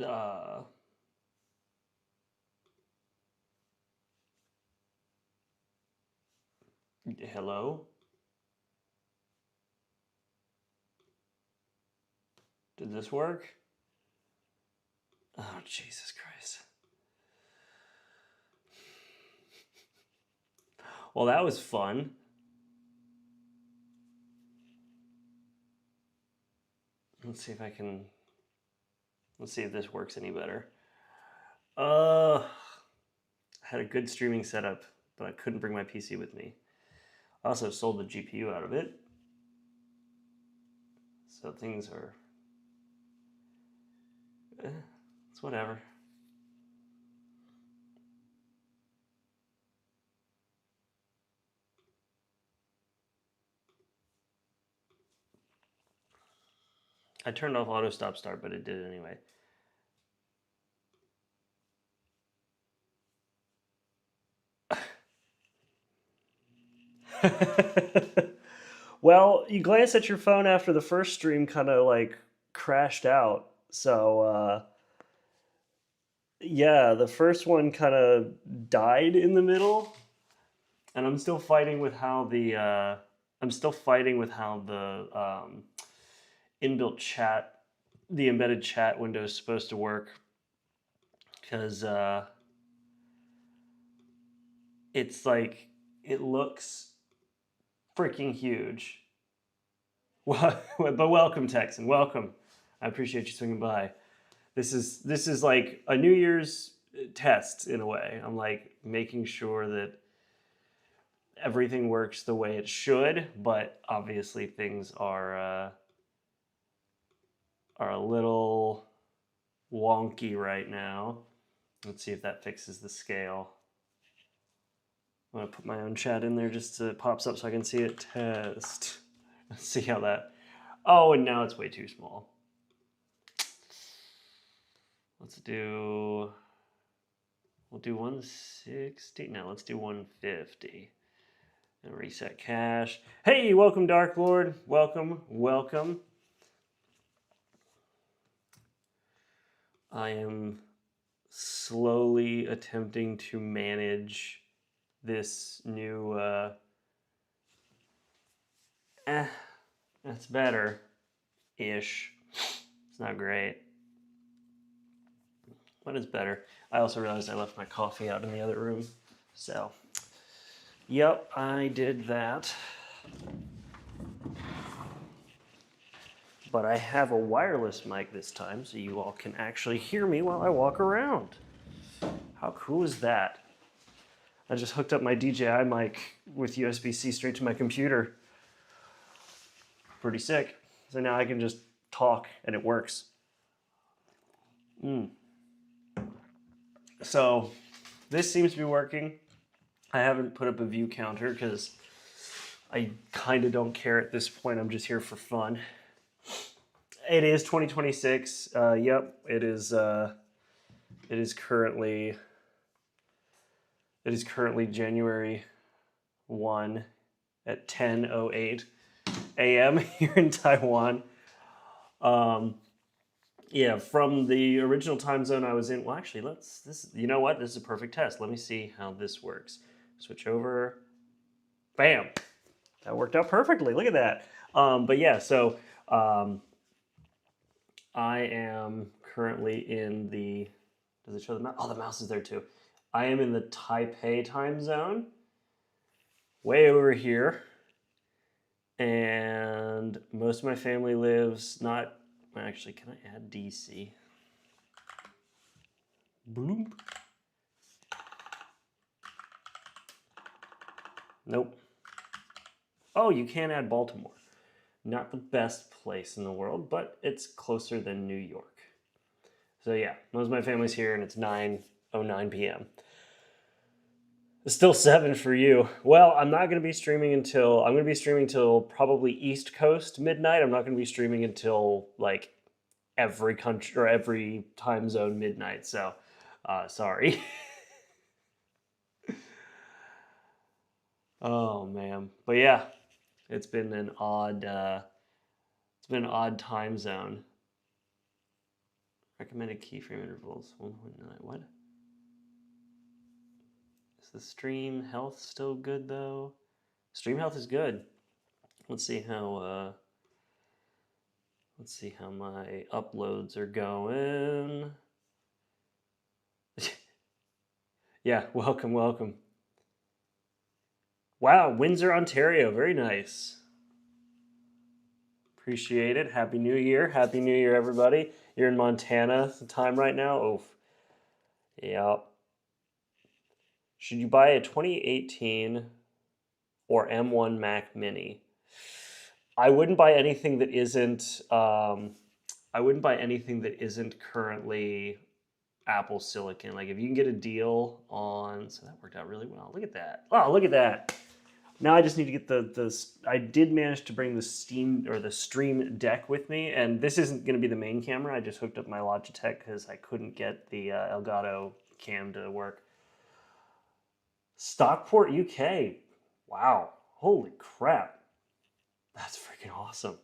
Uh, Hello? Did this work? Oh, Jesus Christ. Well, that was fun. Let's see if I can. Let's see if this works any better. I had a good streaming setup, but I couldn't bring my PC with me. I also sold the GPU out of it. So things are. It's whatever. I turned off auto stop start, but it did it anyway. Well, you glance at your phone after the first stream kind of like crashed out. So, yeah, the first one kind of died in the middle, and I'm still fighting with how the inbuilt chat, the embedded chat window is supposed to work because it's like it looks freaking huge. Well, but welcome, Texan. Welcome. I appreciate you swinging by. This is like a New Year's test in a way. I'm like making sure that everything works the way it should, but obviously things are a little wonky right now. Let's see if that fixes the scale. I'm gonna put my own chat in there just so it pops up so I can see it. Test. Let's see how that. Oh, and now it's way too small. Let's do. We'll do 160. No, let's do 150. And reset cache. Hey, welcome, Dark Lord. Welcome, welcome. I am slowly attempting to manage this new. That's better ish. It's not great, but it's better. I also realized I left my coffee out in the other room. So, yep, I did that. But I have a wireless mic this time, so you all can actually hear me while I walk around. How cool is that? I just hooked up my DJI mic with USB-C straight to my computer. Pretty sick. So now I can just talk and it works. So this seems to be working. I haven't put up a view counter because I kind of don't care at this point. I'm just here for fun. It is 2026. Yep, it is. It is currently. It is currently January 1 at 10:08 a.m. here in Taiwan. Yeah, from the original time zone I was in. Well, actually, let's this. You know what? This is a perfect test. Let me see how this works. Switch over. Bam. That worked out perfectly. Look at that. But yeah, so I am currently in the. Does it show the mouse? Oh, the mouse is there too. I am in the Taipei time zone, way over here, and most of my family lives not. Actually, can I add DC? Bloop. Nope. Oh, you can add Baltimore. Not the best place in the world, but it's closer than New York. So yeah, most of my family's here, and it's 9:09 p.m. It's still 7 for you. Well, I'm not going to be streaming until I'm going to be streaming till probably East Coast midnight. I'm not going to be streaming until like every country or every time zone midnight. So, sorry. Oh man, but yeah, it's been an odd. It's been an odd time zone. Recommended keyframe intervals 1.9. What? Is the stream health still good though? Stream health is good. Let's see how my uploads are going. Yeah, welcome. Wow, Windsor, Ontario, very nice. Appreciate it. Happy New Year. Happy New Year, everybody. You're in Montana time right now. Oof. Yeah. Should you buy a 2018 or M1 Mac Mini? I wouldn't buy anything that isn't. I wouldn't buy anything that isn't currently Apple Silicon. Like if you can get a deal on, so that worked out really well. Look at that. Oh, look at that. Now I just need to get the I did manage to bring the Steam or the Stream Deck with me, and this isn't going to be the main camera. I just hooked up my Logitech because I couldn't get the Elgato cam to work. Stockport, UK. Wow. Holy crap. That's freaking awesome.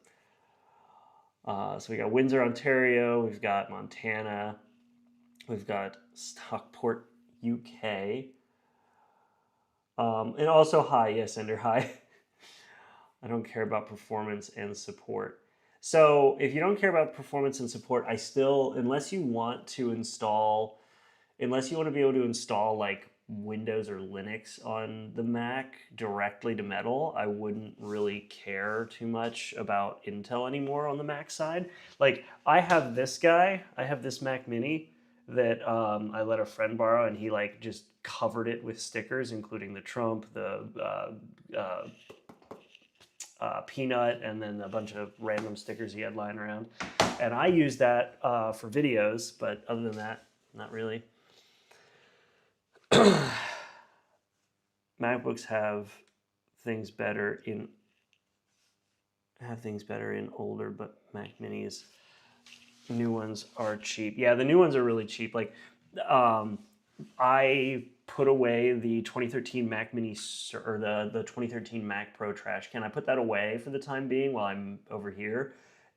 So we got Windsor, Ontario. We've got Montana. We've got Stockport, UK. And also hi, yes, Ender, hi. I don't care about performance and support. So if you don't care about performance and support, I still, unless you want to be able to install like Windows or Linux on the Mac directly to Metal, I wouldn't really care too much about Intel anymore on the Mac side. Like I have this Mac Mini that I let a friend borrow, and he like just covered it with stickers, including the Trump, the peanut, and then a bunch of random stickers he had lying around. And I use that for videos, but other than that, not really. MacBooks have things better in older, but Mac Minis, new ones are cheap. Yeah, the new ones are really cheap. Like, I put away the 2013 Mac Mini or the 2013 Mac Pro trash can. I put that away for the time being while I'm over here,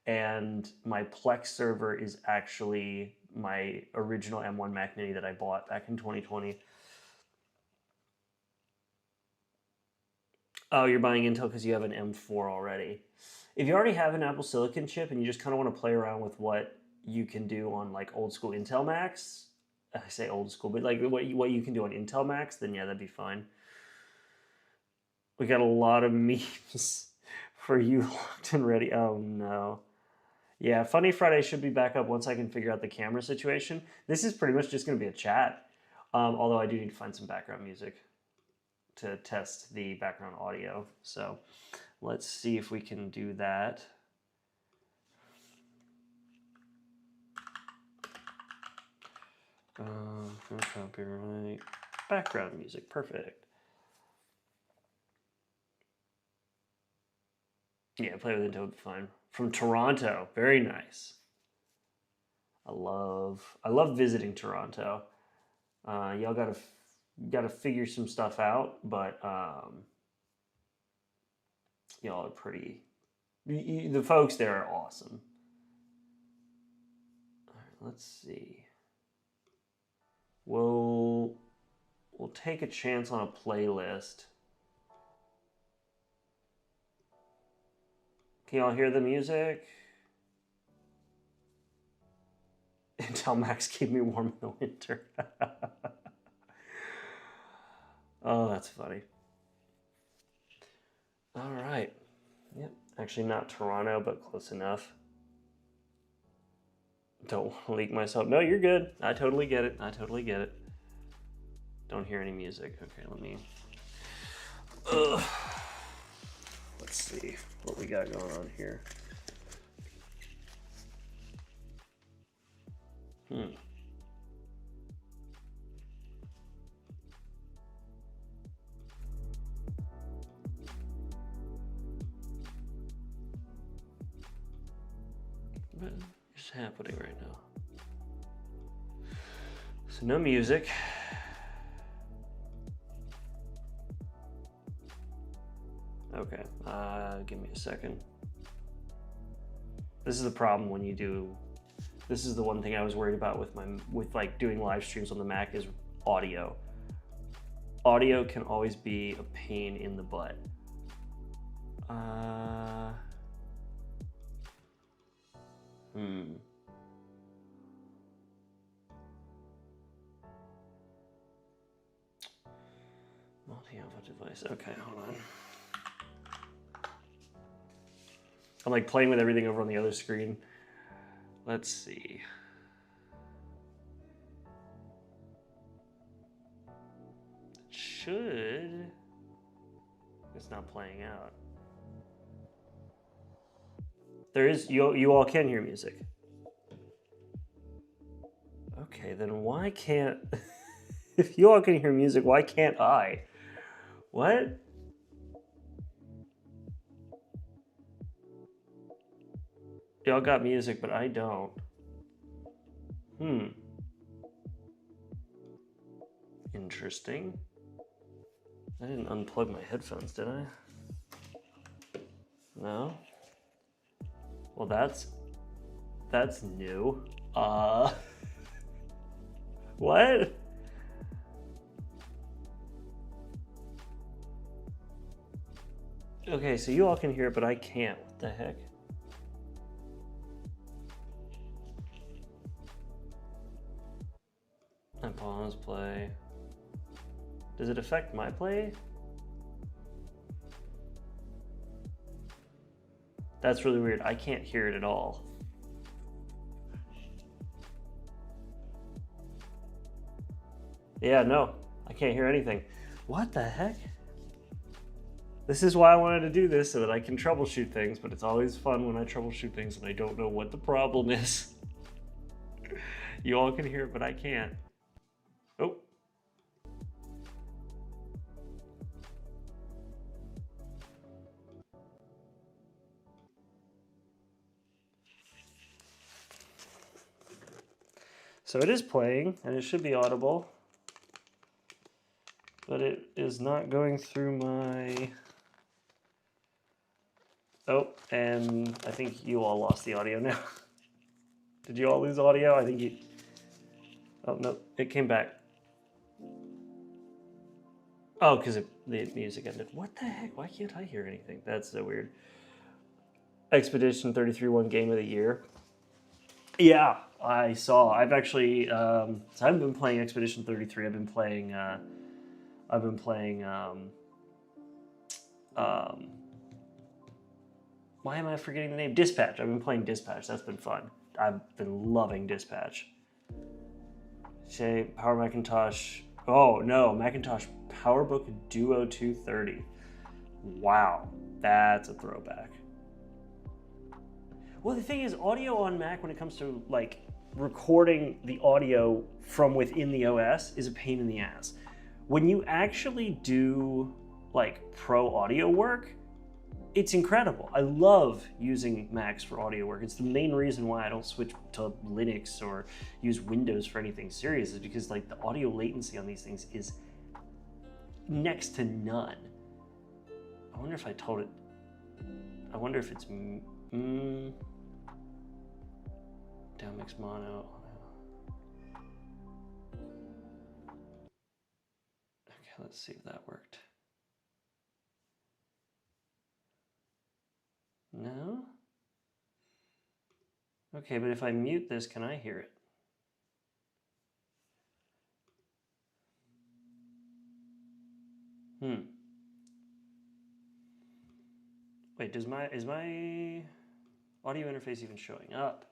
and my Plex server is actually my original M1 Mac Mini that I bought back in 2020. Oh, you're buying Intel because you have an M4 already. If you already have an Apple Silicon chip and you just kind of want to play around with what you can do on like old school Intel Macs, I say old school, but like what you can do on Intel Macs, then yeah, that'd be fine. We got a lot of memes for you locked and ready. Oh no. Yeah, Funny Friday should be back up once I can figure out the camera situation. This is pretty much just going to be a chat, although I do need to find some background music to test the background audio. So let's see if we can do that. Copyright, background music, perfect. Yeah, play with Intel would be fine. From Toronto, very nice. I love visiting Toronto. Y'all gotta figure some stuff out, but y'all are pretty. The folks there are awesome. All right, let's see. We'll take a chance on a playlist. Can y'all hear the music? Intel Macs keep me warm in the winter. Oh, that's funny. All right. Yep. Actually, not Toronto, but close enough. Don't want to leak myself. No, you're good. I totally get it. Don't hear any music. Okay, let me. Let's see what we got going on here. What is happening right now? So no music. Okay, give me a second. This is the problem when you do This is the one thing I was worried about with like doing live streams on the Mac is audio. Audio can always be a pain in the butt. Multi-output device. Okay, hold on. I'm like playing with everything over on the other screen. Let's see. It should. It's not playing out. There is, you all can hear music. Okay, then why can't, if you all can hear music, why can't I? What? Y'all got music, but I don't. Interesting. I didn't unplug my headphones, did I? No? Well, that's new. What? Okay, so you all can hear it, but I can't. What the heck? I pause play. Does it affect my play? That's really weird. I can't hear it at all. Yeah, no, I can't hear anything. What the heck? This is why I wanted to do this, so that I can troubleshoot things, but it's always fun when I troubleshoot things and I don't know what the problem is. You all can hear it, but I can't. Oh. So it is playing, and it should be audible, but it is not going through my... Oh, and I think you all lost the audio now. Did you all lose audio? I think you... Oh, no, it came back. Oh, because the music ended. What the heck? Why can't I hear anything? That's so weird. Expedition 33 won Game of the Year. Yeah, I saw. I've actually... so I haven't been playing Expedition 33. I've been playing... why am I forgetting the name? Dispatch. I've been playing Dispatch. That's been fun. I've been loving Dispatch. Say Power Macintosh. Oh no, Macintosh PowerBook Duo 230. Wow, that's a throwback. Well, the thing is, audio on Mac, when it comes to like recording the audio from within the OS, is a pain in the ass. When you actually do like pro audio work, it's incredible. I love using Macs for audio work. It's the main reason why I don't switch to Linux or use Windows for anything serious, is because like the audio latency on these things is next to none. I wonder if I told it. I wonder if it's down mix mono. Okay, let's see if that worked. No? Okay, but if I mute this, can I hear it? Wait, is my audio interface even showing up?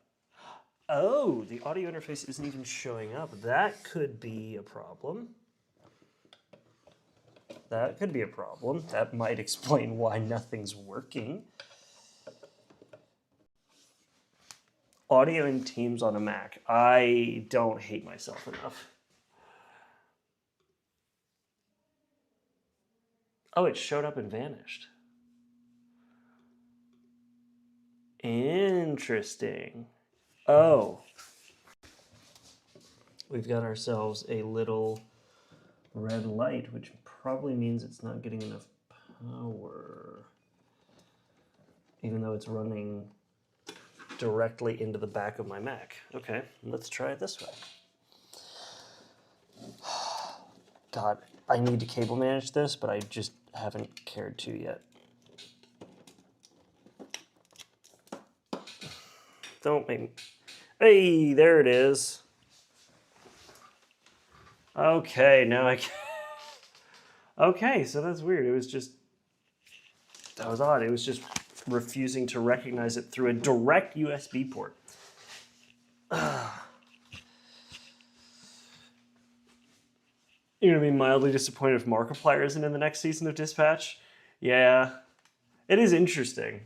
Oh, the audio interface isn't even showing up. That could be a problem. That could be a problem. That might explain why nothing's working. Audio in Teams on a Mac. I don't hate myself enough. Oh, it showed up and vanished. Interesting. Oh. We've got ourselves a little red light, which probably means it's not getting enough power. Even though it's running directly into the back of my Mac. Okay, let's try it this way. God, I need to cable manage this, but I just haven't cared to yet. Don't make me... Hey, there it is. Okay, now I can... Okay, so that's weird. It was just... That was odd. It was just refusing to recognize it through a direct USB port. You're going to be mildly disappointed if Markiplier isn't in the next season of Dispatch? Yeah. It is interesting.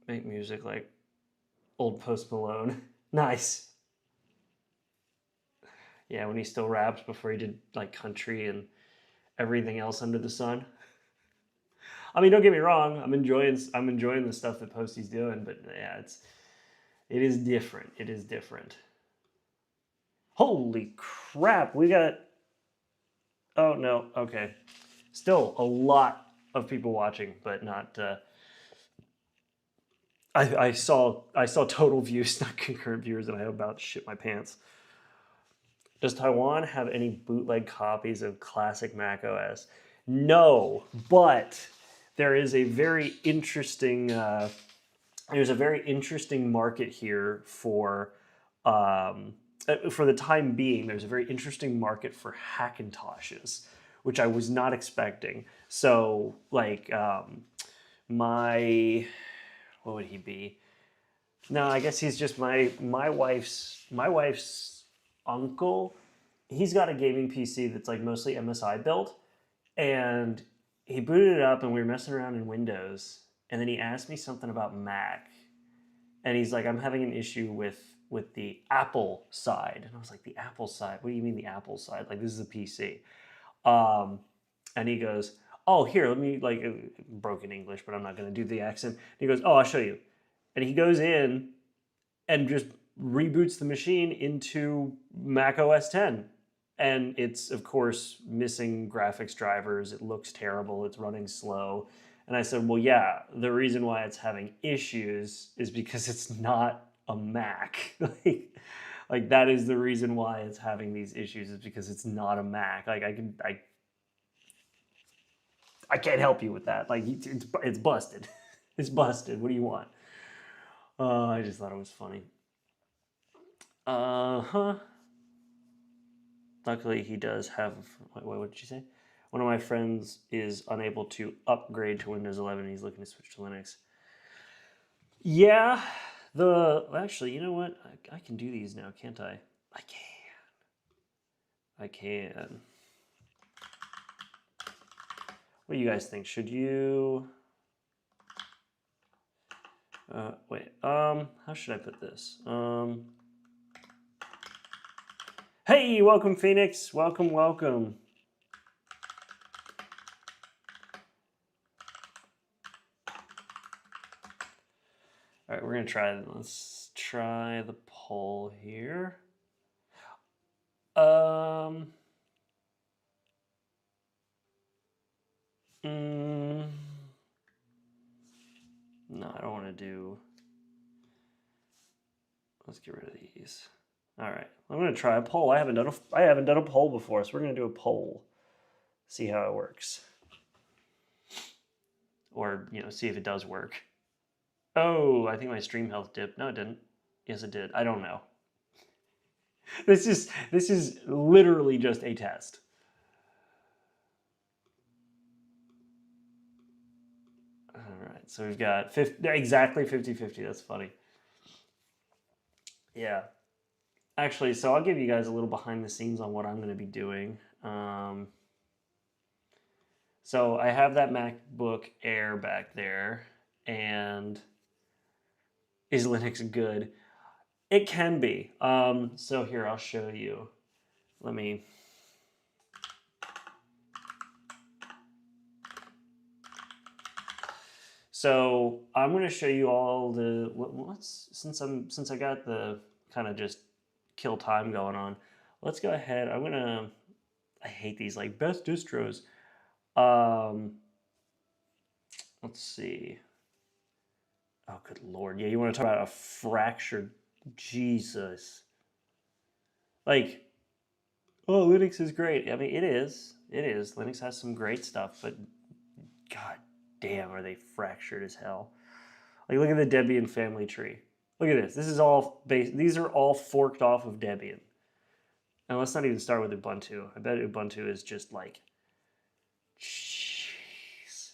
Make music like old Post Malone. Nice. Yeah, when he still raps before he did like country and everything else under the sun. I mean, don't get me wrong. I'm enjoying the stuff that Posty's doing, but yeah, it is different. It is different. Holy crap! We got... Oh no. Okay. Still a lot of people watching, but not. I saw total views, not concurrent viewers, and I about to shit my pants. Does Taiwan have any bootleg copies of classic Mac OS? No, but there is a very interesting. There's a very interesting market here for the time being. There's a very interesting market for Hackintoshes, which I was not expecting. So, like, what would he be? No, I guess he's just my wife's uncle. He's got a gaming PC that's like mostly MSI built, and he booted it up, and we were messing around in Windows, and then he asked me something about Mac, and he's like, "I'm having an issue with the Apple side," and I was like, "The Apple side? What do you mean the Apple side? Like this is a PC?" And he goes, "Oh, here, let me," like, broken English, but I'm not going to do the accent. He goes, "Oh, I'll show you." And he goes in and just reboots the machine into Mac OS 10. And it's, of course, missing graphics drivers. It looks terrible. It's running slow. And I said, well, yeah, the reason why it's having issues is because it's not a Mac. like that is the reason why it's having these issues, is because it's not a Mac. Like I can't help you with that. Like it's busted. It's busted. What do you want? I just thought it was funny. Luckily, he does have. What did you say? One of my friends is unable to upgrade to Windows 11. He's looking to switch to Linux. Yeah, actually, you know what? I can do these now, can't I? I can. What do you guys think? Should you? Wait. How should I put this? Hey, welcome, Phoenix. Welcome. All right, we're gonna try. Let's try the poll here. No, I don't want to do. Let's get rid of these. All right, I'm gonna try a poll. I haven't done a poll before, so we're gonna do a poll. See how it works, or see if it does work. Oh, I think my stream health dipped. No, it didn't. Yes, it did. I don't know. This is literally just a test. All right, so we've got exactly 50-50. That's funny. Yeah. Actually, so I'll give you guys a little behind the scenes on what I'm going to be doing. So I have that MacBook Air back there, and is Linux good? It can be. So here, I'll show you. Let me... So I'm going to show you all the... Since I got the kind of just kill time going on, let's go ahead. I hate these like best distros. Let's see. Oh, good Lord. Yeah, you want to talk about a fractured Jesus. Like, oh, Linux is great. I mean, it is. It is. Linux has some great stuff, but god damn, are they fractured as hell. Like, look at the Debian family tree. Look at this. This is all based, these are all forked off of Debian. And let's not even start with Ubuntu. I bet Ubuntu is just like, jeez.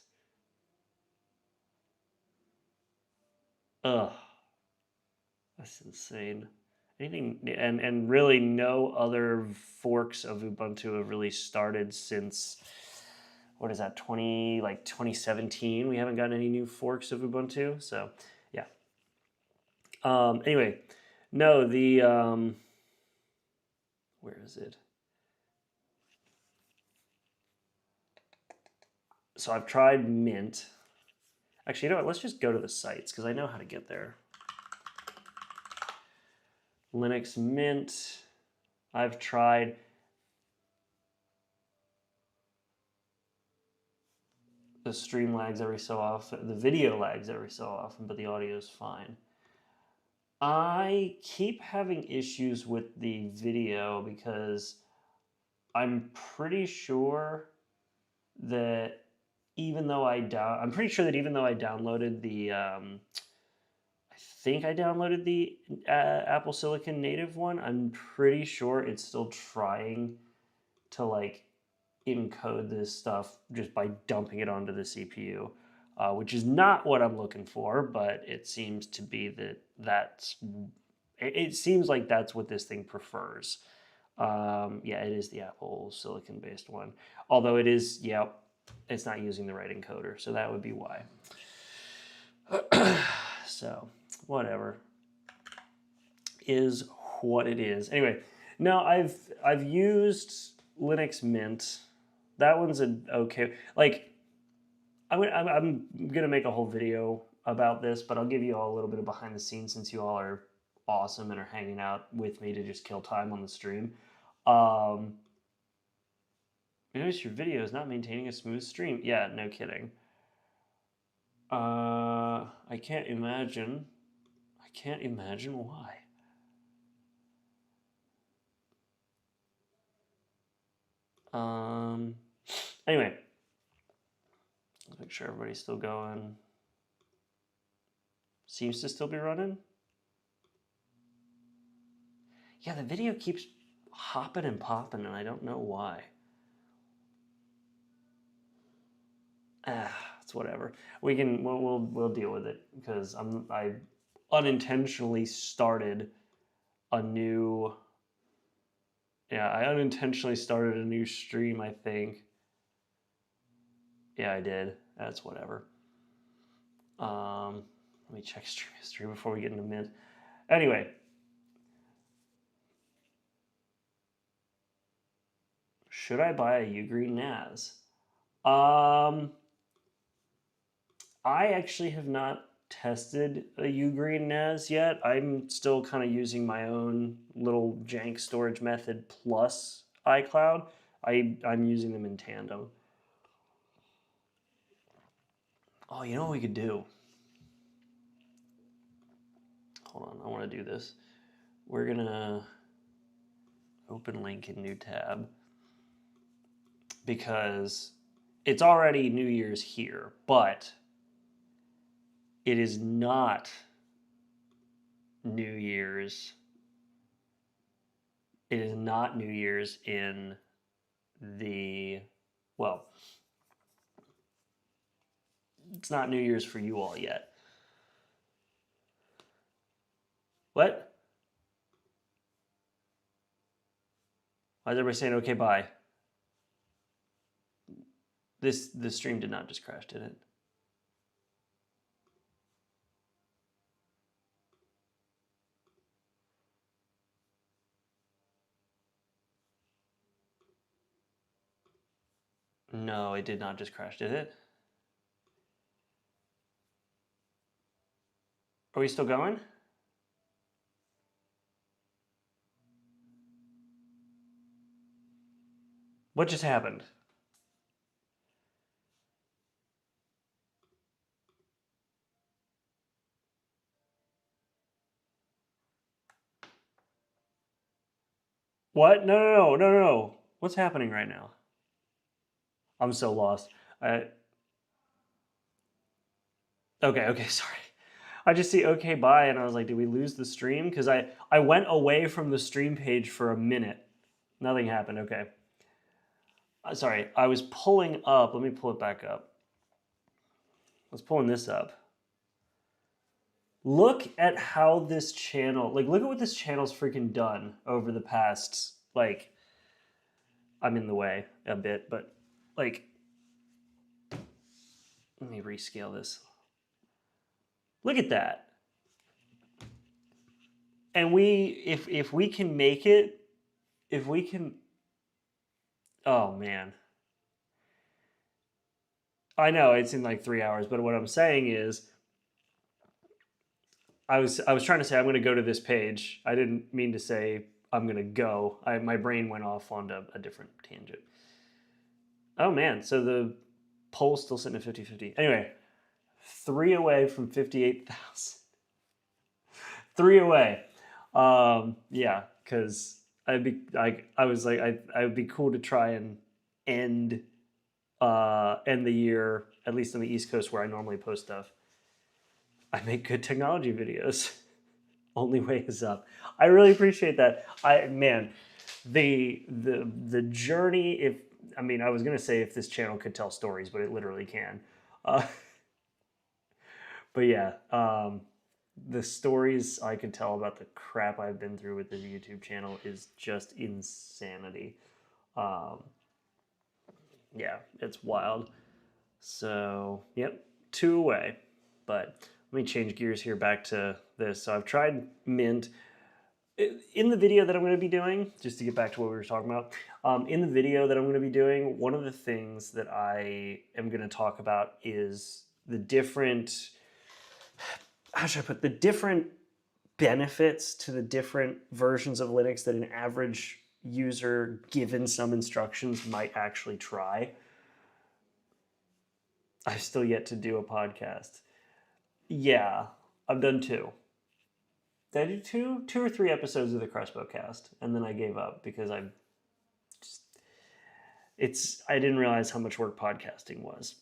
Ugh. That's insane. Anything, and really no other forks of Ubuntu have really started since, what is that, 2017. We haven't gotten any new forks of Ubuntu. So yeah. Anyway, no, the where is it? So I've tried Mint. Actually, you know what? Let's just go to the sites because I know how to get there. Linux Mint. I've tried. The stream lags every so often. The video lags every so often, but the audio is fine. I keep having issues with the video because I'm pretty sure that I'm pretty sure that even though I downloaded the I think I downloaded the Apple Silicon native one, I'm pretty sure it's still trying to like encode this stuff just by dumping it onto the CPU, which is not what I'm looking for, but it seems to be it seems like that's what this thing prefers. Yeah, it is the Apple Silicon based one. Although it is, yeah, it's not using the right encoder, so that would be why. So, whatever. Is what it is. Anyway, no, I've used Linux Mint. That one's okay. Like, I'm gonna make a whole video about this, but I'll give you all a little bit of behind the scenes since you all are awesome and are hanging out with me to just kill time on the stream. Um, you notice your video is not maintaining a smooth stream. Yeah, no kidding. I can't imagine. I can't imagine why. Um. Anyway, let's make sure everybody's still going. Seems to still be running. Yeah, the video keeps hopping and popping, and I don't know why. It's whatever. We'll deal with it because I unintentionally started a new. Yeah, I unintentionally started a new stream. I think. Yeah, I did. That's whatever. Let me check stream history before we get into Mint. Anyway, should I buy a Ugreen NAS? I actually have not tested a Ugreen NAS yet. I'm still kind of using my own little jank storage method plus iCloud. I'm using them in tandem. Oh, you know what we could do? Hold on, I want to do this. We're gonna open link in new tab because it's already New Year's here, but it is not New Year's. It is not New Year's in the, well, it's not New Year's for you all yet. What? Why is everybody saying okay, bye? The stream did not just crash, did it? No, it did not just crash, did it? Are we still going? What just happened? What? No, no, no, no, no, no. What's happening right now? I'm so lost. I, okay, okay, sorry. I just see okay, bye, and I was like, did we lose the stream? Because I went away from the stream page for a minute. Nothing happened. Okay. Sorry, I was pulling up. Let me pull it back up. I was pulling this up. Look at how this channel, like, look at what this channel's freaking done over the past, like, I'm in the way a bit, but, like, let me rescale this. Look at that. And if we can make it, if we can, oh man. I know it's in like 3 hours, but what I'm saying is, I was trying to say I'm going to go to this page. I didn't mean to say I'm going to go. My brain went off onto a different tangent. Oh man, so the poll's still sitting at 50-50. Anyway, 3 away from 58,000. 3 away. Yeah, because I was like I would be cool to try and end the year, at least on the East Coast where I normally post stuff. I make good technology videos. Only way is up. I really appreciate that. The journey. If I mean, I was gonna say if this channel could tell stories, but it literally can. Uh, but yeah, the stories I could tell about the crap I've been through with this YouTube channel is just insanity. Um, yeah, it's wild. So, yep, 2 away. But let me change gears here back to this. So I've tried Mint. In the video that I'm going to be doing, just to get back to what we were talking about, in the video that I'm going to be doing, one of the things that I am going to talk about is the different, how should I put, the different benefits to the different versions of Linux that an average user, given some instructions, might actually try. I've still yet to do a podcast. Yeah, I've done 2. Did I do 2 or 3 episodes of the Crespo cast, and then I gave up because I didn't realize how much work podcasting was.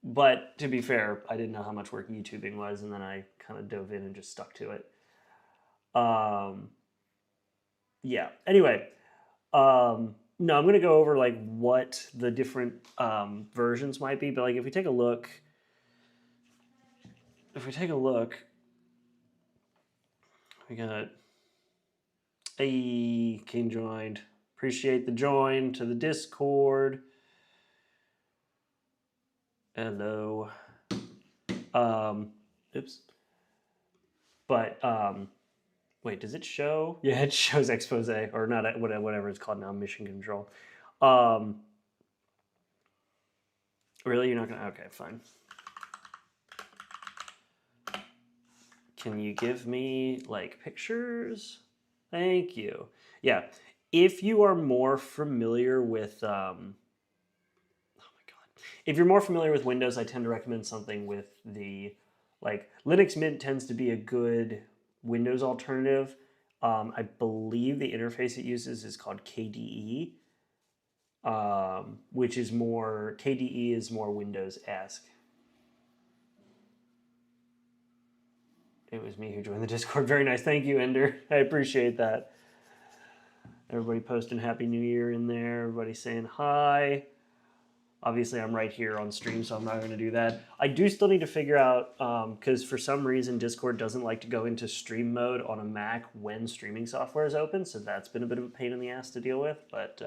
But to be fair, I didn't know how much work YouTubing was, and then I kind of dove in and just stuck to it. Yeah. Anyway, no, I'm gonna go over like what the different versions might be, but like if we take a look, we got a King joined. Appreciate the join to the Discord. Hello. Oops. But wait, does it show? Yeah, it shows expose or not whatever it's called now, mission control. Really, you're not gonna? Okay, fine. Can you give me like pictures? Thank you. Yeah, if you are more familiar with if you're more familiar with Windows, I tend to recommend something with the, like, Linux Mint tends to be a good Windows alternative. I believe the interface it uses is called KDE, which is more, KDE is more Windows-esque. It was me who joined the Discord. Very nice. Thank you, Ender. I appreciate that. Everybody posting Happy New Year in there. Everybody saying hi. Obviously, I'm right here on stream, so I'm not going to do that. I do still need to figure out, because for some reason, Discord doesn't like to go into stream mode on a Mac when streaming software is open, so that's been a bit of a pain in the ass to deal with, but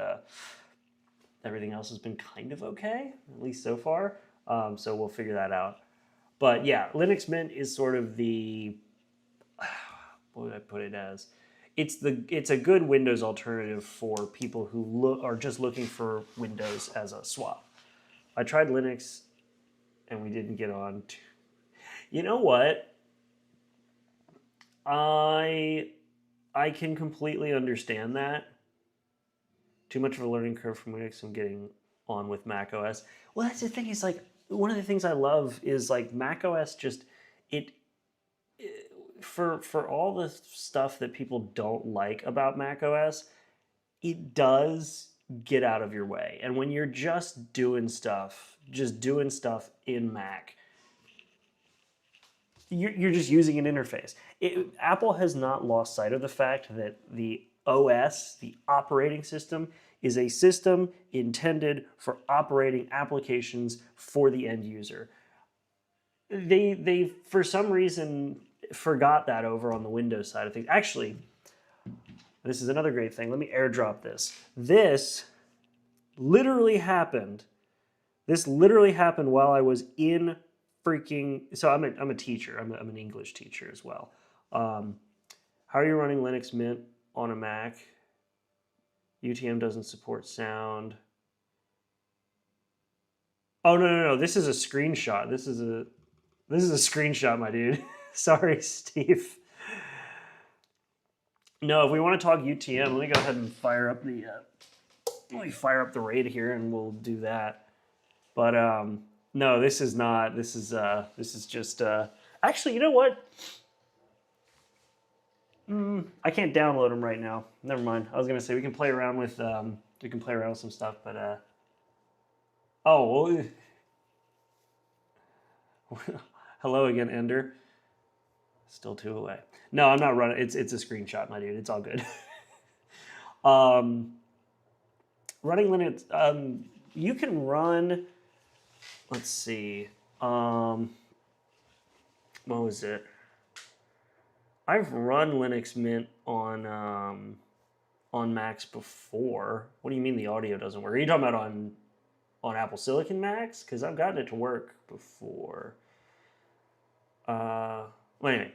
everything else has been kind of okay, at least so far, so we'll figure that out. But yeah, Linux Mint is sort of the, what would I put it as? It's a good Windows alternative for people who are just looking for Windows as a swap. I tried Linux, and we didn't get on. You know what? I can completely understand that. Too much of a learning curve from Linux and getting on with Mac OS. Well, that's the thing. Is like one of the things I love is like Mac OS. Just it for all the stuff that people don't like about Mac OS, it does get out of your way. And when you're just doing stuff in Mac, you're just using an interface. Apple has not lost sight of the fact that the OS, the operating system, is a system intended for operating applications for the end user. They for some reason forgot that over on the Windows side of things. Actually, this is another great thing. Let me airdrop this. This literally happened. This literally happened while I was in freaking. So I'm a teacher. I'm an English teacher as well. How are you running Linux Mint on a Mac? UTM doesn't support sound. Oh no. This is a screenshot. This is a screenshot, my dude. Sorry, Steve. No, if we want to talk UTM, let me go ahead and fire up the RAID here, and we'll do that. But no, this is not. This is just. Actually, you know what? I can't download them right now. Never mind. I was gonna say we can play around with some stuff, but oh well. Hello again, Ender. Still 2 away. No, I'm not running. It's a screenshot, my dude. It's all good. Running Linux. You can run. Let's see. What was it? I've run Linux Mint on Macs before. What do you mean the audio doesn't work? Are you talking about on Apple Silicon Macs? Because I've gotten it to work before. Well, anyway.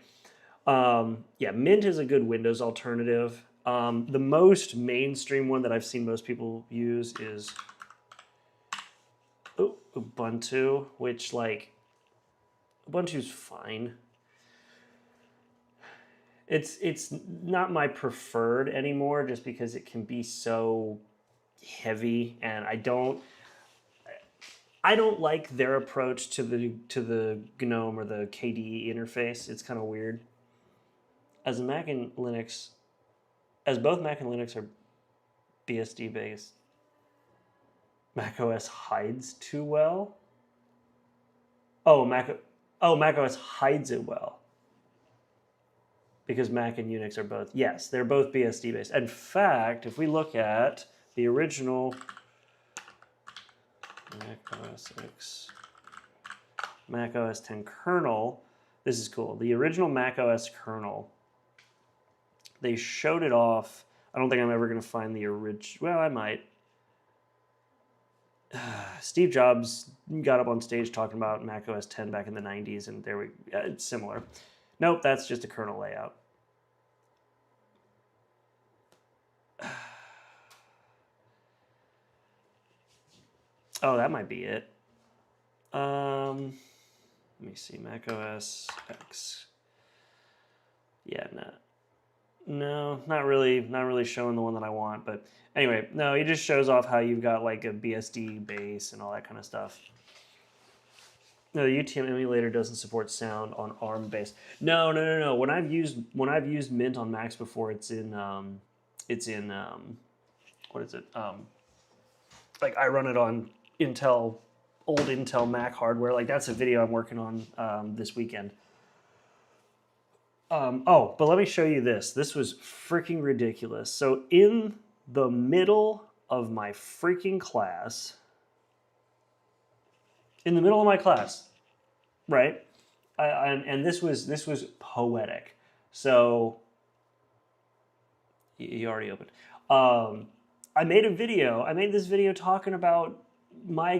Yeah, Mint is a good Windows alternative. The most mainstream one that I've seen most people use is Ubuntu, which Ubuntu's fine. It's not my preferred anymore just because it can be so heavy, and I don't like their approach to the GNOME or the KDE interface. It's kind of weird. As both Mac and Linux are BSD based, macOS hides too well. macOS hides it well because Mac and Unix are both. Yes, they're both BSD based. In fact, if we look at the original Mac OS X, Mac OS 10 kernel, this is cool. The original Mac OS kernel, they showed it off. I don't think I'm ever going to find the original. Well, I might. Steve Jobs got up on stage talking about Mac OS 10 back in the 90s, and it's similar. Nope, that's just a kernel layout. Oh, that might be it. Let me see, Mac OS X. Yeah, no, not really showing the one that I want. But anyway, no, it just shows off how you've got like a BSD base and all that kind of stuff. No, the UTM emulator doesn't support sound on ARM base. No. When I've used Mint on Macs before, it's in what is it? Like I run it on old Intel Mac hardware. Like that's a video I'm working on this weekend. But let me show you this. This was freaking ridiculous. So in the middle of my freaking class, right? And this was poetic. So you already opened. I made this video talking about my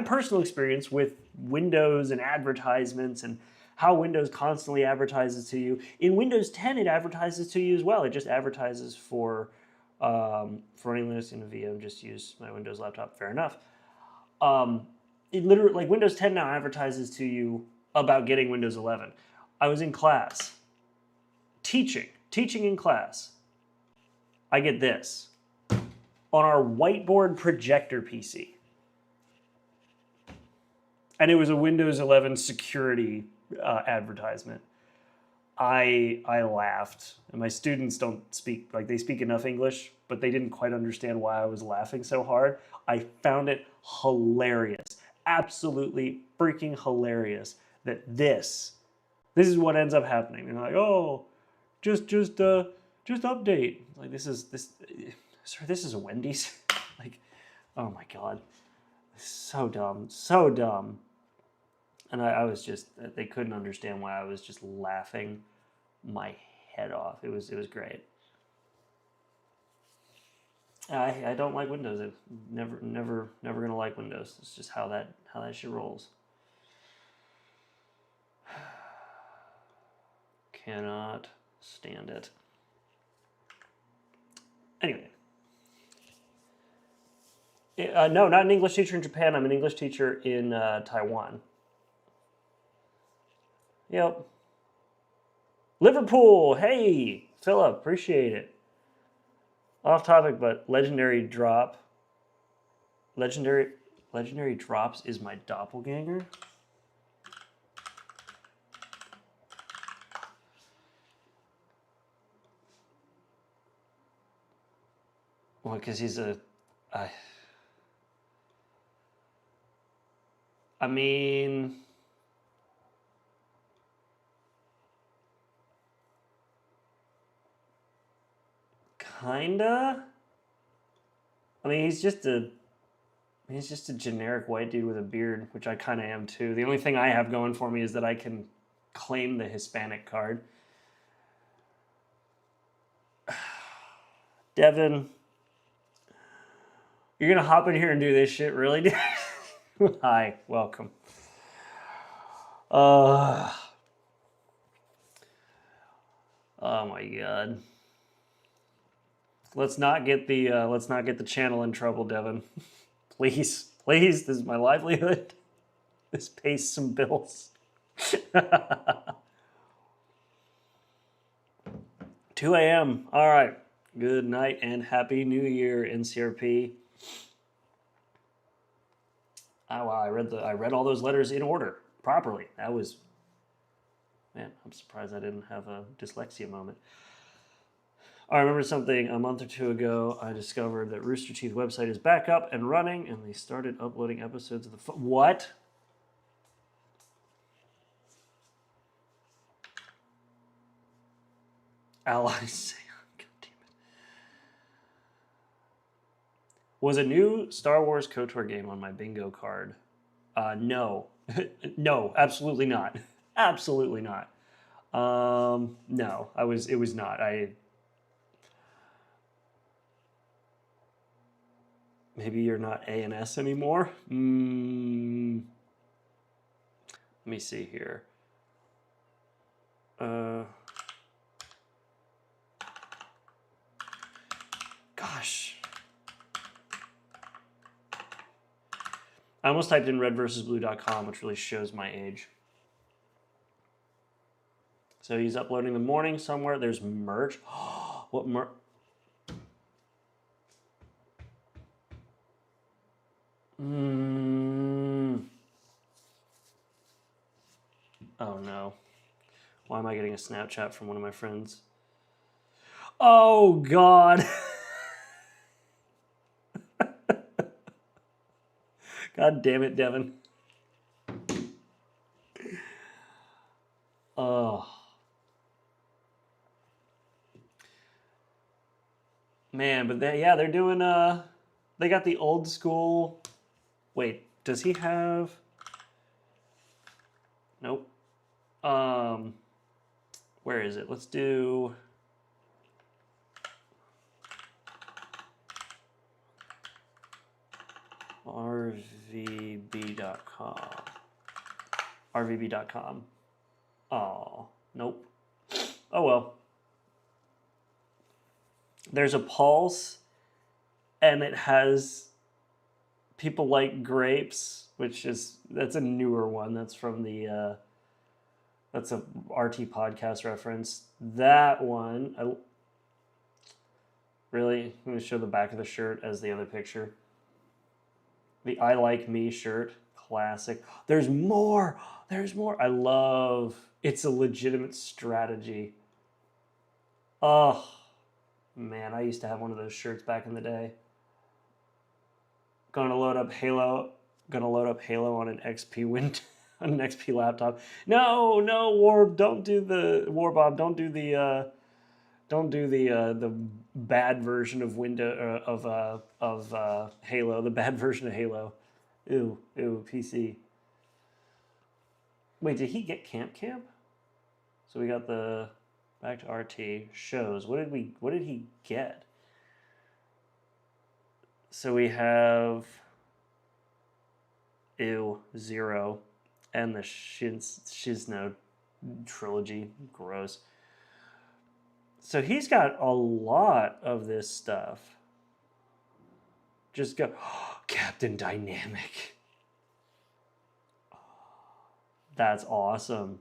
personal experience with Windows and advertisements and how Windows constantly advertises to you. In Windows 10, it advertises to you as well. It just advertises for running Linux in a VM. Just use my Windows laptop. Fair enough. It literally, like Windows 10 now advertises to you about getting Windows 11. I was in class, teaching in class. I get this on our whiteboard projector PC. And it was a Windows 11 security advertisement. I laughed, and my students don't speak, like, they speak enough English, but they didn't quite understand why I was laughing so hard. I found it hilarious, absolutely freaking hilarious that this is what ends up happening. They're like, oh, just update. Like, sir, this is a Wendy's. Like, oh my God, so dumb, so dumb. And I was just, they couldn't understand why I was just laughing my head off. It was great. I don't like Windows. I'm never gonna like Windows. It's just how that shit rolls. Cannot stand it. Anyway. No, not an English teacher in Japan. I'm an English teacher in Taiwan. Yep. Liverpool. Hey, Philip. Appreciate it. Off topic, but legendary drop. Legendary drops is my doppelganger. Well, because he's a. I mean, kinda. I mean, he's just a generic white dude with a beard, which I kind of am too. The only thing I have going for me is that I can claim the Hispanic card. Devin, you're gonna hop in here and do this shit, really? Hi, welcome. Oh my God. Let's not get the channel in trouble, Devin. Please, this is my livelihood. This pays some bills. 2 a.m. All right. Good night and happy New Year, NCRP. Oh, wow, I read all those letters in order properly. That was, man, I'm surprised I didn't have a dyslexia moment. I remember something a month or two ago. I discovered that Rooster Teeth website is back up and running, and they started uploading episodes of the what? Allies. God damn it. Was a new Star Wars KOTOR game on my bingo card? No. No, absolutely not. Absolutely not. No, it was not. Maybe you're not A&S anymore? Let me see here. Gosh. I almost typed in redversusblue.com, which really shows my age. So he's uploading the morning somewhere. There's merch. What merch? Oh no. Why am I getting a Snapchat from one of my friends? Oh God. God damn it, Devin. Oh. Man, but they're doing they got the old school. Wait, does he have? Nope. Where is it? Let's do rvb.com. rvb.com. Oh, nope. Oh well. There's a Pulse, and it has People Like Grapes, that's a newer one. That's from the that's a RT podcast reference. That one, really, I'm going to show the back of the shirt as the other picture. The I Like Me shirt, classic. There's more. There's more. I love. It's a legitimate strategy. Oh man, I used to have one of those shirts back in the day. Gonna load up Halo. Gonna load up Halo on an XP on an XP laptop. No, no, Warb, don't do the Warbob. Don't do the bad version of Halo. The bad version of Halo. Ew, ew, PC. Wait, did he get Camp? So we got the back to RT shows. What did he get? So we have Zero and the Shizno trilogy. Gross. So he's got a lot of this stuff. Just go, Captain Dynamic. That's awesome.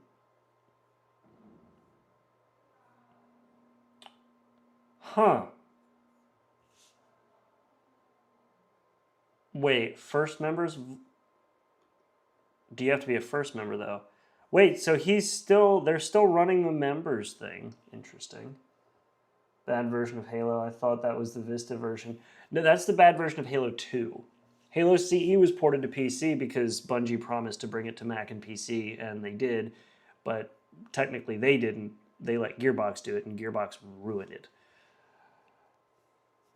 Huh. Wait, first members? Do you have to be a first member though? Wait, so they're still running the members thing. Interesting. Bad version of Halo. I thought that was the Vista version. No, that's the bad version of Halo 2. Halo CE was ported to PC because Bungie promised to bring it to Mac and PC, and they did, but technically they didn't. They let Gearbox do it, and Gearbox ruined it.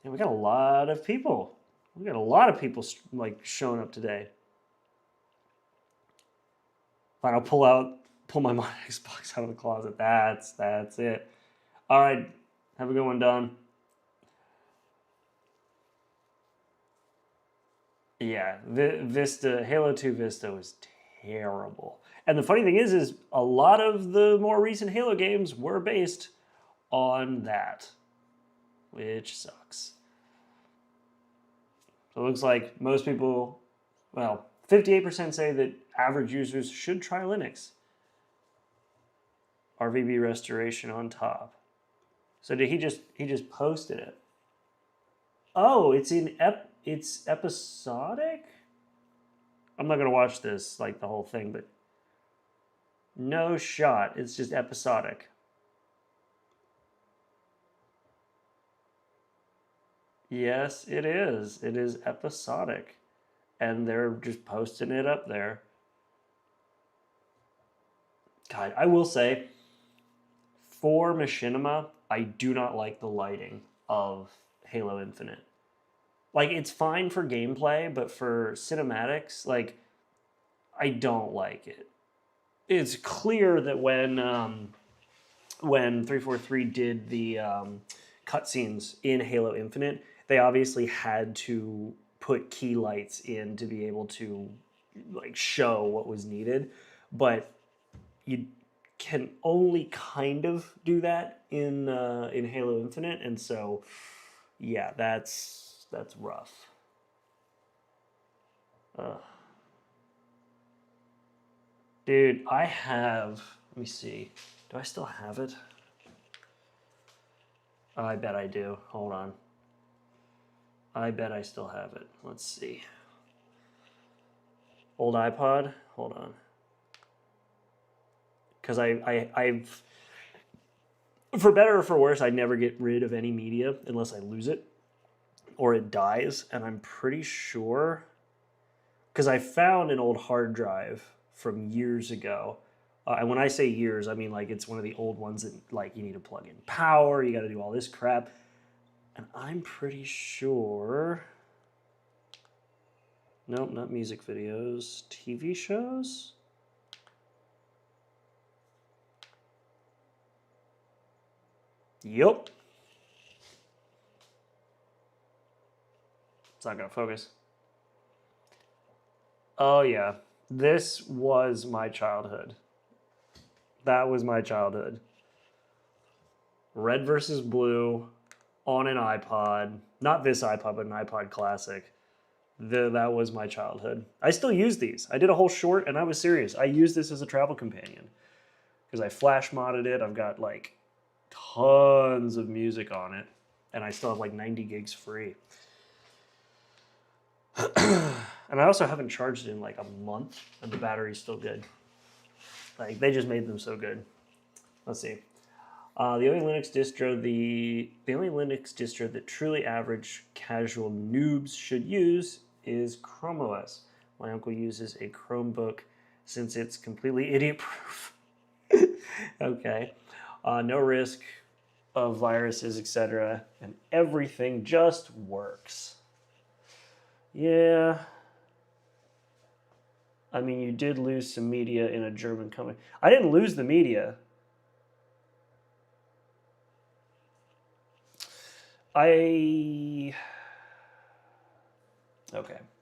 And we got a lot of people. We got a lot of people like showing up today. Fine, I'll pull my mod Xbox out of the closet. That's it. All right, have a good one, Don. Yeah, Vista, Halo 2 Vista was terrible. And the funny thing is a lot of the more recent Halo games were based on that, which sucks. So it looks like most people, well, 58% say that average users should try Linux. RVB restoration on top. So did he just posted it? Oh, it's episodic? I'm not gonna watch this like the whole thing, but no shot. It's just episodic. Yes, it is. It is episodic. And they're just posting it up there. God, I will say, for Machinima, I do not like the lighting of Halo Infinite. Like, it's fine for gameplay, but for cinematics, like, I don't like it. It's clear that when 343 did the cutscenes in Halo Infinite, they obviously had to put key lights in to be able to like show what was needed, but you can only kind of do that in Halo Infinite, and so yeah, that's rough. Dude, I have. Let me see. Do I still have it? Oh, I bet I do. Hold on. I bet I still have it. Let's see. Old iPod? Hold on. Because I've, for better or for worse, I never get rid of any media unless I lose it or it dies. And I'm pretty sure, because I found an old hard drive from years ago. And when I say years, I mean like it's one of the old ones that like you need to plug in power, you got to do all this crap. And I'm pretty sure, nope, not music videos, TV shows? Yup. It's not gonna focus. Oh yeah, this was my childhood. That was my childhood. Red versus Blue on an iPod. Not this iPod, but an iPod Classic. That was my childhood. I still use these. I did a whole short, and I was serious. I use this as a travel companion because I flash modded it. I've got like tons of music on it, and I still have like 90 gigs free. And I also haven't charged it in like a month, and the battery's still good. Like, they just made them so good. Let's see. The only Linux distro that truly average casual noobs should use is Chrome OS. My uncle uses a Chromebook since it's completely idiot proof. Okay. No risk of viruses, etc. And everything just works. Yeah. I mean, you did lose some media in a German company. I didn't lose the media. Okay,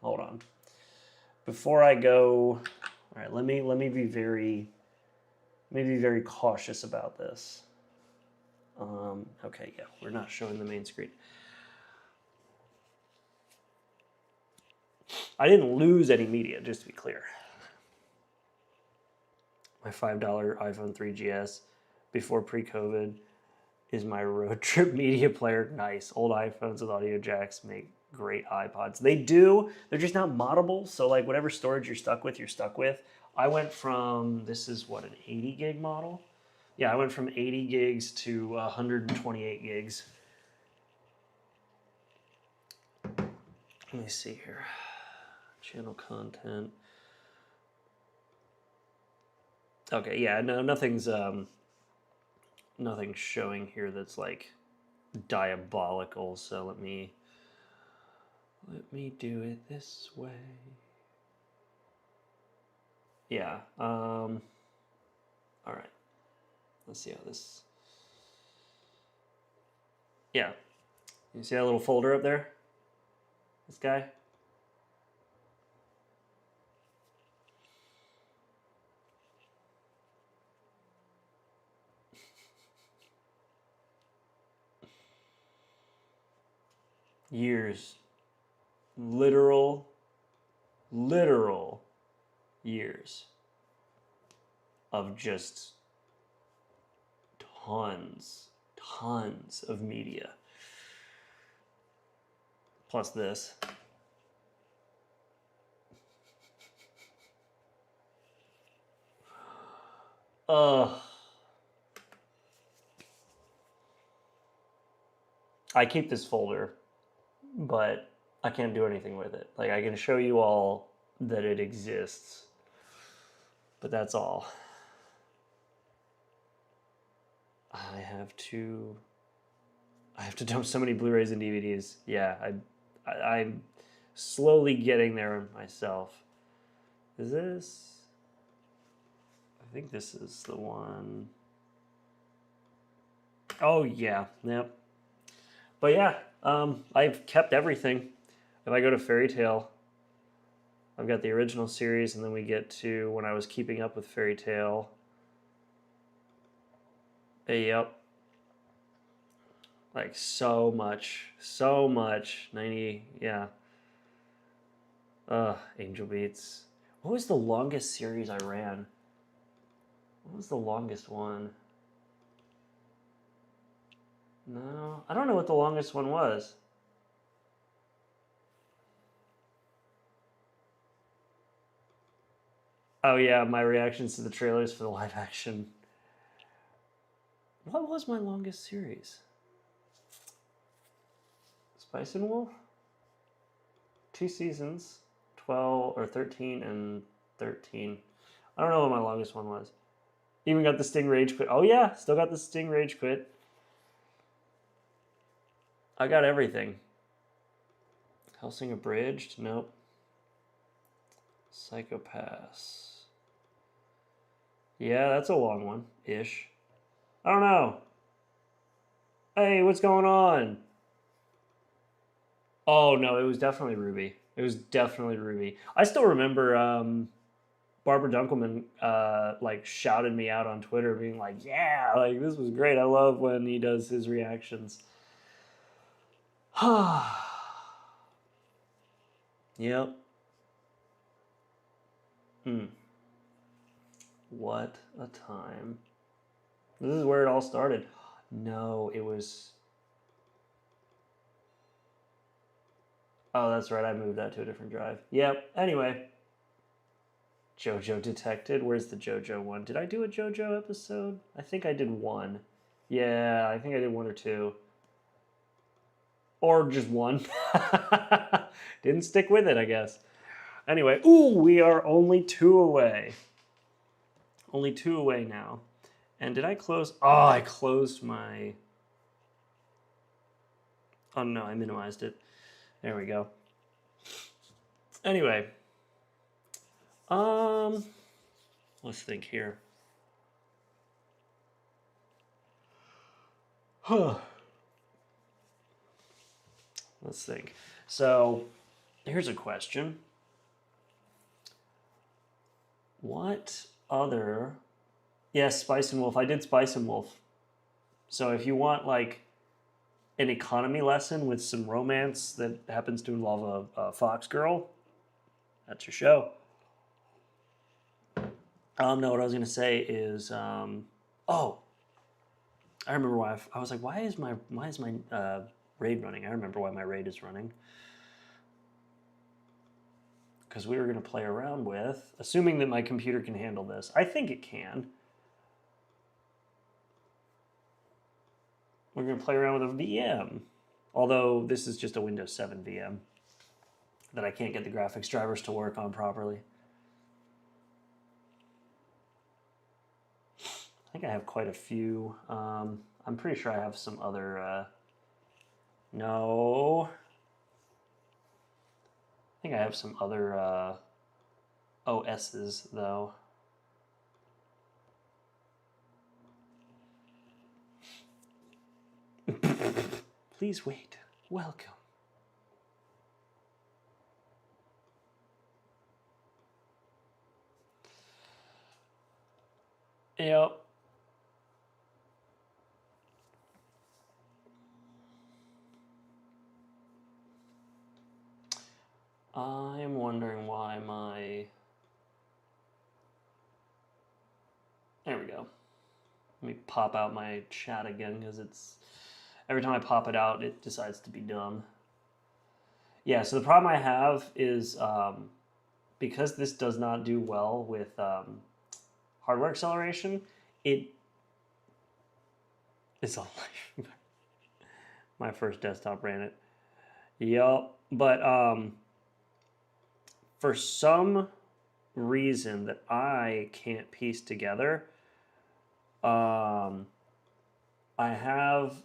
hold on. Before I go, all right, let me be very cautious about this. Okay, yeah, we're not showing the main screen. I didn't lose any media, just to be clear. My $5 iPhone 3GS before pre-COVID is my road trip media player. Nice. Old iPhones with audio jacks make great iPods. They do. They're just not moddable. So like whatever storage you're stuck with, you're stuck with. I went from, this is what, an 80 gig model? Yeah, I went from 80 gigs to 128 gigs. Let me see here. Channel content. Okay, yeah, no, nothing's showing here that's like diabolical. So let me do it this way. Yeah. All right. Let's see how this. Yeah. You see that little folder up there? This guy? Years. Literal years of just tons of media. Plus this. I keep this folder, but I can't do anything with it. Like, I can show you all that it exists, but that's all. I have to dump so many Blu-rays and DVDs. Yeah, I'm slowly getting there myself. Is this? I think this is the one. Oh yeah, yep. But yeah, I've kept everything. If I go to Fairy Tail, I've got the original series, and then we get to when I was keeping up with Fairy Tail. Yep. Like so much. 90, yeah. Angel Beats. What was the longest series I ran? What was the longest one? No, I don't know what the longest one was. Oh yeah, my reactions to the trailers for the live action. What was my longest series? Spice and Wolf? 2 seasons, 12 or 13 and 13. I don't know what my longest one was. Even got the Sting Rage Quit. Oh yeah, still got the Sting Rage Quit. I got everything. Hellsing Abridged? Nope. Psychopaths. Yeah, that's a long one. Ish. I don't know. Hey, what's going on? Oh no, it was definitely Ruby. It was definitely Ruby. I still remember Barbara Dunkelman like shouted me out on Twitter, being like, "Yeah, like this was great. I love when he does his reactions." Yep. What a time. This is where it all started. No, it was. Oh, that's right. I moved that to a different drive. Yep. Anyway, JoJo detected. Where's the JoJo one? Did I do a JoJo episode? I think I did one. Yeah, I think I did one or two. Or just one. Didn't stick with it, I guess. Anyway, ooh, we are only 2 away. Only 2 away now. And did I close? Oh, I closed my... Oh, no, I minimized it. There we go. Anyway. Let's think here. Huh. Let's think. So, here's a question. What other... Yes, Spice and Wolf. I did Spice and Wolf. So if you want, like, an economy lesson with some romance that happens to involve a fox girl, that's your show. No, what I was going to say is... oh, I remember why. I was like, why is my raid running? I remember why my raid is running. Because we were going to play around with, assuming that my computer can handle this. I think it can. We're going to play around with a VM. Although this is just a Windows 7 VM that I can't get the graphics drivers to work on properly. I think I have quite a few. I'm pretty sure I have some other... No. I think I have some other OSs, though. Please wait. Welcome. Yep. I'm wondering why my... There we go. Let me pop out my chat again, because it's... Every time I pop it out, it decides to be dumb. Yeah, so the problem I have is because this does not do well with hardware acceleration, it's all my first desktop ran it. Yup, but for some reason that I can't piece together, I have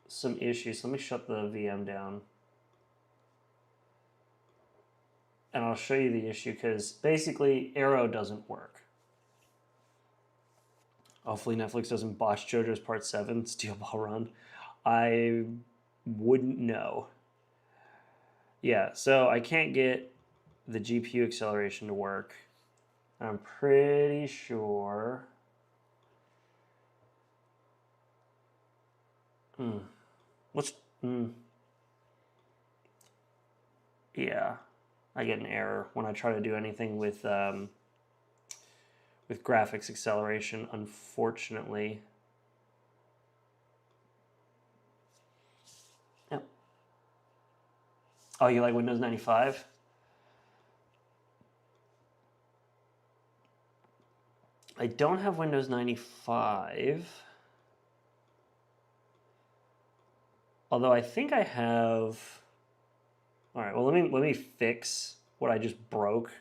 some issues. Let me shut the VM down. And I'll show you the issue, because basically Arrow doesn't work. Hopefully Netflix doesn't botch JoJo's Part 7, Steel Ball Run. I wouldn't know. Yeah, so I can't get the GPU acceleration to work. I'm pretty sure... Yeah, I get an error when I try to do anything with graphics acceleration, unfortunately. Yep. Oh, you like Windows 95? I don't have Windows 95. Although I think I have... All right, well, let me fix what I just broke.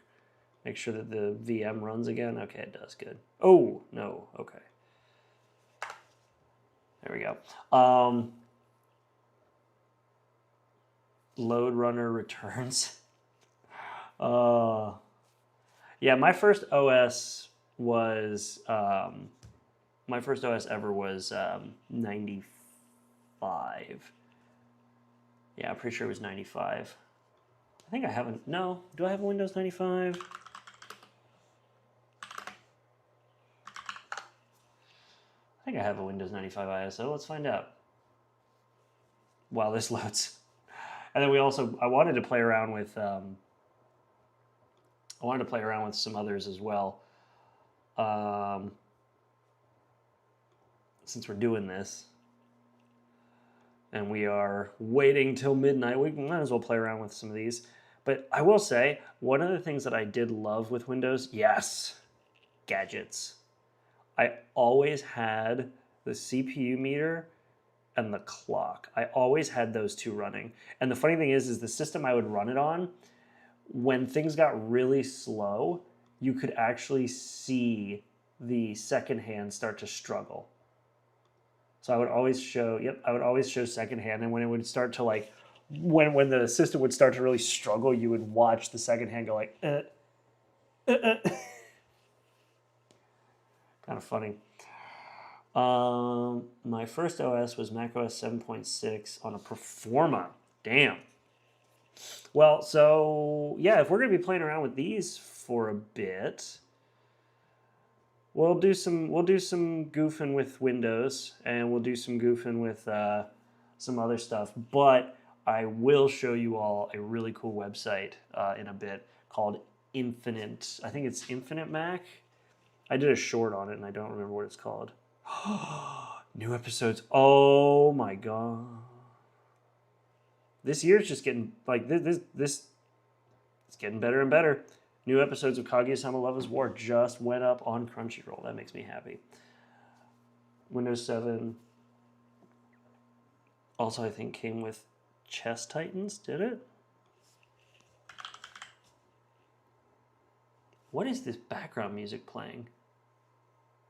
Make sure that the VM runs again. Okay, it does. Good. Oh, no. Okay. There we go. Load runner returns. Yeah, my first OS was... my first OS ever was 95. Yeah, I'm pretty sure it was 95. I think I haven't... No. Do I have a Windows 95? I think I have a Windows 95 ISO. Let's find out. While this loads. And then we also... I wanted to play around with... some others as well. Since we're doing this. and we are waiting till midnight. We might as well play around with some of these. But I will say, one of the things that I did love with Windows, yes, gadgets. I always had the CPU meter and the clock. I always had those two running. And the funny thing is the system I would run it on, when things got really slow, you could actually see the second hand start to struggle. So I would always show, I would always show second hand. And when it would start to like, when the system would start to really struggle, you would watch the second hand go like, kind of funny. My first OS was macOS 7.6 on a Performa. Damn. Well, so yeah, if we're gonna be playing around with these for a bit, we'll do some goofing with Windows, and we'll do some goofing with some other stuff. But I will show you all a really cool website in a bit called Infinite. I think it's Infinite Mac. I did a short on it, and I don't remember what it's called. New episodes. Oh my god. This year's just getting like this it's getting better and better. New episodes of Kaguya-sama Love is War just went up on Crunchyroll. That makes me happy. Windows 7 also I think came with Chess Titans, did it? What is this background music playing?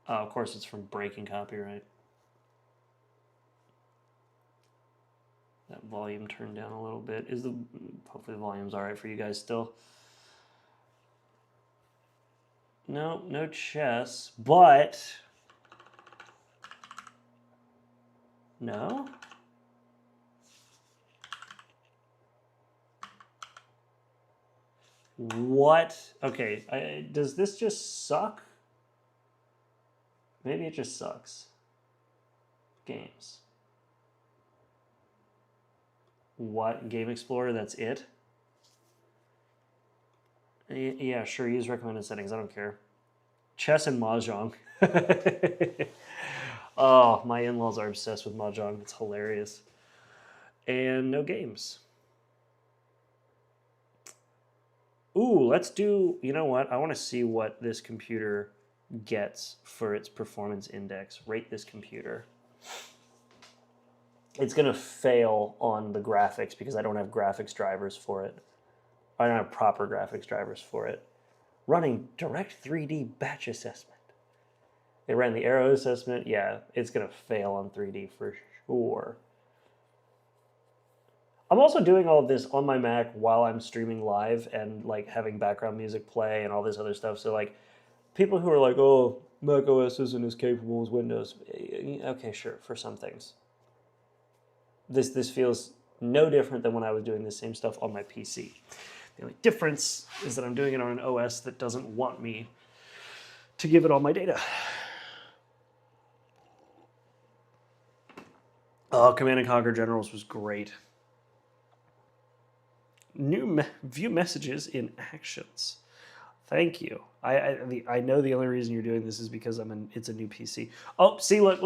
Oh, of course it's from breaking copyright. That volume turned down a little bit. Hopefully the volume's all right for you guys still. No, no chess, but no. What? Okay, does this just suck? Maybe it just sucks. Games. What? Game Explorer, that's it? Yeah, sure, use recommended settings. I don't care. Chess and Mahjong. Oh, my in-laws are obsessed with Mahjong. It's hilarious. And no games. Ooh, let's do, you know what? I want to see what this computer gets for its performance index. Rate this computer. It's going to fail on the graphics because I don't have graphics drivers for it. I don't have proper graphics drivers for it. Running Direct 3D Batch Assessment. They ran the Arrow assessment. Yeah, it's going to fail on 3D for sure. I'm also doing all of this on my Mac while I'm streaming live and like having background music play and all this other stuff. So like people who are like, oh, Mac OS isn't as capable as Windows. Okay, sure, for some things. This feels no different than when I was doing the same stuff on my PC. The only difference is that I'm doing it on an OS that doesn't want me to give it all my data. Oh, Command & Conquer Generals was great. View messages in actions. Thank you. I know the only reason you're doing this is because it's a new PC. Oh, see, look.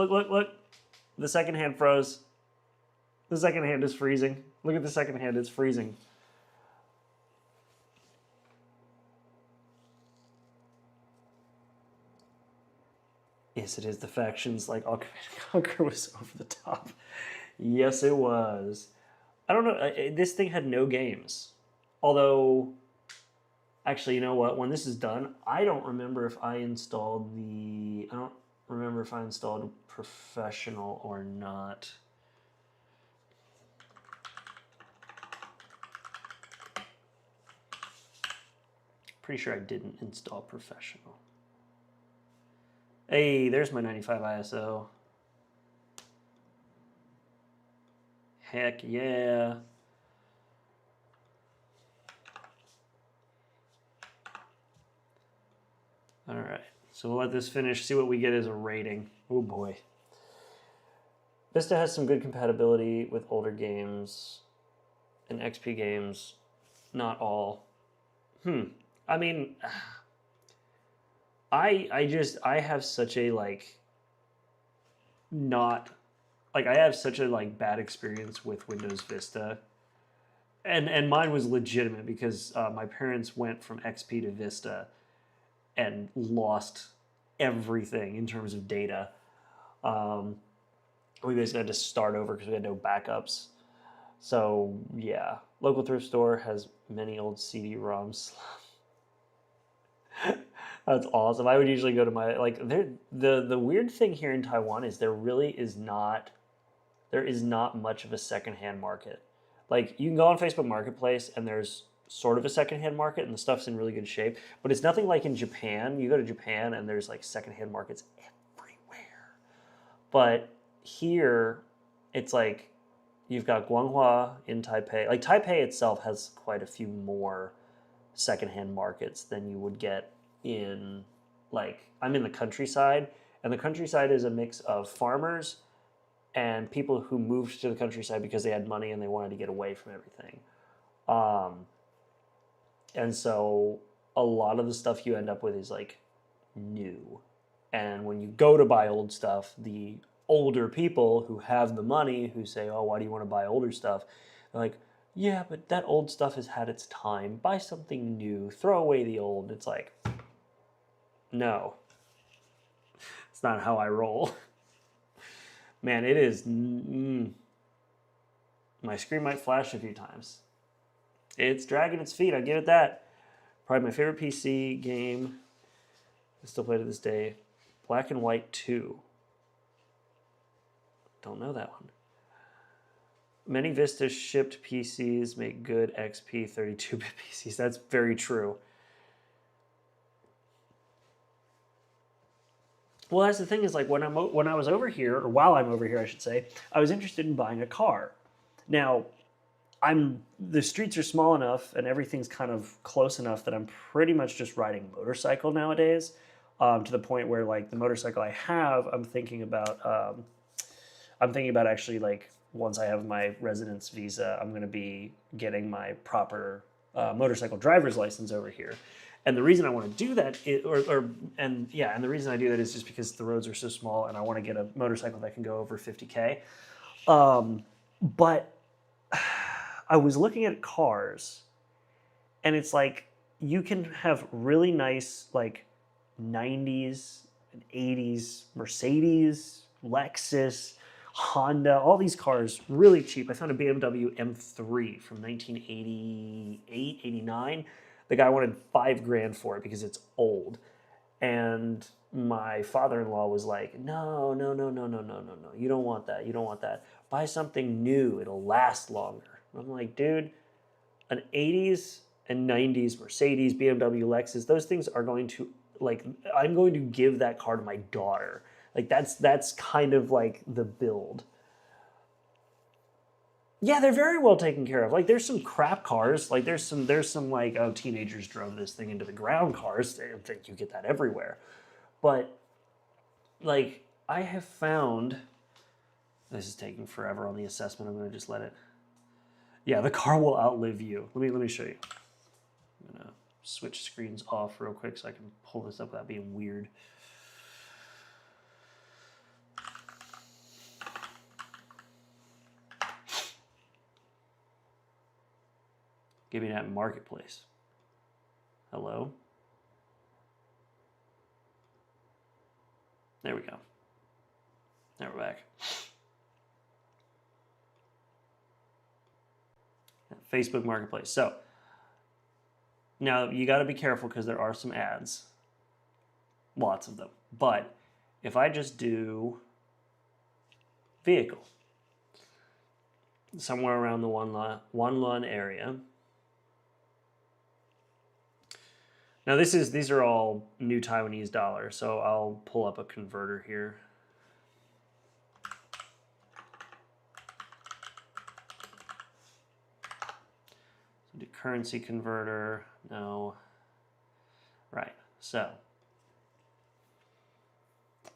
The second hand froze. The second hand is freezing. Look at the second hand, it's freezing. Yes, it is. The factions, like, all Conquer was over the top. Yes, it was. I don't know. This thing had no games. Although, actually, you know what? When this is done, I don't remember if I installed Professional or not. Pretty sure I didn't install Professional. Hey, there's my 95 ISO. Heck yeah. All right, so we'll let this finish, see what we get as a rating. Oh boy. Vista has some good compatibility with older games and XP games. Not all. I mean, I have such a like not like I have such a like bad experience with Windows Vista, and mine was legitimate because my parents went from XP to Vista and lost everything in terms of data. Um, we basically had to start over because we had no backups. So yeah, local thrift store has many old CD-ROMs. That's awesome. I would usually go to my like there. The weird thing here in Taiwan is there is not much of a secondhand market. Like you can go on Facebook Marketplace and there's sort of a secondhand market and the stuff's in really good shape, but it's nothing like in Japan. You go to Japan and there's like secondhand markets everywhere. But here, it's like you've got Guanghua in Taipei. Like Taipei itself has quite a few more secondhand markets than you would get in like I'm in the countryside, and the countryside is a mix of farmers and people who moved to the countryside because they had money and they wanted to get away from everything. Um, and so a lot of the stuff you end up with is like new. And when you go to buy old stuff, the older people who have the money who say, "Oh, why do you want to buy older stuff?" They're like, "Yeah, but that old stuff has had its time. Buy something new. Throw away the old." It's like, no, it's not how I roll. Man, it is. My screen might flash a few times. It's dragging its feet. I give it that. Probably my favorite PC game. I still play to this day. Black and White 2. Don't know that one. Many Vista shipped PCs make good XP 32-bit PCs. That's very true. Well, that's the thing is like when I was over here, or while I'm over here, I should say, I was interested in buying a car. Now, the streets are small enough and everything's kind of close enough that I'm pretty much just riding motorcycle nowadays. To the point where like the motorcycle I have, I'm thinking about actually like once I have my residence visa, I'm going to be getting my proper motorcycle driver's license over here. And the reason I want to do that, and the reason I do that is just because the roads are so small, and I want to get a motorcycle that can go over 50K. But I was looking at cars, and it's like you can have really nice like 90s and 80s Mercedes, Lexus, Honda, all these cars really cheap. I found a BMW M3 from 1988, 89. The guy wanted $5,000 for it because it's old. And my father-in-law was like, no, no, no, no, no, no, no, no. You don't want that. You don't want that. Buy something new. It'll last longer. I'm like, dude, an 80s and 90s Mercedes, BMW, Lexus, those things are going to, like, I'm going to give that car to my daughter. Like, that's kind of like the build. Yeah, they're very well taken care of. Like there's some crap cars. Like there's some like, oh, teenagers drove this thing into the ground cars. I think you get that everywhere. But like I have found this is taking forever on the assessment. I'm gonna just let it. Yeah, the car will outlive you. Let me show you. I'm gonna switch screens off real quick so I can pull this up without being weird. Give me that marketplace. Hello? There we go. Now we're back. Facebook Marketplace. So now you got to be careful because there are some ads, lots of them. But if I just do vehicle, somewhere around the Wanlun area. Now these are all new Taiwanese dollars, so I'll pull up a converter here. So do currency converter, no. Right, so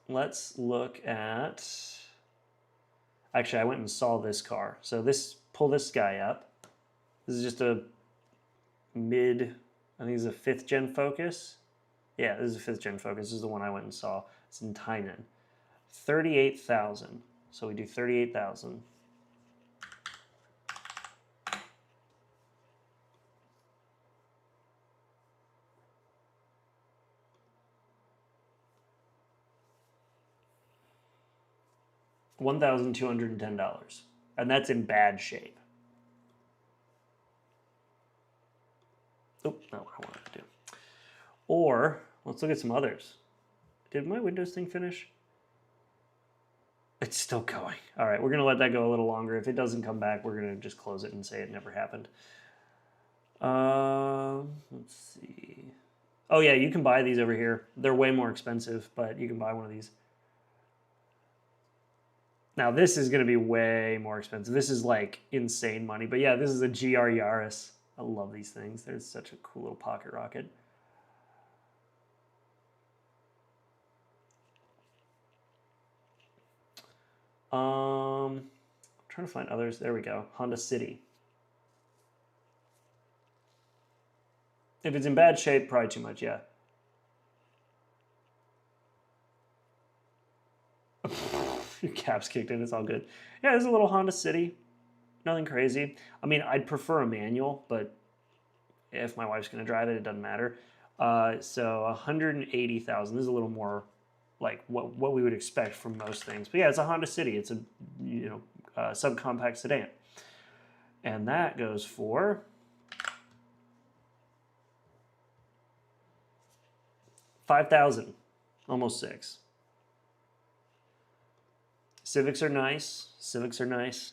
let's look at, actually I went and saw this car. So pull this guy up. This is just a mid, I think it's a 5th gen Focus. Yeah, this is a 5th gen Focus. This is the one I went and saw. It's in Tainan. 38,000. So we do 38,000. $1,210. And that's in bad shape. Oh, not what I wanted to do. Or, let's look at some others. Did my Windows thing finish? It's still going. All right, we're going to let that go a little longer. If it doesn't come back, we're going to just close it and say it never happened. Let's see. Oh, yeah, you can buy these over here. They're way more expensive, but you can buy one of these. Now, this is going to be way more expensive. This is like insane money. But yeah, this is a GR Yaris. I love these things. They're such a cool little pocket rocket. I'm trying to find others. There we go. Honda City. If it's in bad shape, probably too much, yeah. Your cap's kicked in, it's all good. Yeah, there's a little Honda City. Nothing crazy. I mean, I'd prefer a manual, but if my wife's going to drive it, it doesn't matter. So 180,000. This is a little more like what we would expect from most things. But yeah, it's a Honda City. It's a subcompact sedan. And that goes for $5,000, almost $6,000. Civics are nice. Civics are nice.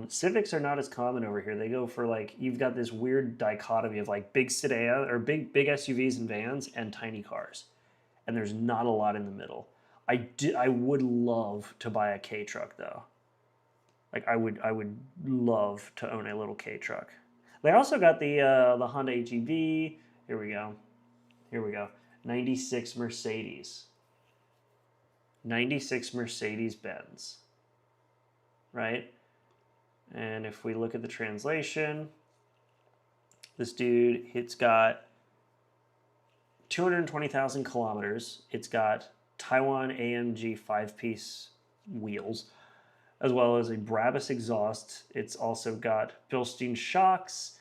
Civics are not as common over here. They go for like, you've got this weird dichotomy of like big sedan or big SUVs and vans and tiny cars. And there's not a lot in the middle. I would love to buy a K truck though. Like I would love to own a little K truck. They also got the Honda HEV. Here we go. Here we go. 96 Mercedes. 96 Mercedes-Benz, right? And if we look at the translation, this dude, it's got 220,000 kilometers. It's got Taiwan AMG 5-piece wheels, as well as a Brabus exhaust. It's also got Bilstein shocks.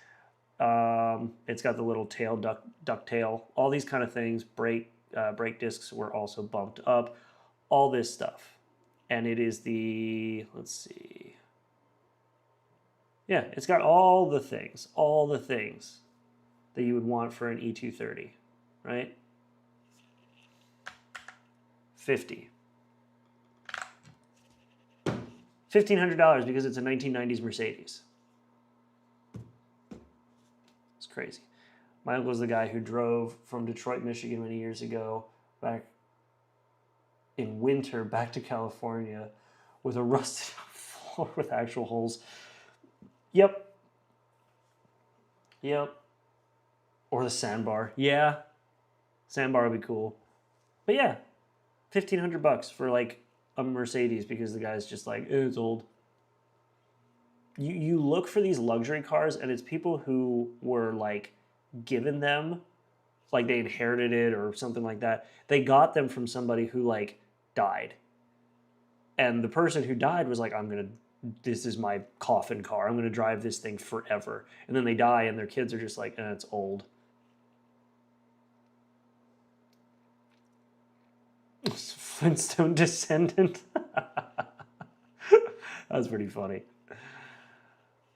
It's got the little tail, ducktail, all these kind of things. Brake discs were also bumped up. All this stuff. And it is the, let's see. Yeah, it's got all the things that you would want for an E230, right? 50. $1,500 because it's a 1990s Mercedes. It's crazy. My uncle was the guy who drove from Detroit, Michigan many years ago back in winter back to California with a rusted floor with actual holes. Yep. Or the sandbar. Yeah. Sandbar would be cool. But yeah, $1,500 for like a Mercedes because the guy's just like, it's old. You look for these luxury cars and it's people who were like given them, like they inherited it or something like that. They got them from somebody who like died. And the person who died was like, this is my coffin car. I'm going to drive this thing forever. And then they die and their kids are just like, it's old. Flintstone descendant. That's pretty funny.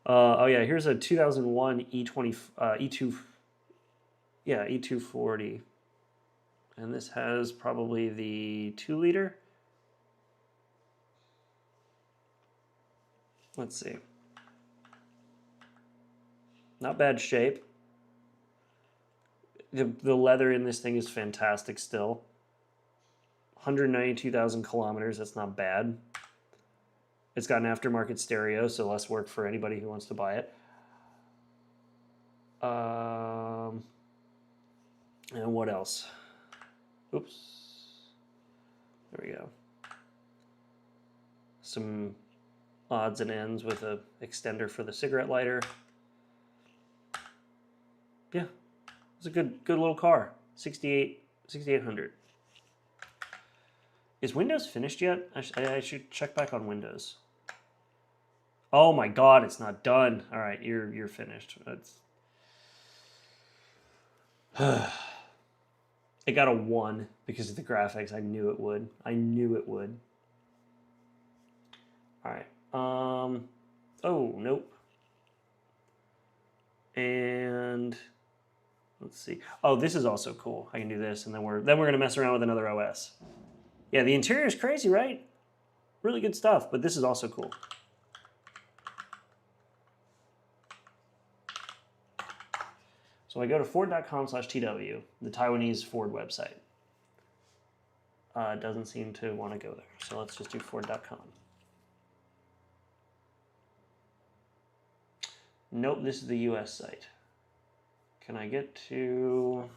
Oh yeah, here's a 2001 E240. And this has probably the 2-liter. Let's see. Not bad shape. The leather in this thing is fantastic still. 192,000 kilometers, that's not bad. It's got an aftermarket stereo, so less work for anybody who wants to buy it. And what else? Oops. There we go. Some odds and ends with a extender for the cigarette lighter. Yeah, it's a good little car. 6,800. Is Windows finished yet? I should check back on Windows. Oh my God, it's not done. All right, you're finished. It got a 1 because of the graphics. I knew it would. I knew it would. All right. Oh, nope. And let's see. Oh, this is also cool. I can do this, and then we're gonna mess around with another OS. Yeah, the interior is crazy, right? Really good stuff, but this is also cool. So I go to Ford.com/TW, the Taiwanese Ford website. It doesn't seem to want to go there, so let's just do Ford.com. Nope, this is the US site. Can I get to...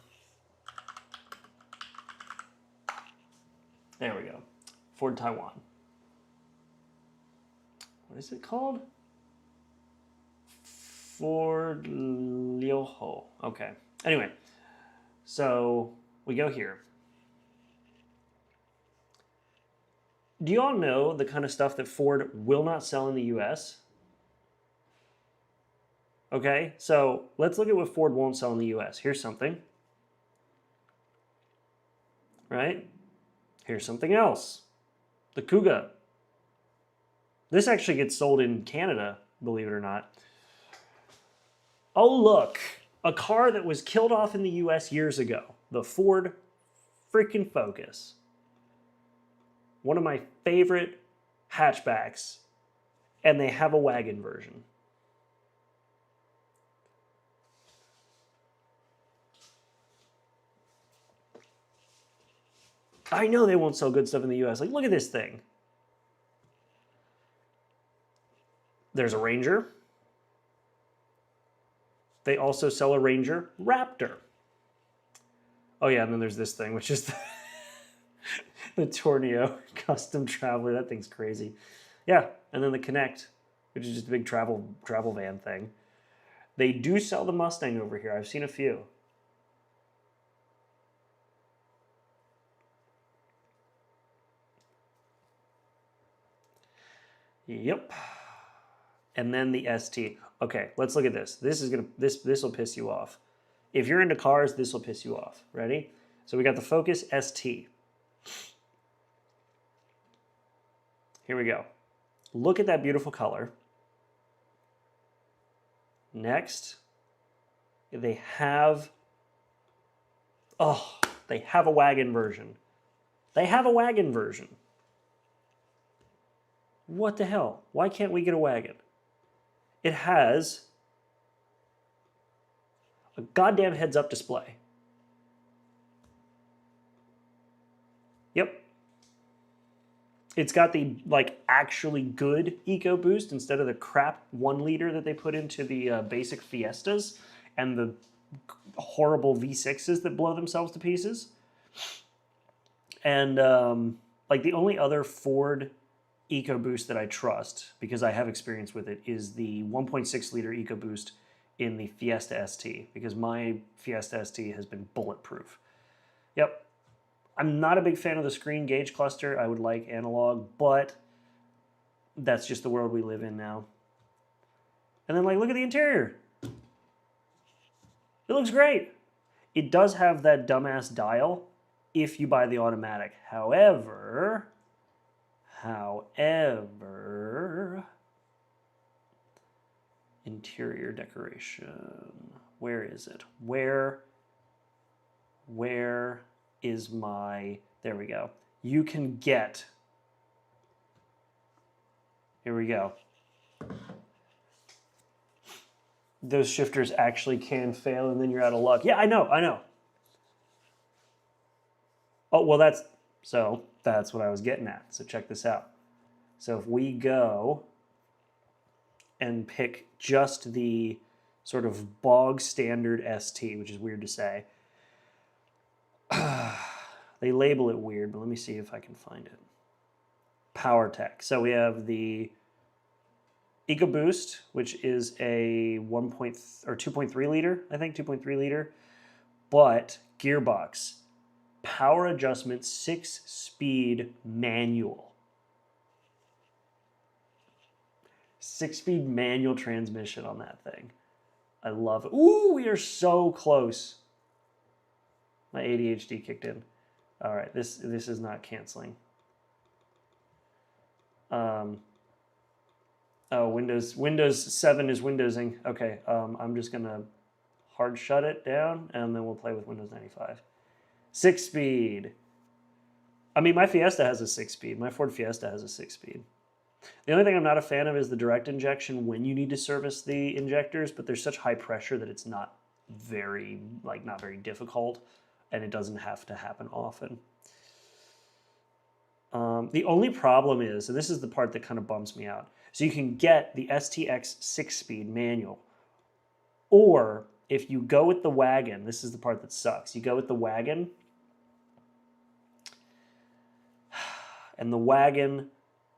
There we go. Ford Taiwan. What is it called? Ford Liuho. Okay. Anyway, so we go here. Do you all know the kind of stuff that Ford will not sell in the US? Okay, so let's look at what Ford won't sell in the US. Here's something. Right? Here's something else. The Kuga. This actually gets sold in Canada, believe it or not. Oh, look. A car that was killed off in the US years ago. The Ford freaking Focus. One of my favorite hatchbacks. And they have a wagon version. I know they won't sell good stuff in the US. Like, look at this thing. There's a Ranger. They also sell a Ranger Raptor. Oh yeah, and then there's this thing, which is the Tornado Custom Traveler. That thing's crazy. Yeah, and then the Connect, which is just a big travel van thing. They do sell the Mustang over here. I've seen a few. Yep. And then the ST. Okay, let's look at this. This will piss you off. If you're into cars, this will piss you off. Ready? So we got the Focus ST. Here we go. Look at that beautiful color. Next, they have a wagon version. They have a wagon version. What the hell? Why can't we get a wagon? It has a goddamn heads-up display. Yep. It's got the actually good EcoBoost instead of the crap 1 liter that they put into the basic Fiestas and the horrible V6s that blow themselves to pieces. And the only other Ford EcoBoost that I trust, because I have experience with it, is the 1.6 liter EcoBoost in the Fiesta ST, because my Fiesta ST has been bulletproof. Yep. I'm not a big fan of the screen gauge cluster. I would like analog, but that's just the world we live in now. And then look at the interior. It looks great. It does have that dumbass dial if you buy the automatic. However, interior decoration. Where is it? Where is my... There we go. You can get... Here we go. Those shifters actually can fail and then you're out of luck. Yeah, I know. Oh, well, that's what I was getting at. So check this out. So if we go and pick just the sort of bog standard ST, which is weird to say. They label it weird, but let me see if I can find it. PowerTech. So we have the EcoBoost, which is a 2.3 liter, I think, 2.3 liter, but gearbox, power adjustment 6-speed manual. 6-speed manual transmission on that thing. I love it. Ooh, we are so close. My ADHD kicked in. All right, this is not canceling. Oh, Windows 7 is Windowsing. Okay, I'm just gonna hard shut it down, and then we'll play with Windows 95. 6-speed. I mean, my Fiesta has a 6-speed. My Ford Fiesta has a 6-speed. The only thing I'm not a fan of is the direct injection when you need to service the injectors, but there's such high pressure that it's not very difficult, and it doesn't have to happen often. The only problem is, and this is the part that kind of bums me out, so you can get the STX 6-speed manual, or if you go with the wagon, this is the part that sucks, you go with the wagon, and the wagon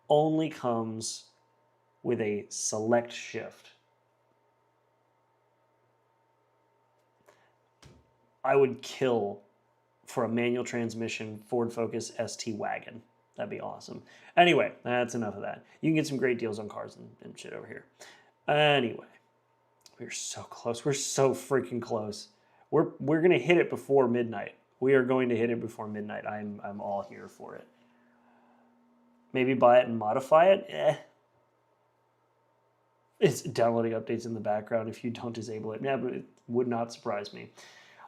only comes with a select shift. I would kill for a manual transmission Ford Focus ST wagon. That'd be awesome. Anyway, that's enough of that. You can get some great deals on cars and shit over here. Anyway, we're so close. We're so freaking close. We're gonna hit it before midnight. We are going to hit it before midnight. I'm all here for it. Maybe buy it and modify it? It's downloading updates in the background if you don't disable it. Yeah, but it would not surprise me.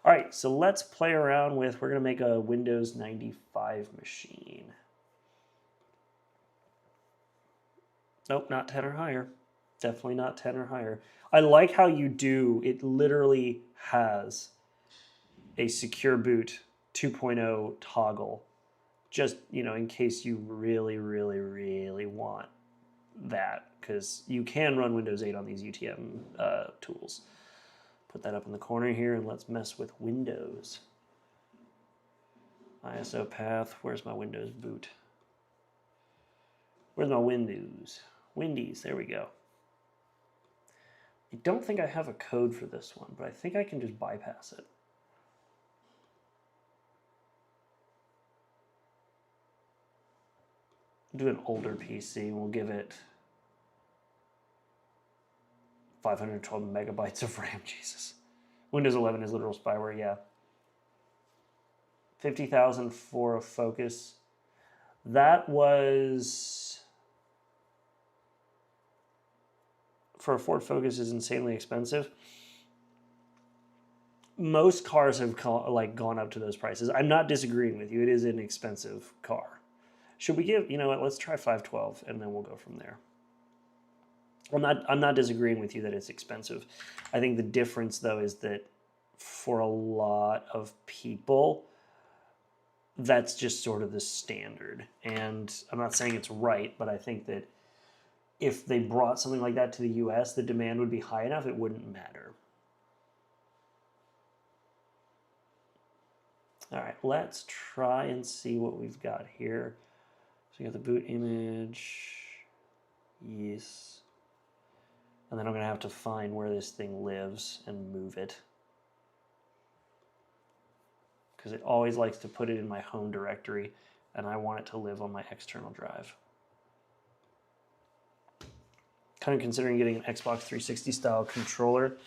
All right, so let's play around with, we're gonna make a Windows 95 machine. Nope, not 10 or higher. Definitely not 10 or higher. I like how you do, it literally has a secure boot 2.0 toggle, just, in case you really, really, really want that, because you can run Windows 8 on these UTM tools. Put that up in the corner here, and let's mess with Windows. ISO path, where's my Windows boot? Where's my Windows? Windies, there we go. I don't think I have a code for this one, but I think I can just bypass it. We'll do an older PC, and we'll give it 512 megabytes of RAM, Jesus. Windows 11 is literal spyware, yeah. 50,000 for a Focus. That was, for a Ford Focus, is insanely expensive. Most cars have gone up to those prices. I'm not disagreeing with you. It is an expensive car. Should we give, let's try 512 and then we'll go from there. I'm not disagreeing with you that it's expensive. I think the difference though is that for a lot of people, that's just sort of the standard. And I'm not saying it's right, but I think that if they brought something like that to the US, the demand would be high enough, it wouldn't matter. All right, let's try and see what we've got here. So we got the boot image, yes. And then I'm gonna have to find where this thing lives and move it, because it always likes to put it in my home directory, and I want it to live on my external drive. Kind of considering getting an Xbox 360 style controller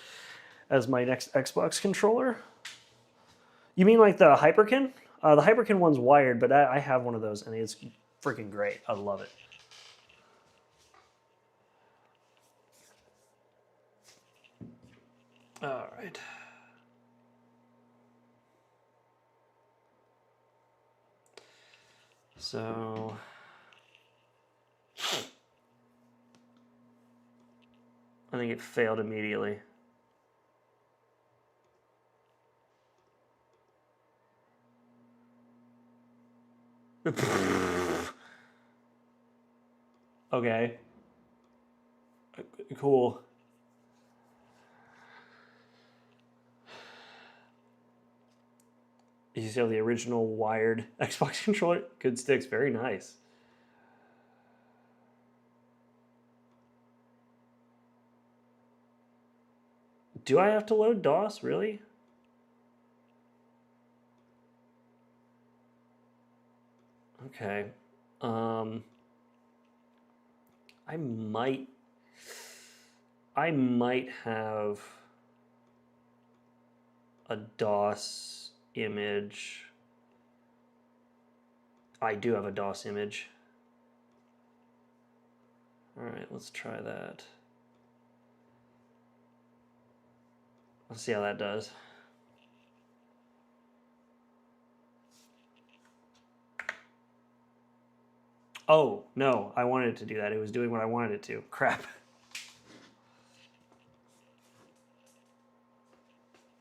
as my next Xbox controller. You mean like the Hyperkin? The Hyperkin one's wired, but I have one of those, and it's freaking great. I love it. All right. So I think it failed immediately. Okay. Cool. You see the original wired Xbox controller? Good sticks, very nice. Do I have to load DOS, really? Okay. I might have a DOS image. I do have a DOS image. All right, let's try that. Let's see how that does. Oh, no, I wanted it to do that. It was doing what I wanted it to. Crap.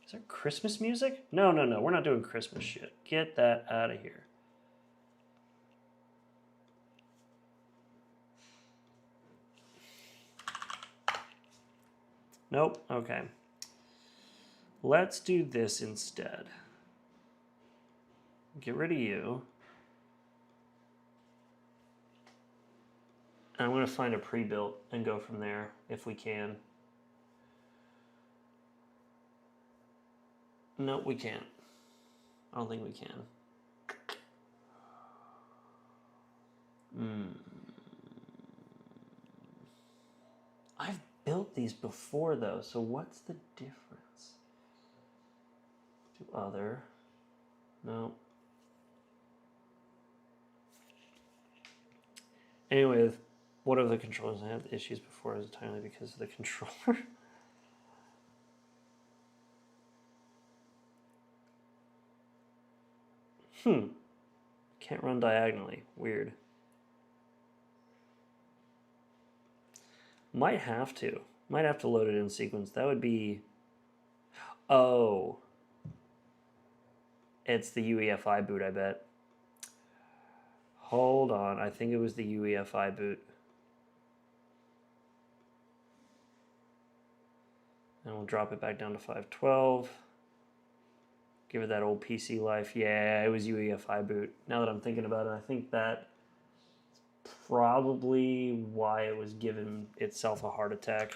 Is there Christmas music? No, no, no. We're not doing Christmas shit. Get that out of here. Nope. Okay. Let's do this instead. Get rid of you. And I'm going to find a pre-built and go from there if we can. Nope, we can't. I don't think we can. I've built these before though, so what's the difference? Do other. No. Anyway, what are the controllers? I had issues before entirely because of the controller. Can't run diagonally. Weird. Might have to. Might have to load it in sequence. That would be... Oh. It's the UEFI boot, I bet. Hold on. I think it was the UEFI boot. And we'll drop it back down to 512. Give it that old PC life. Yeah, it was UEFI boot. Now that I'm thinking about it, I think that's probably why it was giving itself a heart attack.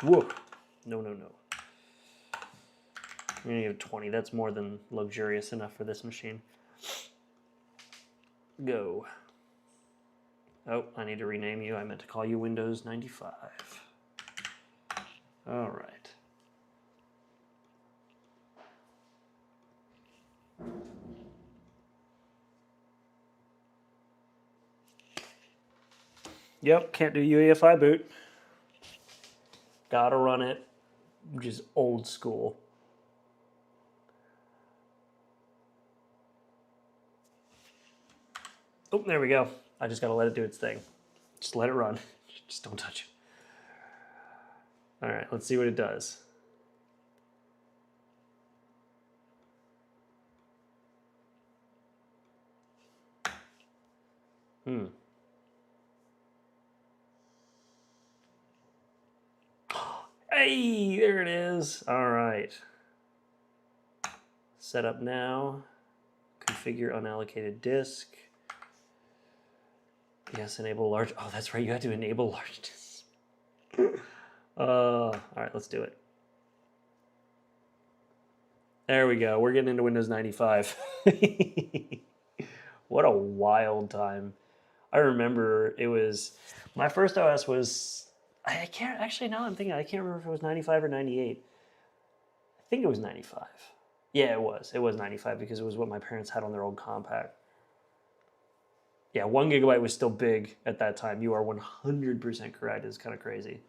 Whoa. No, no, no. I'm going to give 20. That's more than luxurious enough for this machine. Go. Oh, I need to rename you. I meant to call you Windows 95. All right. Yep, can't do UEFI boot. Gotta run it, which is old school. Oh, there we go. I just gotta let it do its thing. Just let it run. Just don't touch it. All right, let's see what it does. Hey, there it is. All right. Set up now. Configure unallocated disk. Yes, enable large. Oh, that's right. You had to enable large disks. All right, let's do it. There we go. We're getting into Windows 95. What a wild time. I remember it was, my first OS was, I can't, actually now I'm thinking, I can't remember if it was 95 or 98. I think it was 95. Yeah, it was. It was 95 because it was what my parents had on their old compact. Yeah, 1 gigabyte was still big at that time. You are 100% correct. It's kind of crazy.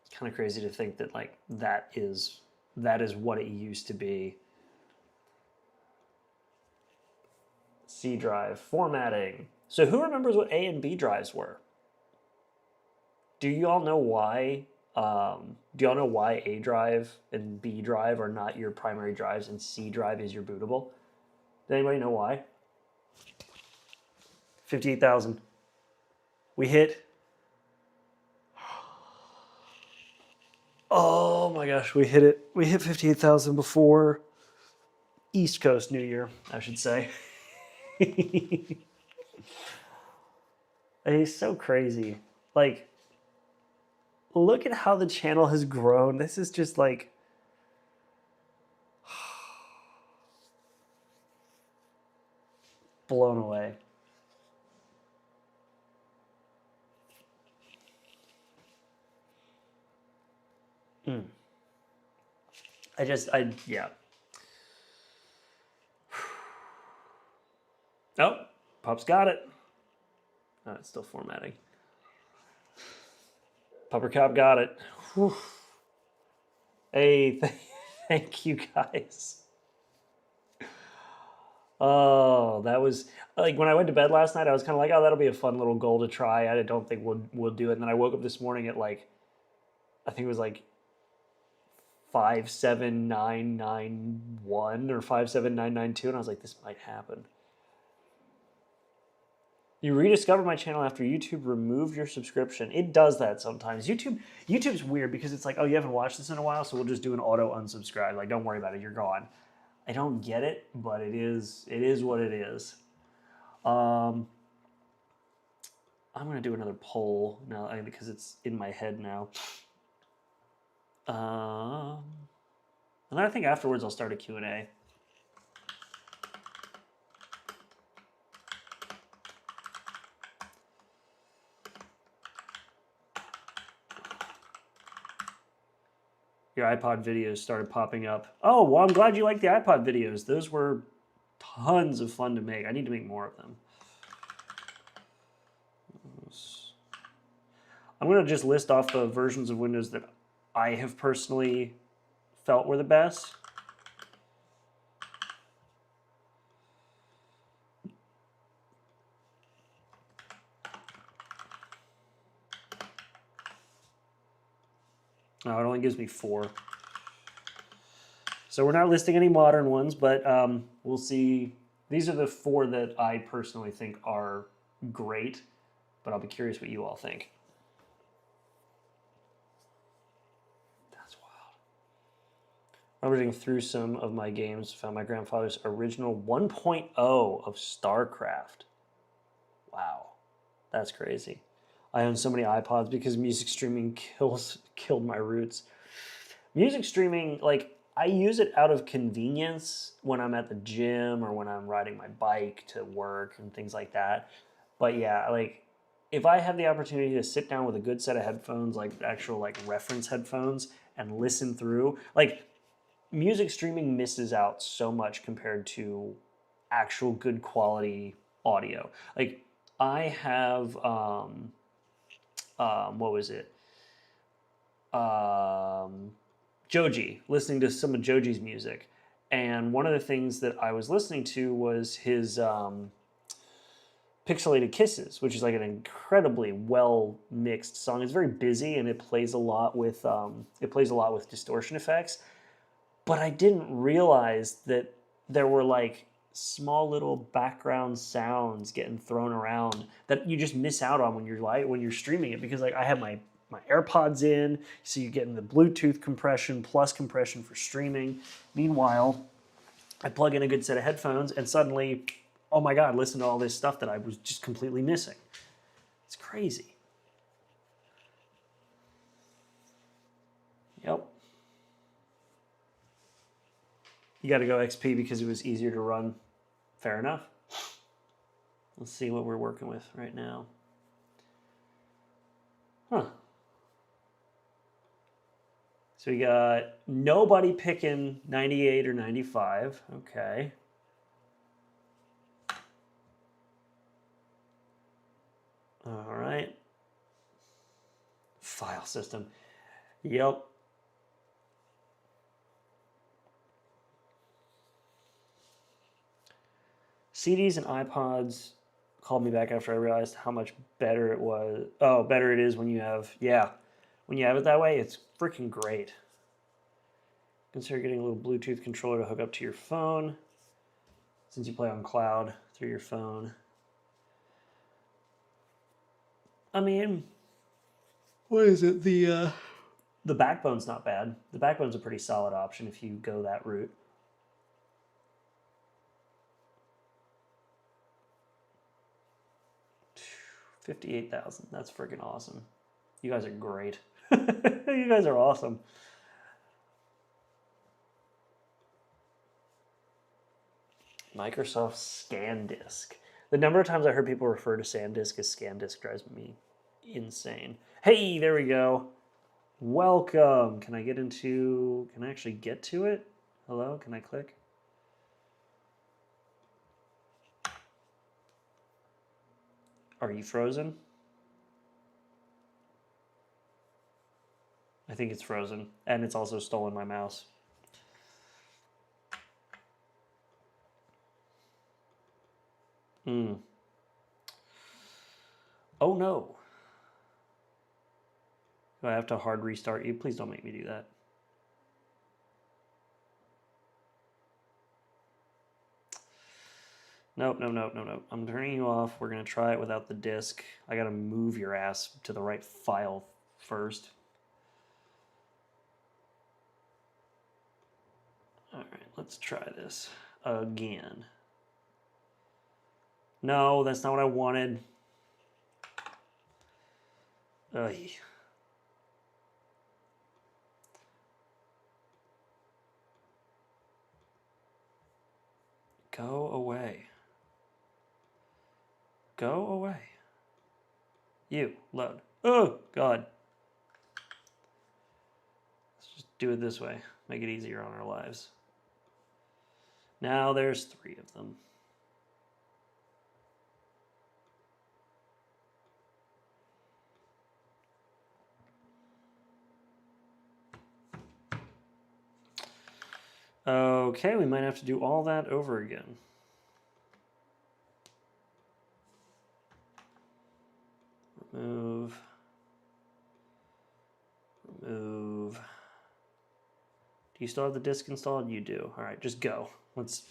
It's kind of crazy to think that like that is what it used to be. C drive formatting. So who remembers what A and B drives were? Do you all know why? Do y'all know why A drive and B drive are not your primary drives and C drive is your bootable? Does anybody know why? 58,000. We hit. Oh my gosh, we hit it. We hit 58,000 before East Coast New Year, I should say. It's so crazy. Like, look at how the channel has grown. This is just like, blown away. Yeah. Oh, Pup's got it. Oh, it's still formatting. Pupper Cop got it. Whew. Hey, thank you guys. Oh, that was like when I went to bed last night. I was kind of like, oh, that'll be a fun little goal to try. I don't think we'll do it. And then I woke up this morning at like, I think it was like 57991 or 57992, and I was like, this might happen. You rediscovered my channel after YouTube removed your subscription. It does that sometimes. YouTube's weird because it's like, oh, you haven't watched this in a while, so we'll just do an auto unsubscribe. Like, don't worry about it, you're gone. I don't get it, but it is what it is. I'm gonna do another poll now because it's in my head now. And then I think afterwards I'll start a Q&A. Your iPod videos started popping up. Oh, well, I'm glad you like the iPod videos. Those were tons of fun to make. I need to make more of them. I'm going to just list off the versions of Windows that I have personally felt were the best. No, it only gives me 4. So we're not listing any modern ones, but we'll see. These are the 4 that I personally think are great, but I'll be curious what you all think. That's wild. I'm reading through some of my games, found my grandfather's original 1.0 of StarCraft. Wow, that's crazy. I own so many iPods because music streaming killed my roots. Music streaming, like, I use it out of convenience when I'm at the gym or when I'm riding my bike to work and things like that. But yeah, like, if I have the opportunity to sit down with a good set of headphones, like actual like reference headphones, and listen through, like, music streaming misses out so much compared to actual good quality audio. Like, I have what was it? Joji, listening to some of Joji's music. And one of the things that I was listening to was his Pixelated Kisses, which is like an incredibly well mixed song. It's very busy and it plays a lot with distortion effects. But I didn't realize that there were like small little background sounds getting thrown around that you just miss out on when you're streaming it, because like I have my AirPods in, so you're getting the Bluetooth compression plus compression for streaming. Meanwhile, I plug in a good set of headphones and suddenly, oh my God, listen to all this stuff that I was just completely missing. It's crazy. Yep. You got to go XP because it was easier to run. Fair enough. Let's see what we're working with right now. Huh. So we got nobody picking 98 or 95. Okay. All right. File system. Yep. CDs and iPods called me back after I realized how much better it was. Oh, better it is when you have, yeah. When you have it that way, it's freaking great. Consider getting a little Bluetooth controller to hook up to your phone, since you play on cloud through your phone. I mean, what is it? The Backbone's not bad. The Backbone's a pretty solid option if you go that route. $58,000. That's freaking awesome. You guys are great. You guys are awesome. Microsoft ScanDisk. The number of times I heard people refer to SanDisk as ScanDisk drives me insane. Hey, there we go. Welcome. Can I actually get to it? Hello, can I click? Are you frozen? I think it's frozen, and it's also stolen my mouse. Oh no. Do I have to hard restart you? Please don't make me do that. Nope. I'm turning you off. We're going to try it without the disk. I got to move your ass to the right file first. All right, let's try this again. No, that's not what I wanted. Ugh. Go away. Go away. You, load. Oh, God. Let's just do it this way. Make it easier on our lives. Now there's 3 of them. Okay, we might have to do all that over again. Remove. Do you still have the disk installed? You do. All right, just go. Let's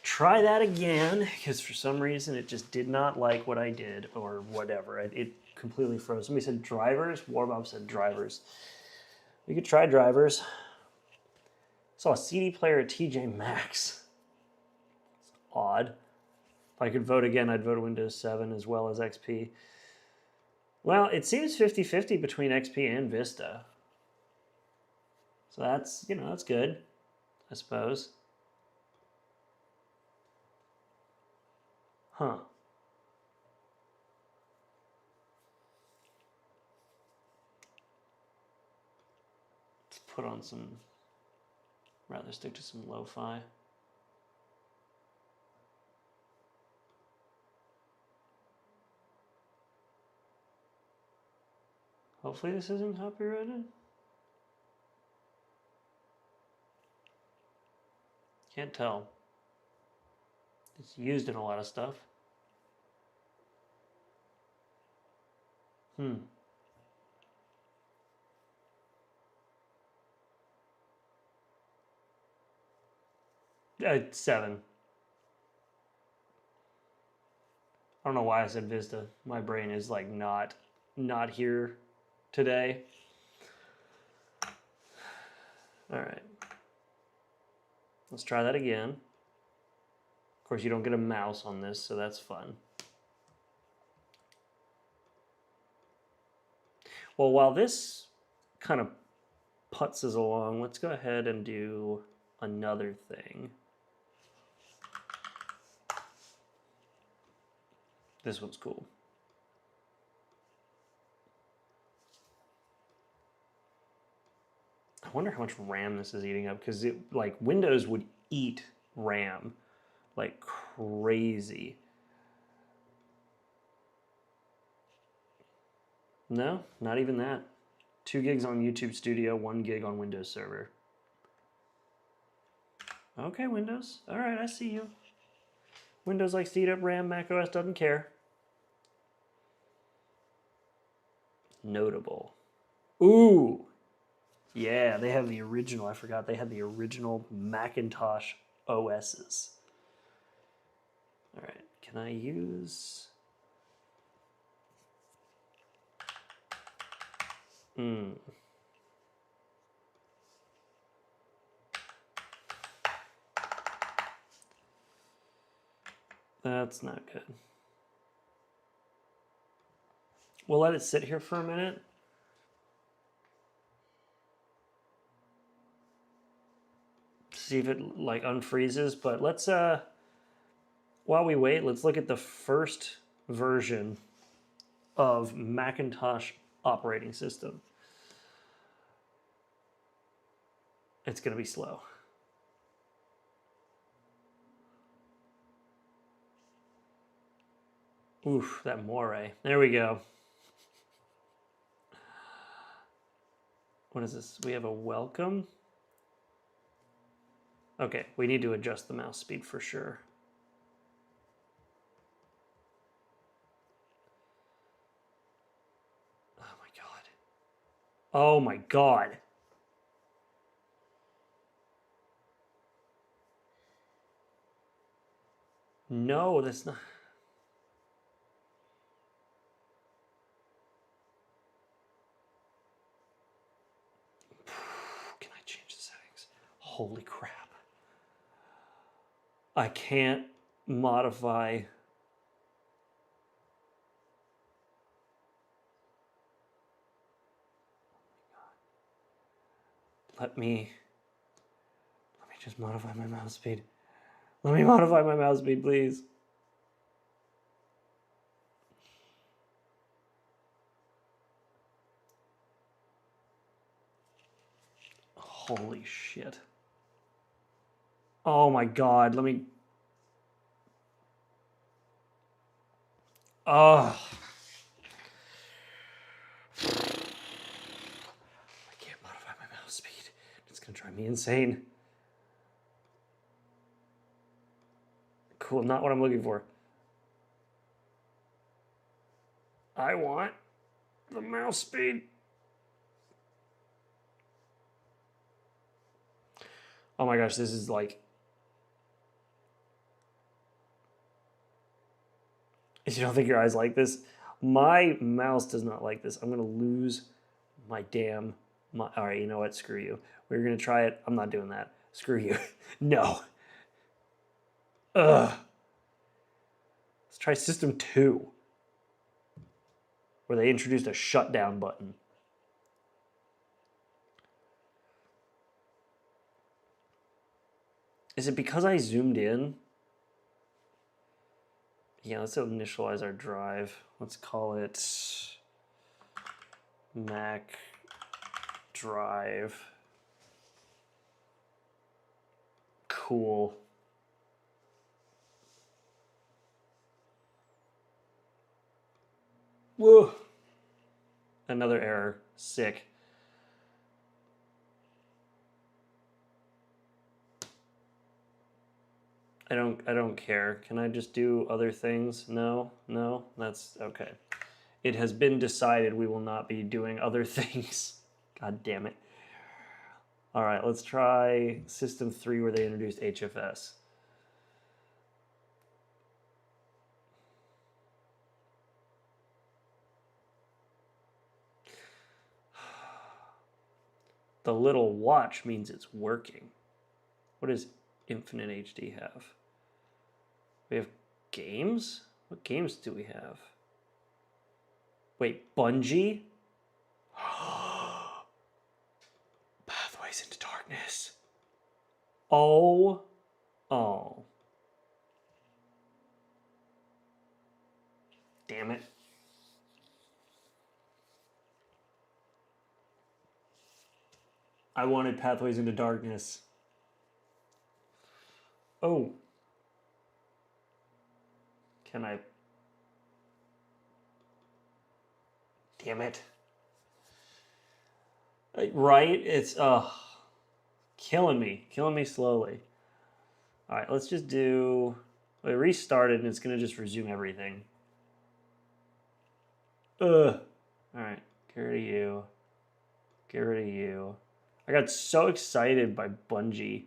try that again, because for some reason it just did not like what I did, or whatever. It completely froze. Somebody said drivers. Warbob said drivers. We could try drivers. Saw a CD player at TJ Maxx. It's odd. If I could vote again, I'd vote Windows 7 as well as XP. Well, it seems 50-50 between XP and Vista. So that's, that's good, I suppose. Huh. Let's put on rather stick to some lo-fi. Hopefully this isn't copyrighted. Can't tell. It's used in a lot of stuff. 7. I don't know why I said Vista. My brain is like not here today. All right. Let's try that again. Of course, you don't get a mouse on this, so that's fun. Well, while this kind of putzes along, let's go ahead and do another thing. This one's cool. I wonder how much RAM this is eating up, because like Windows would eat RAM like crazy. No, not even that. 2 gigs on YouTube Studio, 1 gig on Windows Server. Okay, Windows. All right, I see you. Windows likes to eat up RAM, macOS doesn't care. Notable. Ooh. Yeah, they have the original. I forgot they had the original Macintosh OSs. All right, can I use... That's not good. We'll let it sit here for a minute. See if it like unfreezes, but let's while we wait, let's look at the first version of Macintosh operating system. It's going to be slow. Oof, that moire. There we go. What is this? We have a welcome. Okay, we need to adjust the mouse speed for sure. Oh my god. Oh my god. No, that's not. Can I change the settings? Holy crap. I can't modify. Let me just modify my mouse speed. Let me modify my mouse speed, please. Holy shit. Oh my god, let me... Oh. I can't modify my mouse speed. It's gonna drive me insane. Cool, not what I'm looking for. I want the mouse speed. Oh my gosh, this is like... You don't think your eyes like this? My mouse does not like this. I'm going to lose my damn... All right, you know what? Screw you. We're going to try it. I'm not doing that. Screw you. No. Ugh. Let's try System 2, where they introduced a shutdown button. Is it because I zoomed in? Yeah, let's initialize our drive. Let's call it Mac Drive. Cool. Whoa. Another error. Sick. I don't care. Can I just do other things? No, that's okay. It has been decided we will not be doing other things. God damn it. All right, let's try System 3 where they introduced HFS. The little watch means it's working. What does Infinite HD have? We have games? What games do we have? Wait, Bungie? Pathways into Darkness. Oh. Damn it. I wanted Pathways into Darkness. Oh. Can I... Damn it. Right? It's, killing me slowly. All right, let's just do... It restarted and it's going to just resume everything. Ugh. All right, get rid of you. Get rid of you. I got so excited by Bungie.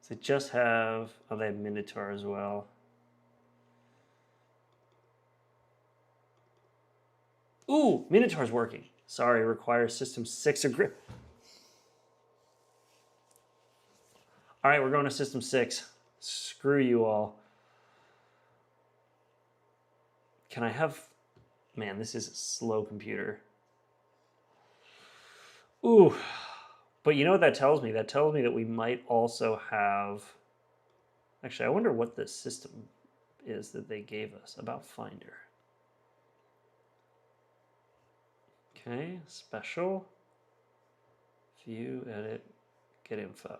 Does it just have... Oh, they have Minotaur as well. Ooh, Minotaur's working. Sorry, requires System 6 agreement. All right, we're going to System 6. Screw you all. Can I have... Man, this is a slow computer. Ooh. But you know what that tells me? That tells me that we might also have. Actually, I wonder what the system is that they gave us about Finder. Okay, special. View, edit, get info.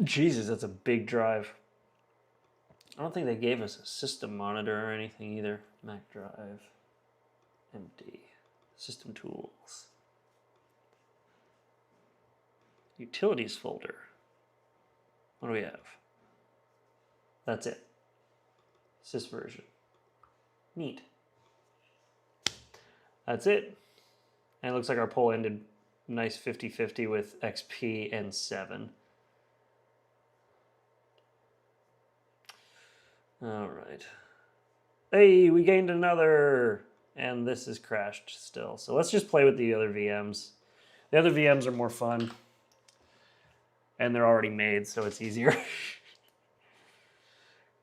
Jesus, that's a big drive. I don't think they gave us a system monitor or anything either. Mac drive, empty. System tools. Utilities folder. What do we have? That's it. Sys version. Neat. That's it. And it looks like our poll ended nice 50-50 with XP and 7. All right. Hey, we gained another. And this is crashed still. So let's just play with the other VMs. The other VMs are more fun. And they're already made, so it's easier.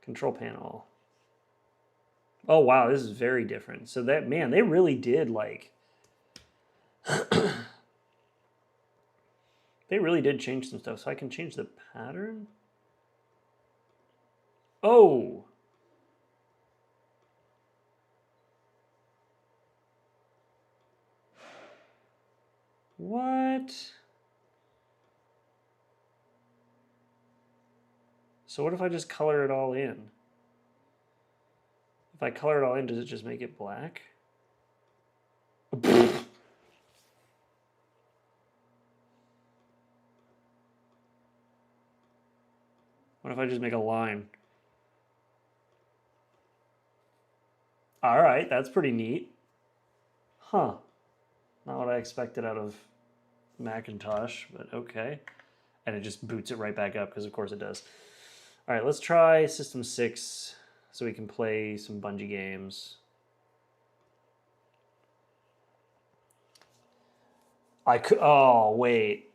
Control panel. Oh, wow, this is very different. So that, man, they really did, like... they really did change some stuff. So I can change the pattern? Oh! What? So what if I just color it all in? If I color it all in, does it just make it black? What if I just make a line? All right, that's pretty neat. Huh. Not what I expected out of Macintosh, but okay. And it just boots it right back up, because of course it does. All right, let's try System 6 so we can play some Bungie games. I could, oh, wait.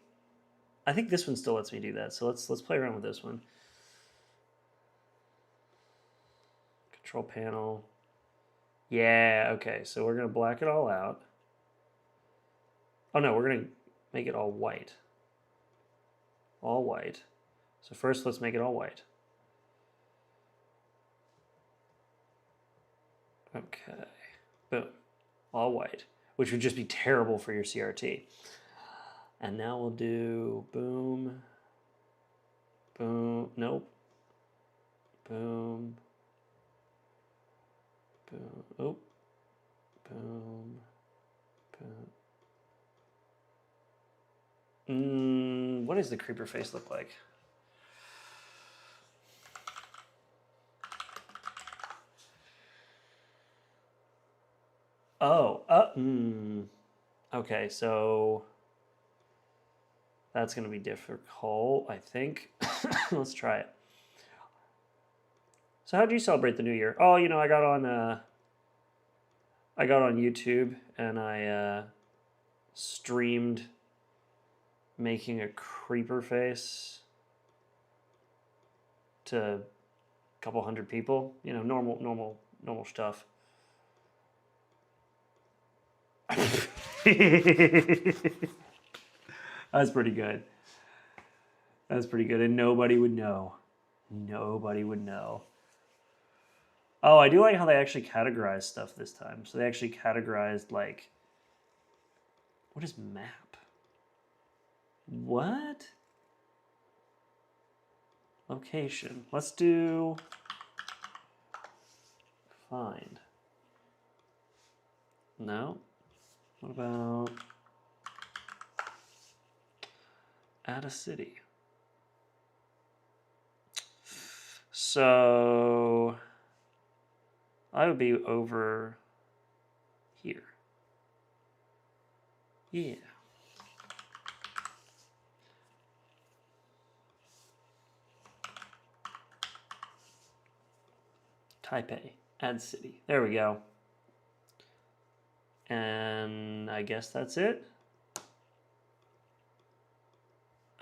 I think this one still lets me do that, so let's play around with this one. Control panel. Yeah, okay, so we're gonna black it all out. Oh no, we're gonna make it all white. All white. So first let's make it all white. Okay, boom, all white, which would just be terrible for your CRT. And now we'll do boom, boom, nope, boom, boom, oh, boom, boom. What does the creeper face look like? Oh, okay, so that's going to be difficult, I think. Let's try it. So how do you celebrate the new year? Oh, you know, I got on YouTube and I streamed making a creeper face to a couple hundred people. You know, normal stuff. That's pretty good. That's pretty good, and nobody would know. Nobody would know. Oh, I do like how they actually categorized stuff this time. So they actually categorized, like, what is map? What? Location. Let's do find. No. What about add a city? So I would be over here. Yeah. Taipei, add city. There we go. And I guess that's it.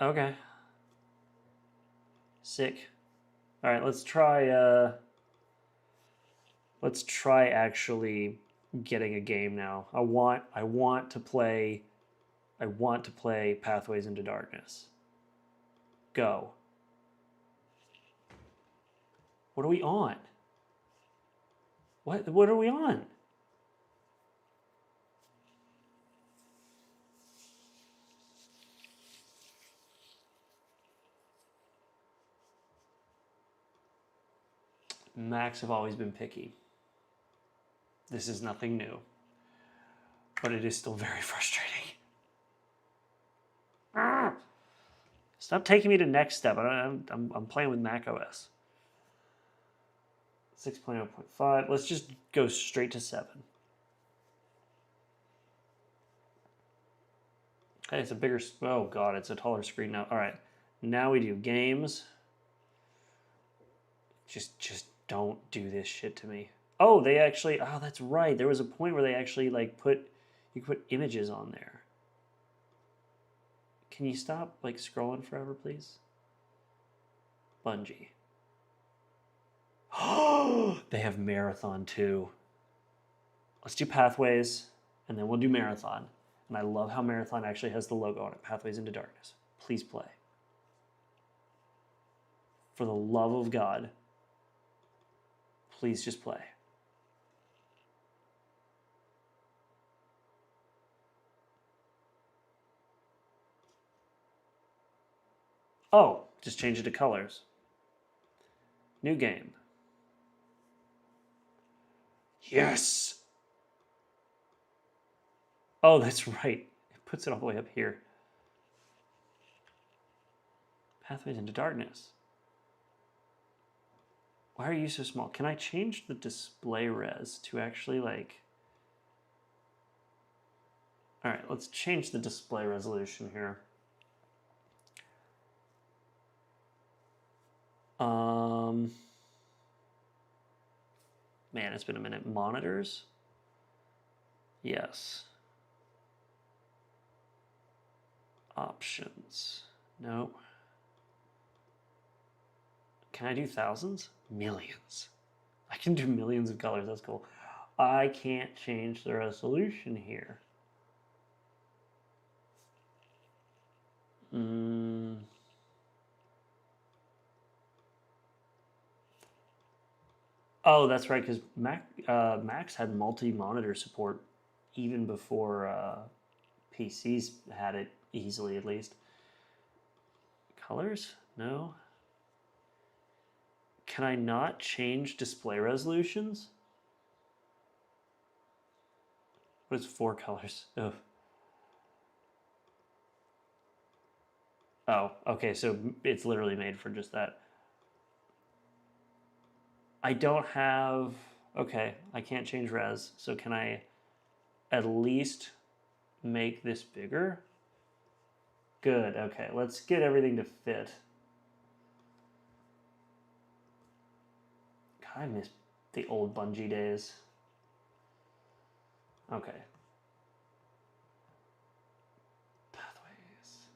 Okay. Sick. All right, let's try actually getting a game now. I want to play I want to play Pathways into Darkness. Go. What are we on? What are we on? Macs have always been picky. This is nothing new, but it is still very frustrating. Stop taking me to next step. I'm playing with Mac OS. 6.0.5. Let's just go straight to 7. Hey, it's a bigger. Oh god, it's a taller screen now. All right, now we do games. Just don't do this shit to me. Oh, they actually. Oh, that's right. There was a point where they actually like you could put images on there. Can you stop like scrolling forever, please? Bungie. Oh, they have Marathon too. Let's do Pathways, and then we'll do Marathon. And I love how Marathon actually has the logo on it. Pathways into Darkness. Please play. For the love of God, please just play. Oh, just change it to colors. New game. Yes! Oh, that's right. It puts it all the way up here. Pathways into Darkness. Why are you so small? Can I change the display res to actually like... All right, let's change the display resolution here. Man, it's been a minute. Monitors? Yes. Options. No. Can I do thousands? Millions. I can do millions of colors. That's cool. I can't change the resolution here. Oh, that's right, because Macs had multi-monitor support even before PCs had it easily, at least. Colors? No. Can I not change display resolutions? What is 4 colors? Ugh. Oh, okay, so it's literally made for just that. I don't have... Okay, I can't change res, so can I at least make this bigger? Good, okay, let's get everything to fit. God, I miss the old Bungie days. Okay. Pathways.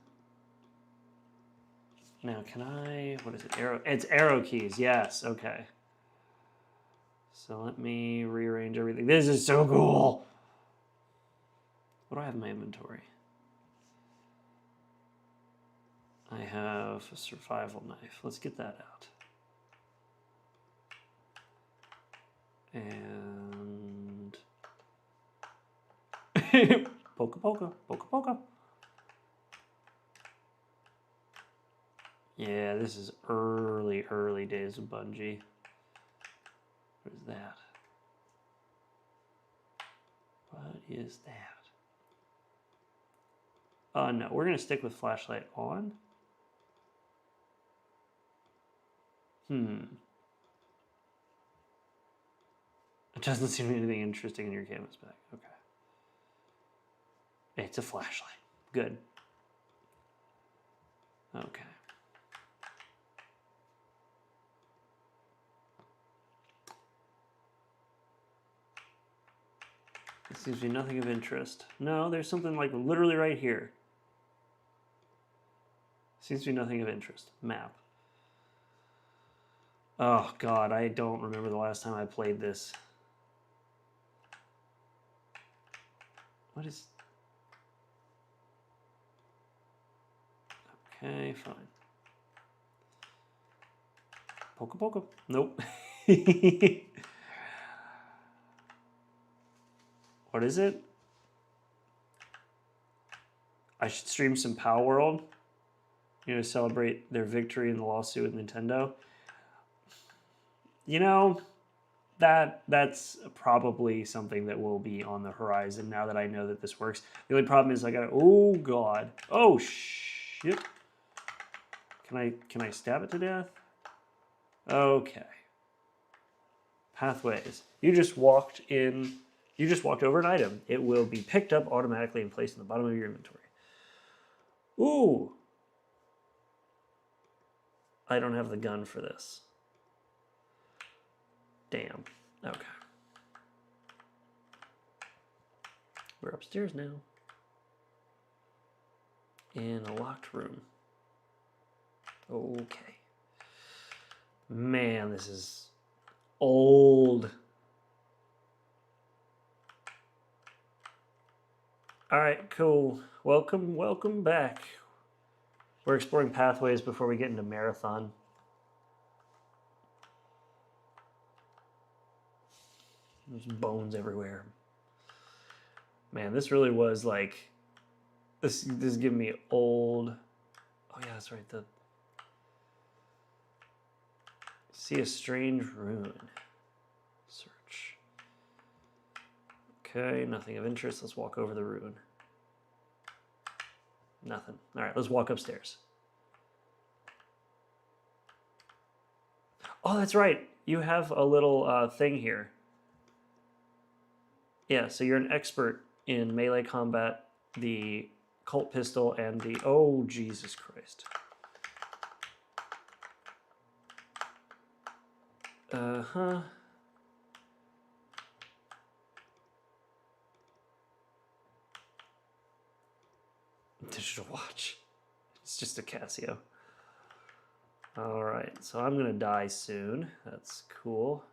Now, can I... What is it? Arrow... It's arrow keys, yes, okay. So let me rearrange everything. This is so cool! What do I have in my inventory? I have a survival knife. Let's get that out. And... Poka poka, poka poka. Yeah, this is early days of Bungie. What is that? What is that? No, we're going to stick with flashlight on. It doesn't seem to be anything interesting in your canvas bag. Okay. It's a flashlight. Good. Okay. There seems to be nothing of interest. No, there's something like literally right here. Seems to be nothing of interest. Map. Oh god, I don't remember the last time I played this. What is... Okay, fine. Poka poka. Nope. What is it? I should stream some Power World. You know, celebrate their victory in the lawsuit with Nintendo. You know, that's probably something that will be on the horizon now that I know that this works. The only problem is I gotta. Oh god. Oh shit. Can I stab it to death? Okay. Pathways. You just walked over an item. It will be picked up automatically and placed in the bottom of your inventory. Ooh. I don't have the gun for this. Damn. Okay. We're upstairs now. In a locked room. Okay. Man, this is old. All right, cool. Welcome back. We're exploring pathways before we get into Marathon. There's bones everywhere. Man, this really was like, this is giving me old. Oh yeah, that's right. See a strange ruin. Search. Okay, nothing of interest. Let's walk over the ruin. Nothing. All right, let's walk upstairs. Oh, that's right. You have a little thing here. Yeah, so you're an expert in melee combat, the Colt pistol, and the... Oh, Jesus Christ. Uh-huh. Digital watch. It's just a Casio. All right, so I'm gonna die soon. That's cool.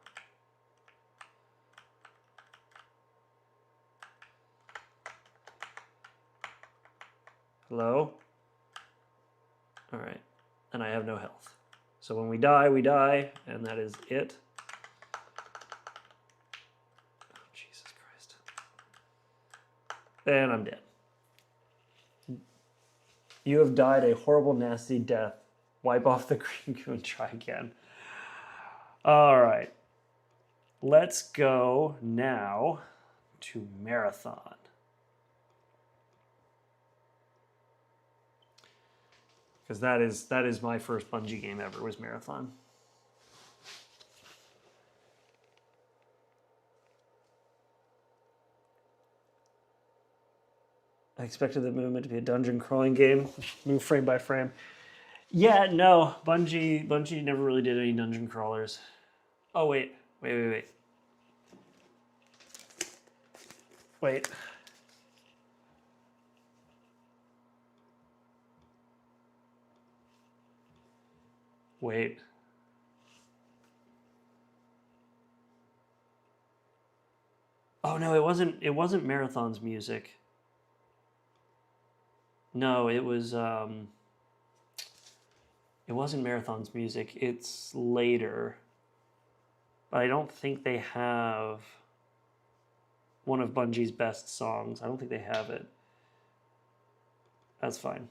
Hello? All right, and I have no health. So when we die, and that is it. Oh, Jesus Christ. And I'm dead. You have died a horrible, nasty death. Wipe off the green goo and try again. All right. Let's go now to Marathon. Because that is my first Bungie game ever, was Marathon. I expected the movement to be a dungeon crawling game, move frame by frame. Yeah, no, Bungie never really did any dungeon crawlers. Oh wait. Wait. Oh no, it wasn't Marathon's music. No, it wasn't Marathon's music. It's later. But I don't think they have one of Bungie's best songs. I don't think they have it. That's fine.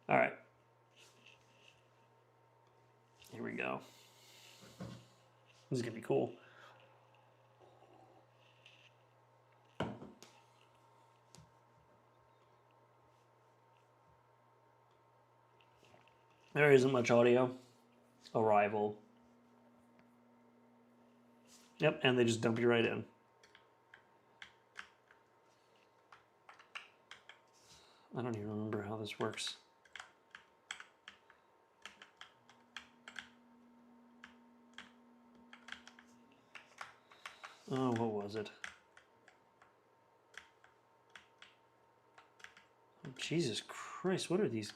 All right. Here we go. This is going to be cool. There isn't much audio. Arrival. Yep, and they just dump you right in. I don't even remember how this works. Oh, what was it? Oh, Jesus Christ, what are these?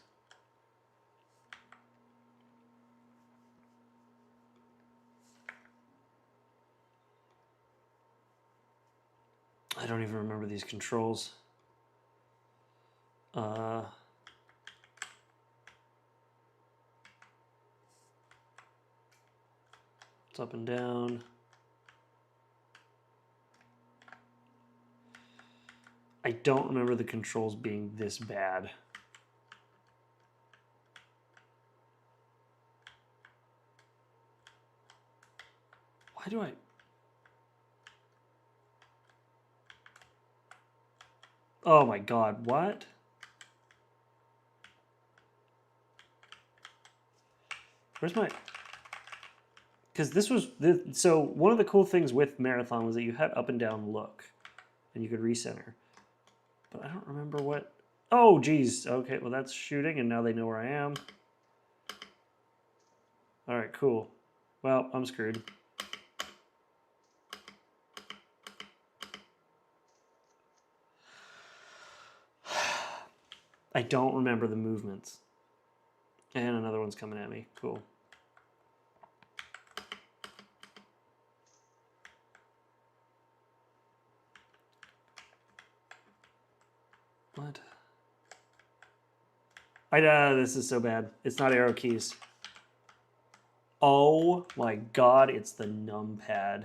I don't even remember these controls. It's up and down. I don't remember the controls being this bad. Why do I... Oh my god, what? Where's my... Because this was... So one of the cool things with Marathon was that you had up and down look. And you could recenter. But I don't remember what... Oh, geez. Okay, well that's shooting, and now they know where I am. Alright, cool. Well, I'm screwed. I don't remember the movements. And another one's coming at me. Cool. What? This is so bad. It's not arrow keys. Oh my god, it's the numpad.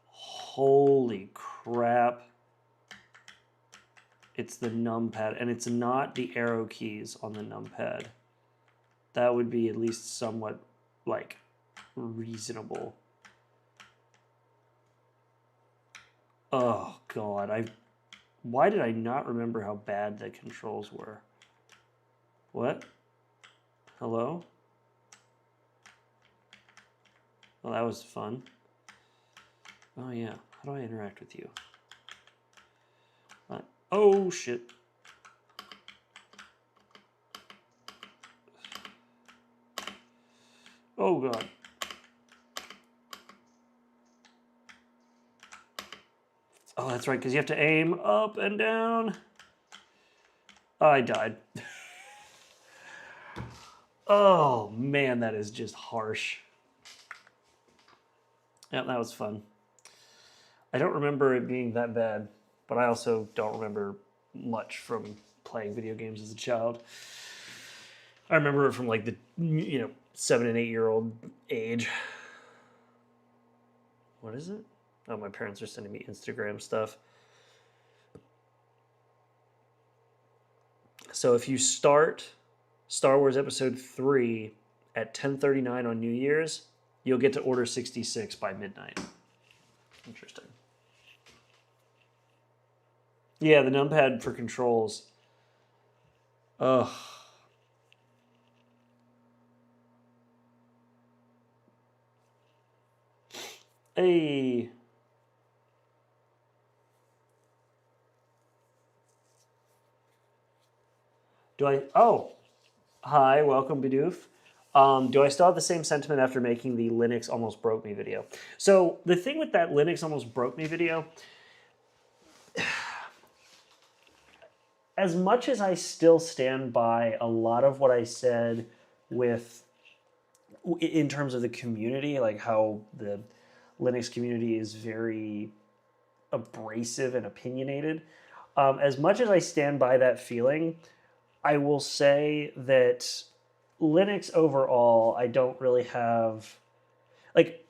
Holy crap. It's the numpad, and it's not the arrow keys on the numpad. That would be at least somewhat, like, reasonable. Oh god, why did I not remember how bad the controls were? What? Hello? Well, that was fun. Oh yeah, how do I interact with you? Oh shit. Oh god. Oh, that's right, because you have to aim up and down. Oh, I died. Oh man, that is just harsh. Yeah, that was fun. I don't remember it being that bad, but I also don't remember much from playing video games as a child. I remember it from like the 7 and 8 year old age. What is it? Oh, my parents are sending me Instagram stuff. So if you start Star Wars Episode 3 at 10:39 on New Year's, you'll get to Order 66 by midnight. Interesting. Yeah, the numpad for controls. Ugh. Hey. Do I... Oh. Hi, welcome, Bidoof. Do I still have the same sentiment after making the Linux Almost Broke Me video? So the thing with that Linux Almost Broke Me video, as much as I still stand by a lot of what I said in terms of the community, like how the Linux community is very abrasive and opinionated, as much as I stand by that feeling, I will say that Linux overall, I don't really have, like,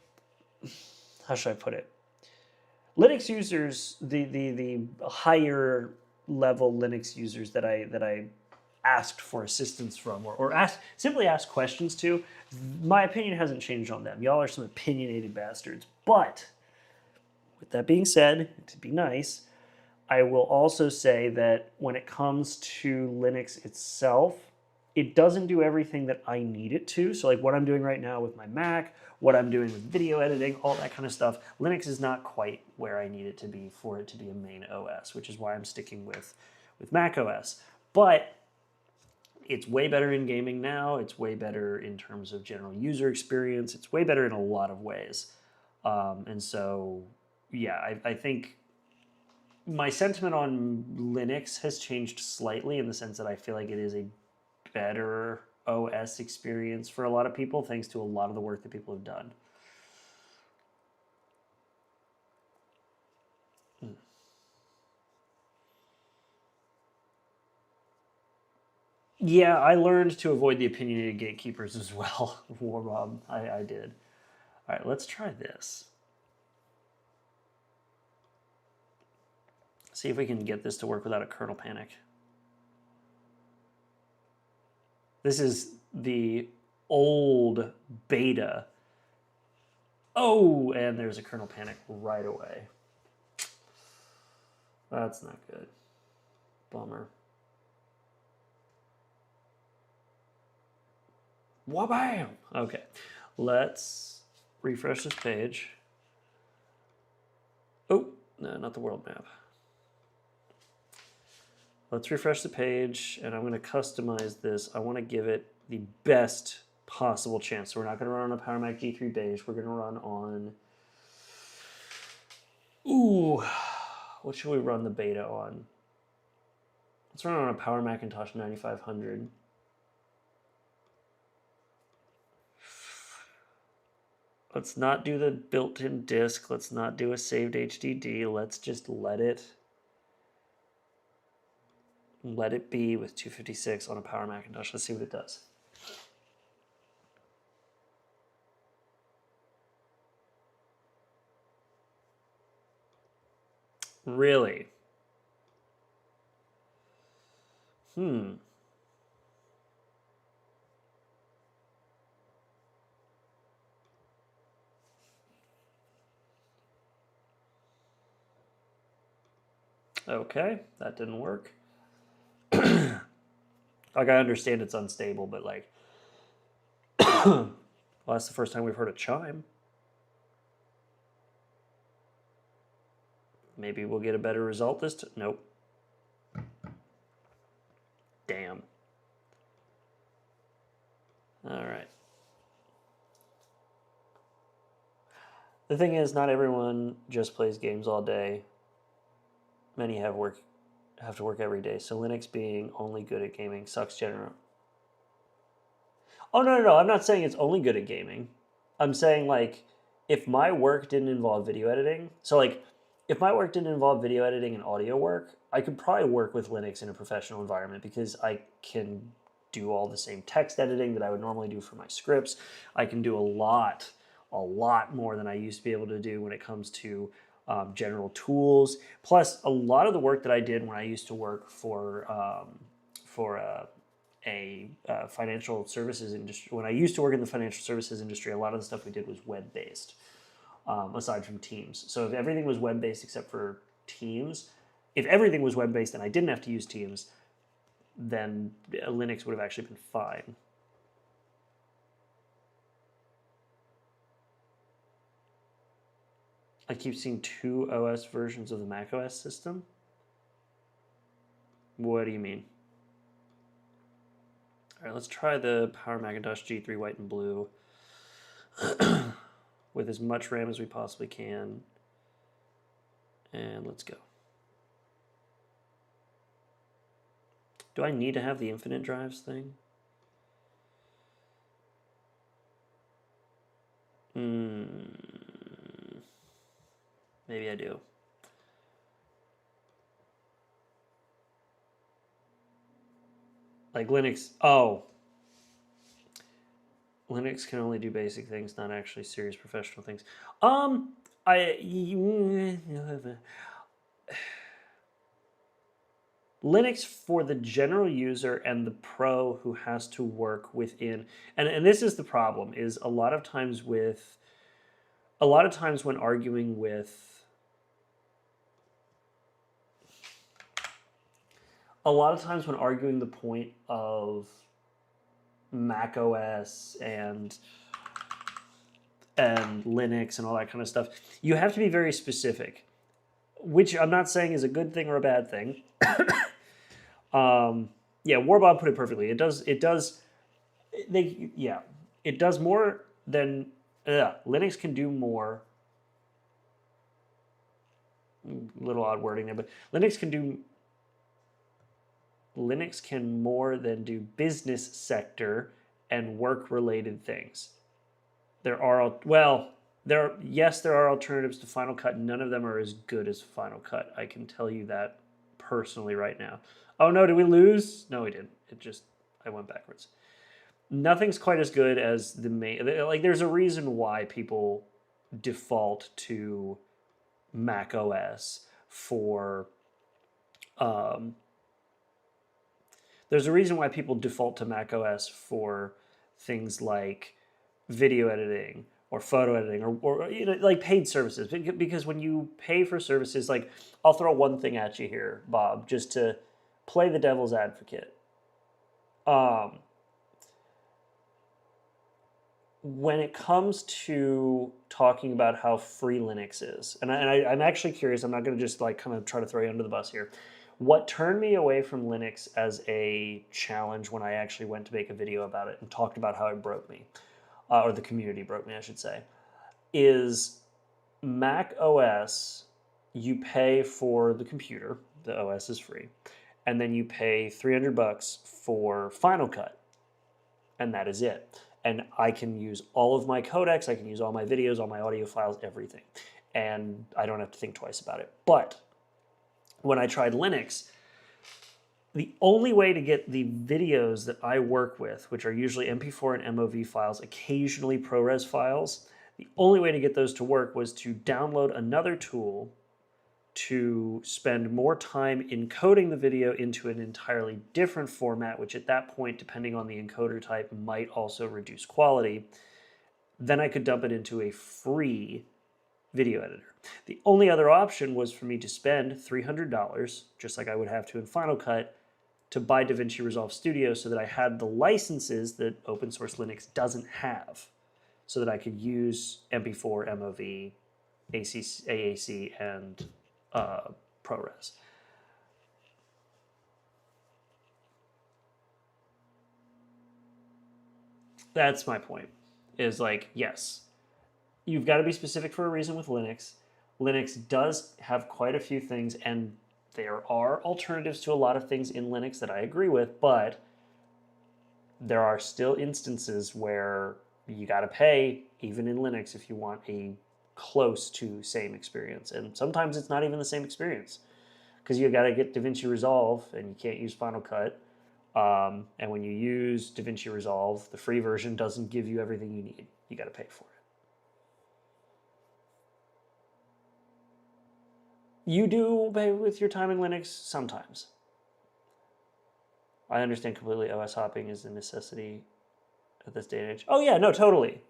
how should I put it? Linux users, the higher level Linux users that I asked for assistance from or simply asked questions to, my opinion hasn't changed on them. Y'all are some opinionated bastards. But with that being said, to be nice, I will also say that when it comes to Linux itself, it doesn't do everything that I need it to. So like what I'm doing right now with my Mac, what I'm doing with video editing, all that kind of stuff, Linux is not quite where I need it to be for it to be a main OS, which is why I'm sticking with Mac OS. But it's way better in gaming now. It's way better in terms of general user experience. It's way better in a lot of ways. And so, yeah, I think my sentiment on Linux has changed slightly in the sense that I feel like it is a better OS experience for a lot of people, thanks to a lot of the work that people have done. Yeah, I learned to avoid the opinionated gatekeepers as well, Warbob. I did. All right, let's try this. See if we can get this to work without a kernel panic. This is the old beta. Oh, and there's a kernel panic right away. That's not good. Bummer. Wabam! Okay, let's refresh this page. Oh, no, not the world map. Let's refresh the page, and I'm going to customize this. I want to give it the best possible chance. So we're not going to run on a PowerMac G3 base. We're going to run on... Ooh, what should we run the beta on? Let's run on a Power Macintosh 9500. Let's not do the built-in disk. Let's not do a saved HDD. Let's just let it be with 256 on a Power Macintosh. Let's see what it does. Really? Okay, that didn't work. Like, I understand it's unstable, but like, well, that's the first time we've heard a chime. Maybe we'll get a better result this time. Nope. Damn. All right. The thing is, not everyone just plays games all day. Many have to work every day. So Linux being only good at gaming sucks general. Oh, no. I'm not saying it's only good at gaming. I'm saying, like, if my work didn't involve video editing, so like, if my work didn't involve video editing and audio work, I could probably work with Linux in a professional environment because I can do all the same text editing that I would normally do for my scripts. I can do a lot more than I used to be able to do when it comes to general tools. Plus, a lot of the work that I did when I used to work for a financial services industry. When I used to work in the financial services industry, a lot of the stuff we did was web-based, aside from Teams. So if everything was web-based except for Teams, if everything was web-based and I didn't have to use Teams, then Linux would have actually been fine. I keep seeing 2 OS versions of the macOS system. What do you mean? All right, let's try the Power Macintosh G3 white and blue with as much RAM as we possibly can. And let's go. Do I need to have the infinite drives thing? Maybe I do. Like Linux, Linux can only do basic things, not actually serious professional things. Linux for the general user and the pro who has to work within, and this is the problem, is a lot of times when arguing with the point of Mac OS and Linux and all that kind of stuff, you have to be very specific, which I'm not saying is a good thing or a bad thing. Yeah, Warbob put it perfectly. It does more than Linux can do more. Little odd wording there, but Linux can more than do business sector and work related things. There are alternatives to Final Cut. None of them are as good as Final Cut. I can tell you that personally right now. Oh no, did we lose? No, we didn't. I went backwards. Nothing's quite as good as the main. Like, there's a reason why people default to Mac OS for. There's a reason why people default to Mac OS for things like video editing or photo editing or like paid services. Because when you pay for services, like, I'll throw one thing at you here, Bob, just to play the devil's advocate. When it comes to talking about how free Linux is, and I'm actually curious, I'm not going to just like kind of try to throw you under the bus here. What turned me away from Linux as a challenge when I actually went to make a video about it and talked about how it broke me, or the community broke me, I should say, is Mac OS, you pay for the computer, the OS is free, and then you pay $300 for Final Cut, and that is it. And I can use all of my codecs, I can use all my videos, all my audio files, everything. And I don't have to think twice about it. But when I tried Linux, the only way to get the videos that I work with, which are usually MP4 and MOV files, occasionally ProRes files, the only way to get those to work was to download another tool to spend more time encoding the video into an entirely different format, which at that point, depending on the encoder type, might also reduce quality. Then I could dump it into a free video editor. The only other option was for me to spend $300, just like I would have to in Final Cut, to buy DaVinci Resolve Studio so that I had the licenses that open source Linux doesn't have, so that I could use MP4, MOV, AAC, and ProRes. That's my point, is like, yes, you've got to be specific for a reason with Linux. Linux does have quite a few things, and there are alternatives to a lot of things in Linux that I agree with, but there are still instances where you got to pay, even in Linux, if you want a close to same experience. And sometimes it's not even the same experience, because you got to get DaVinci Resolve and you can't use Final Cut. And when you use DaVinci Resolve, the free version doesn't give you everything you need. You got to pay for it. You do pay with your time in Linux sometimes. I understand completely OS hopping is a necessity at this day and age. Oh yeah, no, totally.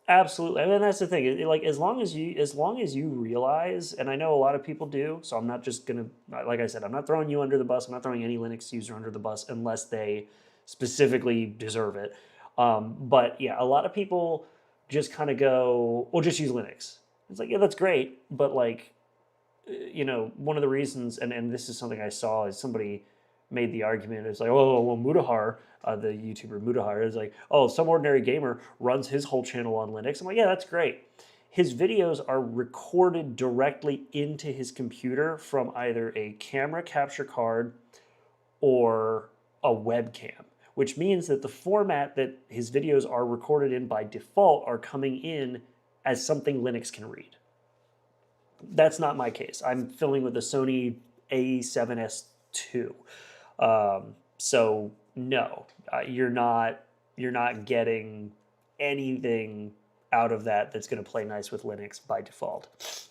Absolutely. I mean, that's the thing. Like, as long as you realize, and I know a lot of people do, so I'm not just gonna, like I said, I'm not throwing you under the bus. I'm not throwing any Linux user under the bus unless they specifically deserve it. But yeah, a lot of people just kind of go, well, just use Linux. It's like, yeah, that's great, but like, one of the reasons, and this is something I saw, is somebody made the argument. It's like, oh, well, Mutahar, the YouTuber Mutahar, is like, oh, some ordinary gamer runs his whole channel on Linux. I'm like, yeah, that's great. His videos are recorded directly into his computer from either a camera capture card or a webcam, which means that the format that his videos are recorded in by default are coming in as something Linux can read. That's not my case. I'm filming with a Sony A7S II. So no, you're not getting anything out of that that's going to play nice with Linux by default.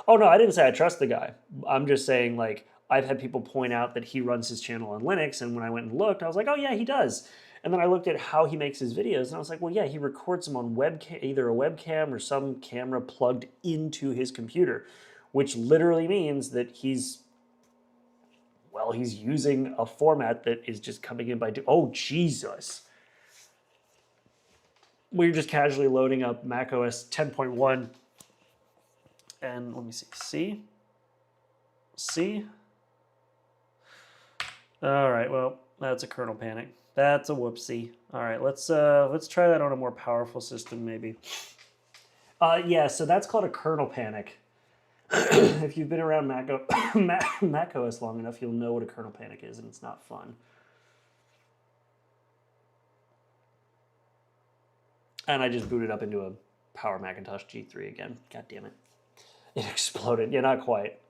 Oh no, I didn't say I trust the guy. I'm just saying, like, I've had people point out that he runs his channel on Linux, and when I went and looked, I was like, oh yeah, he does. And then I looked at how he makes his videos, and I was like, well, yeah, he records them on webcam, either a webcam or some camera plugged into his computer, which literally means that he's using a format that is just coming in by, oh, Jesus. We're just casually loading up macOS 10.1, and let me see. All right, well, that's a kernel panic. That's a whoopsie. All right, let's try that on a more powerful system, maybe. Yeah, so that's called a kernel panic. If you've been around macOS long enough, you'll know what a kernel panic is, and it's not fun. And I just booted up into a Power Macintosh G3 again. God damn it. It exploded. Yeah, not quite.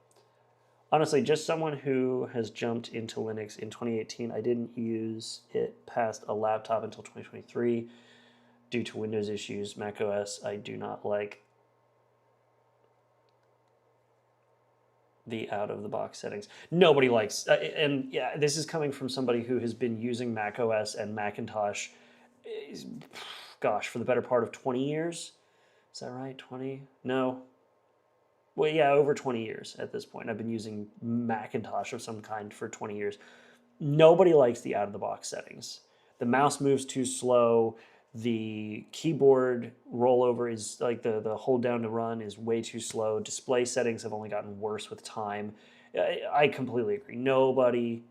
Honestly, just someone who has jumped into Linux in 2018. I didn't use it past a laptop until 2023 due to Windows issues. Mac OS, I do not like the out-of-the-box settings. Nobody likes, and yeah, this is coming from somebody who has been using Mac OS and Macintosh, gosh, for the better part of 20 years. Is that right? 20? No. Well, yeah, over 20 years at this point. I've been using Macintosh of some kind for 20 years. Nobody likes the out of the box settings. The mouse moves too slow. The keyboard rollover is like the hold down to run is way too slow. Display settings have only gotten worse with time. I completely agree. Nobody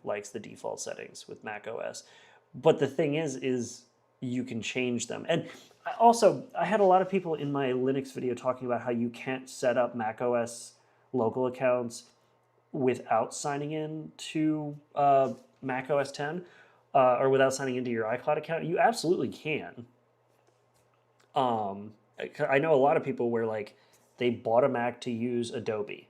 likes the default settings with Mac OS. But the thing is you can change them. And also, I had a lot of people in my Linux video talking about how you can't set up Mac OS local accounts without signing in to Mac OS 10 or without signing into your iCloud account. You absolutely can. I know a lot of people where like they bought a Mac to use Adobe.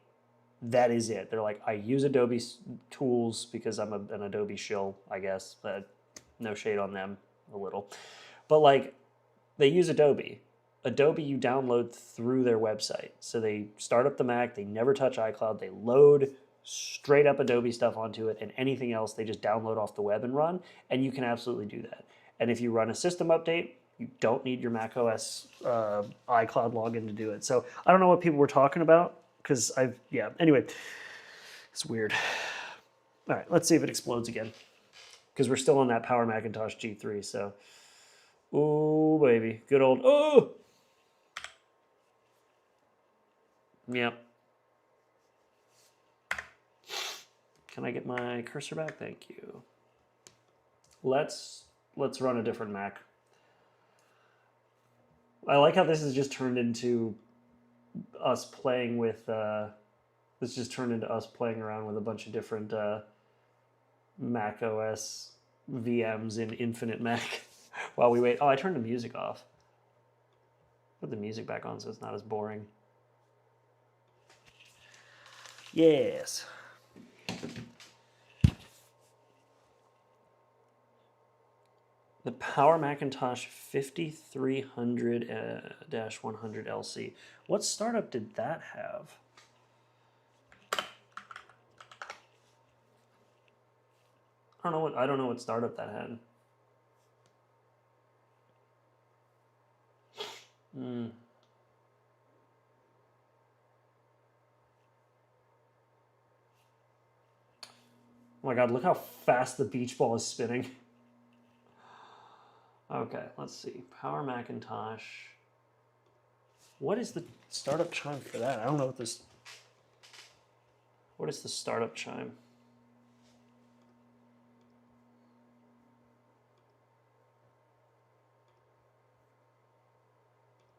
That is it. They're like, I use Adobe tools because I'm an Adobe shill, I guess. But no shade on them, a little. But like, they use Adobe. Adobe you download through their website. So they start up the Mac, they never touch iCloud, they load straight up Adobe stuff onto it, and anything else they just download off the web and run, and you can absolutely do that. And if you run a system update, you don't need your Mac OS iCloud login to do it. So I don't know what people were talking about, because anyway, it's weird. All right, let's see if it explodes again, because we're still on that Power Macintosh G3, so. Oh, baby. Good old. Oh! Yep. Can I get my cursor back? Thank you. Let's run a different Mac. I like how this has just turned into us playing with. This just turned into us playing around with a bunch of different Mac OS VMs in Infinite Mac while we wait. Oh, I turned the music off. Put the music back on so it's not as boring. Yes. The Power Macintosh 5300-100LC. What startup did that have? I don't know what startup that had. Oh my god, look how fast the beach ball is spinning. Okay, let's see. Power Macintosh. What is the startup chime for that? I don't know what this... What is the startup chime?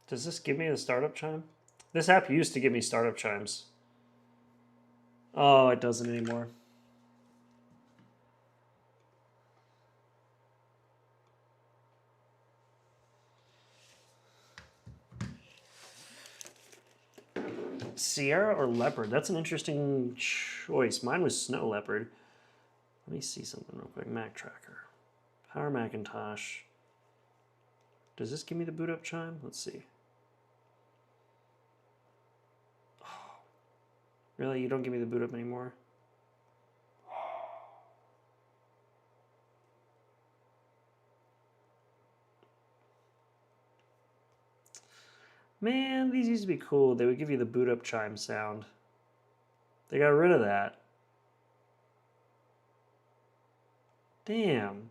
Does this give me the startup chime? This app used to give me startup chimes. Oh, it doesn't anymore. Sierra or Leopard? That's an interesting choice. Mine was Snow Leopard. Let me see something real quick. Mac Tracker. Power Macintosh. Does this give me the boot up chime? Let's see. Oh, really? You don't give me the boot up anymore? Man, these used to be cool. They would give you the boot up chime sound. They got rid of that. Damn.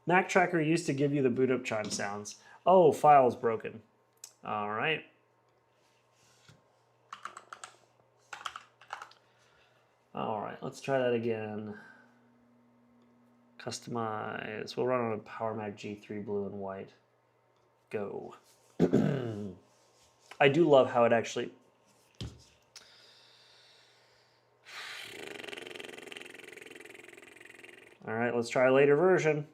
Mac Tracker used to give you the boot up chime sounds. Oh, file's broken. All right. All right, let's try that again. Customize. We'll run on a Power Mac G3 blue and white. Go. I do love how it actually... All right, let's try a later version.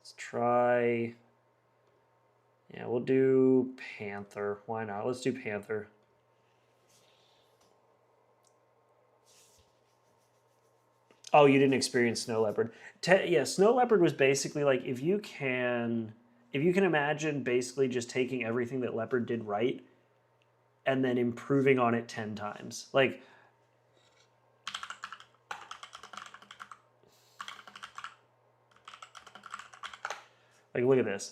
Let's try... Yeah, we'll do Panther. Why not? Let's do Panther. Oh, you didn't experience Snow Leopard. Yeah, Snow Leopard was basically like if you can imagine basically just taking everything that Leopard did right and then improving on it 10 times. Like look at this.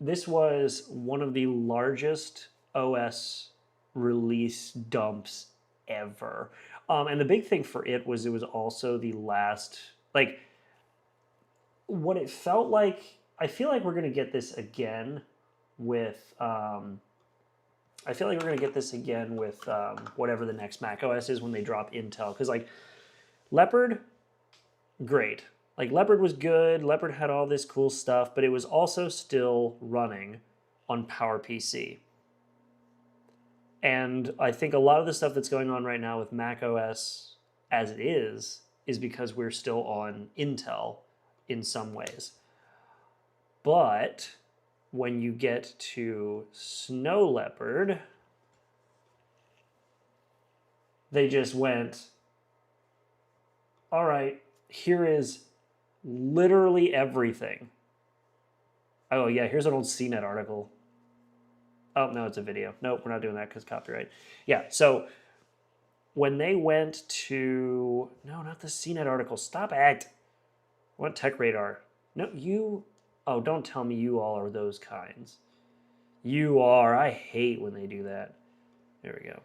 This was one of the largest OS release dumps ever. And the big thing for it was also the last, like, what it felt like. I feel like we're going to get this again with. I feel like we're going to get this again with whatever the next Mac OS is when they drop Intel. Because, like, Leopard, great. Like, Leopard was good. Leopard had all this cool stuff, but it was also still running on PowerPC. And I think a lot of the stuff that's going on right now with Mac OS as it is because we're still on Intel in some ways. But when you get to Snow Leopard, they just went, all right, here is literally everything. Oh, yeah, here's an old CNET article. Oh, no, it's a video. Nope, we're not doing that because copyright. Yeah, so when they went to... No, not the CNET article. Stop it. I want Tech Radar. No, you... Oh, don't tell me you all are those kinds. You are. I hate when they do that. There we go.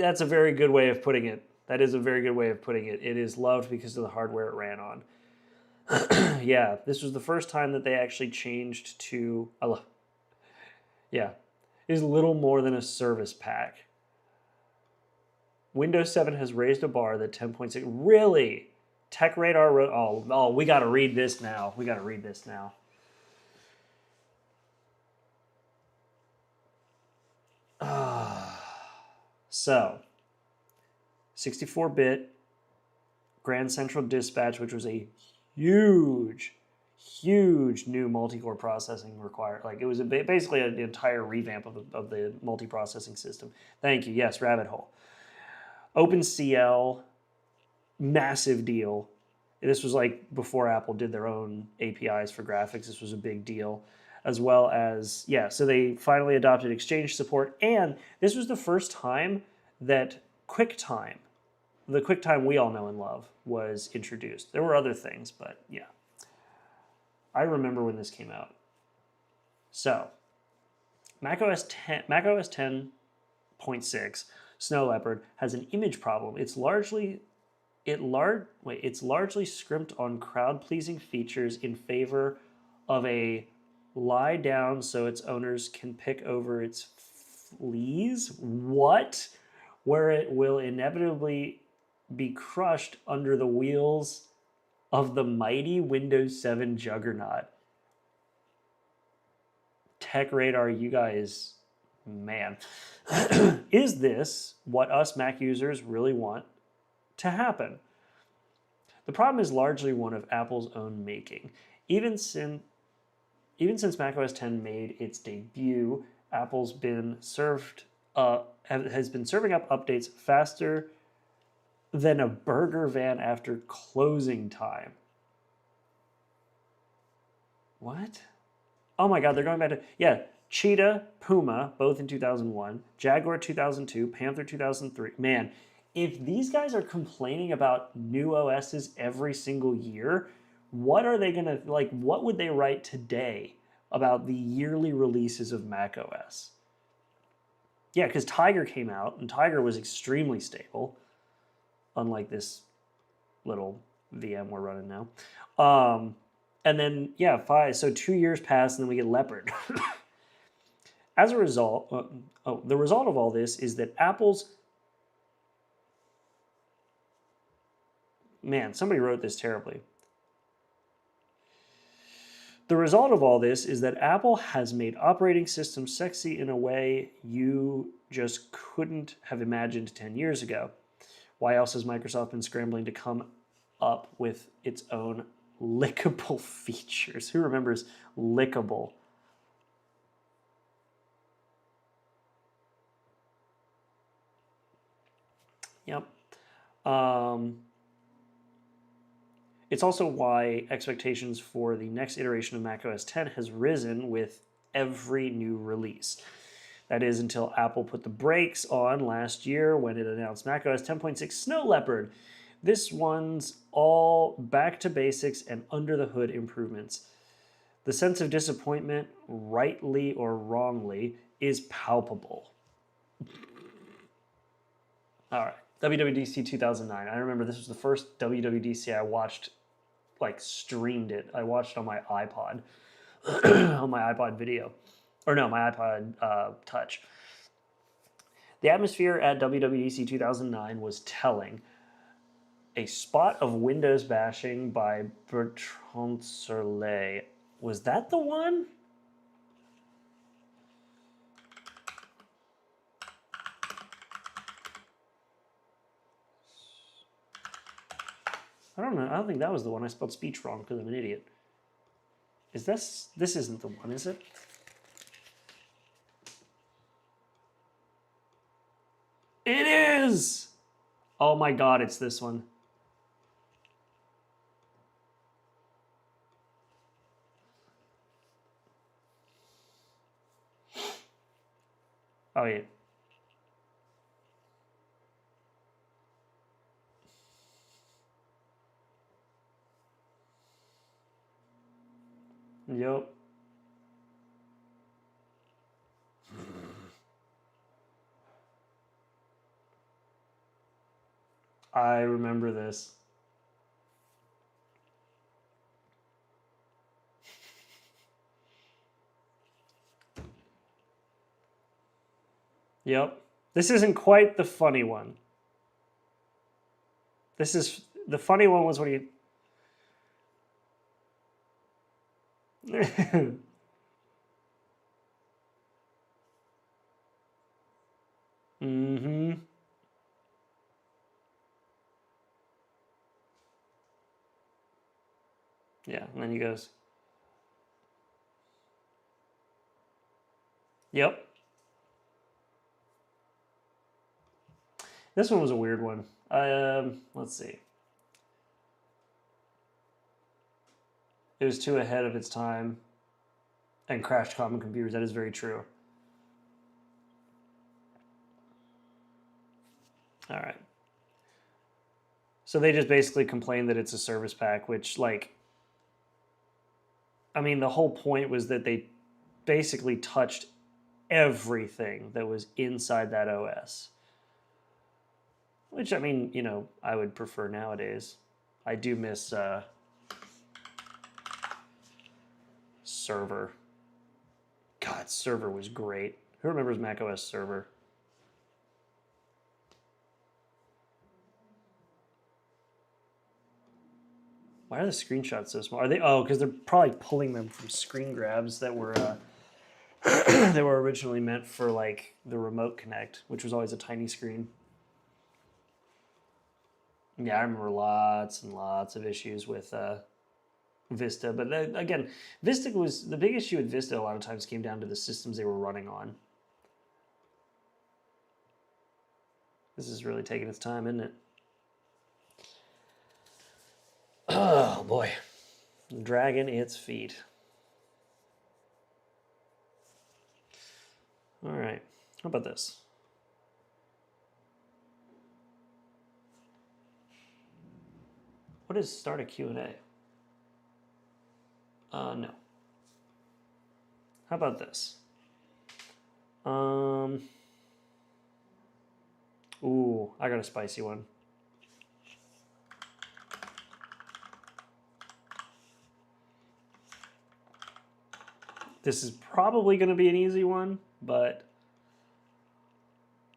That's a very good way of putting it. That is a very good way of putting it. It is loved because of the hardware it ran on. Yeah, this was the first time that they actually changed to... Yeah, it is little more than a service pack. Windows 7 has raised a bar that 10.6... Really? Tech Radar wrote... Oh, we got to read this now. We got to read this now. So, 64-bit Grand Central Dispatch, which was a huge new multi-core processing required. Like, it was basically an entire revamp of the multi-processing system. Thank you. Yes, Rabbit Hole. OpenCL, massive deal. This was like before Apple did their own APIs for graphics. This was a big deal. As well as, yeah, so they finally adopted Exchange support. And this was the first time that QuickTime, the QuickTime we all know and love, was introduced. There were other things, but yeah. I remember when this came out. So, macOS 10.6 Snow Leopard has an image problem. It's largely scrimped on crowd-pleasing features in favor of a lie down so its owners can pick over its fleas. What? Where it will inevitably be crushed under the wheels of the mighty Windows 7 juggernaut. Tech Radar, you guys, man. Is this what us Mac users really want to happen? The problem is largely one of Apple's own making. Even since macOS 10 made its debut, Apple's has been serving up updates faster than a burger van after closing time. What? Oh my God, they're going back to... Yeah, Cheetah, Puma, both in 2001, Jaguar 2002, Panther 2003. Man, if these guys are complaining about new OSs every single year, what are they going to... Like, what would they write today about the yearly releases of macOS? Yeah, because Tiger came out, and Tiger was extremely stable, unlike this little VM we're running now. And then, yeah, 2 years pass, and then we get Leopard. As a result, the result of all this is that Apple's... Man, somebody wrote this terribly. The result of all this is that Apple has made operating systems sexy in a way you just couldn't have imagined 10 years ago. Why else has Microsoft been scrambling to come up with its own lickable features? Who remembers lickable? Yep. It's also why expectations for the next iteration of macOS 10 has risen with every new release. That is until Apple put the brakes on last year when it announced macOS 10.6 Snow Leopard. This one's all back to basics and under the hood improvements. The sense of disappointment, rightly or wrongly, is palpable. All right, WWDC 2009. I remember this was the first WWDC I watched, like streamed it. I watched it on my iPod, on my iPod Video, or no, my iPod Touch. The atmosphere at WWDC 2009 was telling. A spot of Windows bashing by Bertrand Serlet. Was that the one? I don't know. I don't think that was the one. I spelled speech wrong because I'm an idiot. Is this? This isn't the one, is it? It is! Oh my god, it's this one. Oh yeah. Yep. I remember this. Yep. This isn't quite the funny one. This is the funny one was when he. Mm-hmm. Yeah, and then he goes. Yep. This one was a weird one. Let's see. It was too ahead of its time and crashed common computers. That is very true. All right. So they just basically complained that it's a service pack, which, like, I mean, the whole point was that they basically touched everything that was inside that OS. Which, I mean, you know, I would prefer nowadays. I do miss Server. God, Server was great. Who remembers macOS Server? Why are the screenshots so small? Are they? Oh, because they're probably pulling them from screen grabs that were they were originally meant for like the Remote Connect, which was always a tiny screen. Yeah, I remember lots and lots of issues with Vista, but again, Vista was the big issue with Vista. A lot of times came down to the systems they were running on. This is really taking its time, isn't it? Oh boy, dragging its feet. All right, how about this? What is start a Q&A? No. How about this? Ooh, I got a spicy one. This is probably going to be an easy one, but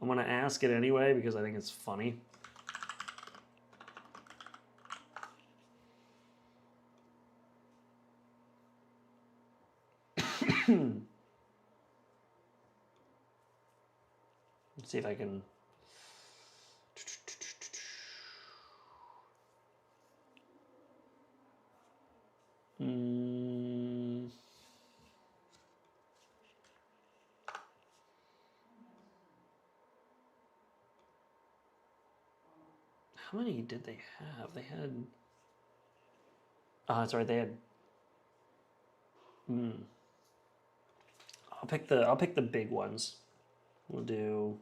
I'm going to ask it anyway because I think it's funny. Let's see if I can. How many did they have? They had. That's right. They had. I'll pick the big ones. We'll do.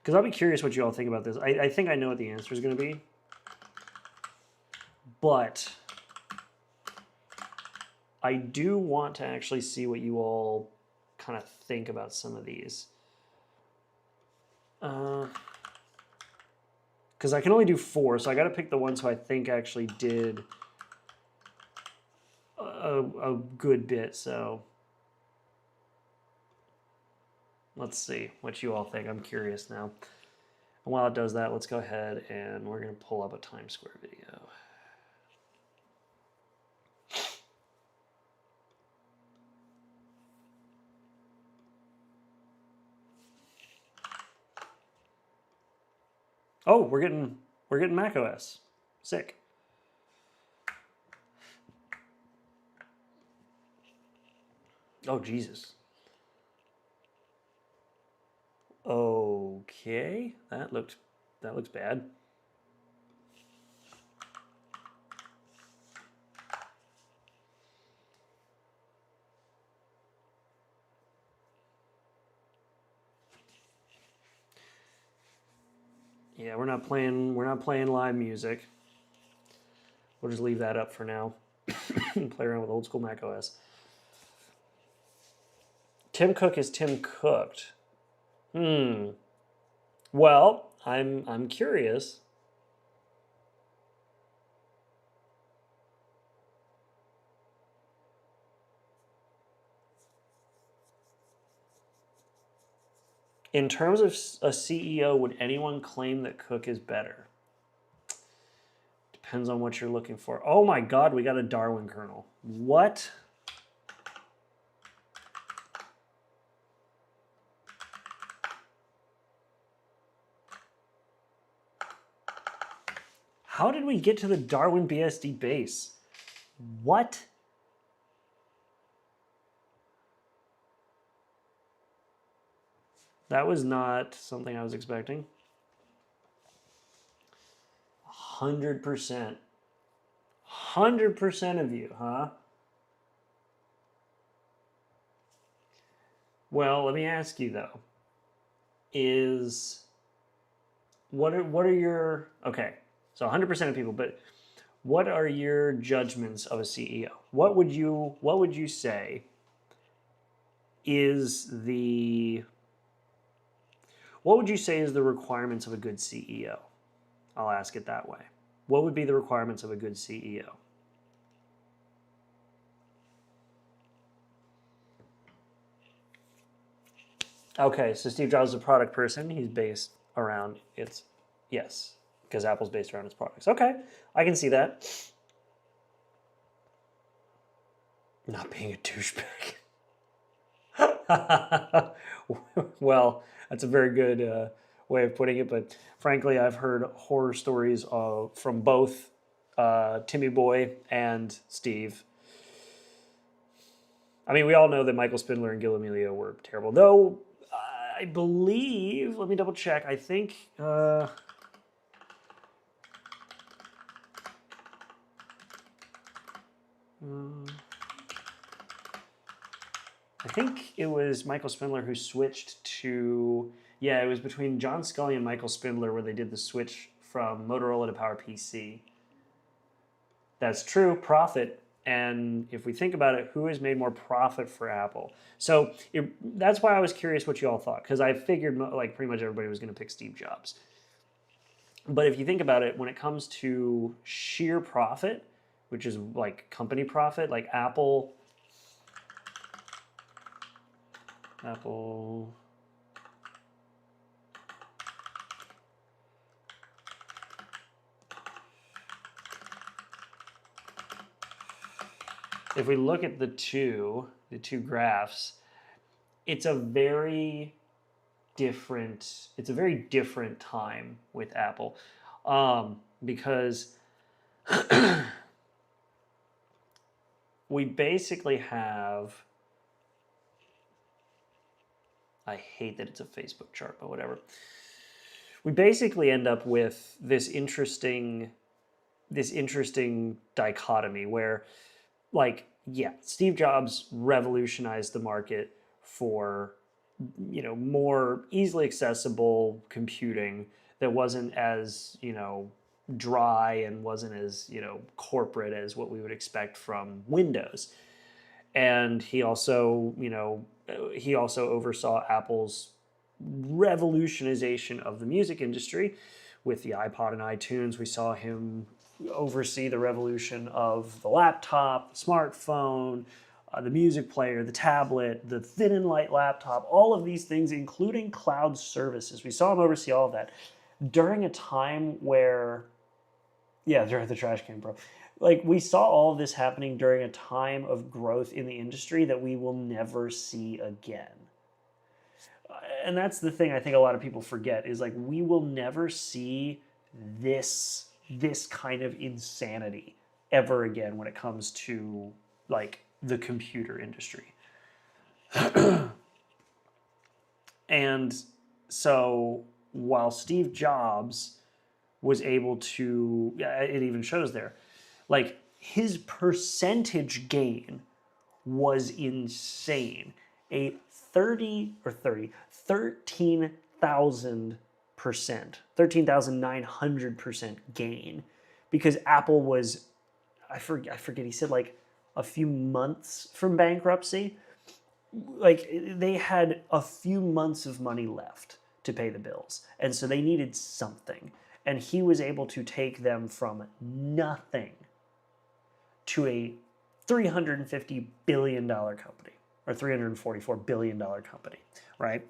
Because I'll be curious what you all think about this. I think I know what the answer is going to be. But I do want to actually see what you all kind of think about some of these. Because I can only do 4, so I got to pick the ones who I think actually did a good bit. So let's see what you all think. I'm curious now. And while it does that, let's go ahead and we're going to pull up a Times Square video. Oh, we're getting macOS. Sick. Oh, Jesus. Okay, that looks bad. Yeah, we're not playing live music. We'll just leave that up for now. Play around with old school macOS. Tim Cook is Tim Cooked. Well, I'm curious. In terms of a CEO, would anyone claim that Cook is better? Depends on what you're looking for. Oh my God, we got a Darwin kernel. What? How did we get to the Darwin BSD base? What? That was not something I was expecting. 100%. 100% of you, huh? Well, let me ask you though. What are your, okay, so 100% of people, but what are your judgments of a CEO? What would you say is the requirements of a good CEO? I'll ask it that way. What would be the requirements of a good CEO? Okay, so Steve Jobs is a product person. He's based around yes, because Apple's based around its products. Okay, I can see that. Not being a douchebag. Well, that's a very good way of putting it, but frankly, I've heard horror stories from both Timmy Boy and Steve. I mean, we all know that Michael Spindler and Gil Amelio were terrible, though. I believe. Let me double check. I think. I think it was Michael Spindler who switched to. Yeah, it was between John Scully and Michael Spindler where they did the switch from Motorola to PowerPC. That's true. Profit. And if we think about it, who has made more profit for Apple? So that's why I was curious what you all thought, because I figured like pretty much everybody was going to pick Steve Jobs. But if you think about it, when it comes to sheer profit, which is like company profit, like Apple. If we look at the two graphs, it's a very different time with Apple, because we basically have, I hate that it's a Facebook chart, but whatever. We basically end up with this interesting dichotomy where, like, yeah, Steve Jobs revolutionized the market for, more easily accessible computing that wasn't as, dry and wasn't as, corporate as what we would expect from Windows. And he also oversaw Apple's revolutionization of the music industry with the iPod and iTunes. We saw him oversee the revolution of the laptop, the smartphone, the music player, the tablet, the thin and light laptop, all of these things, including cloud services. We saw him oversee all of that during a time where, yeah, during the trash can, bro. Like, we saw all of this happening during a time of growth in the industry that we will never see again. And that's the thing I think a lot of people forget is, like, we will never see this kind of insanity ever again when it comes to, like, the computer industry. And so while Steve Jobs was able to, it even shows there, like, his percentage gain was insane. A 13,900% gain, because Apple was, I forget, he said like a few months from bankruptcy. Like, they had a few months of money left to pay the bills, and so they needed something. And he was able to take them from nothing to a $350 billion company, or $344 billion company, right?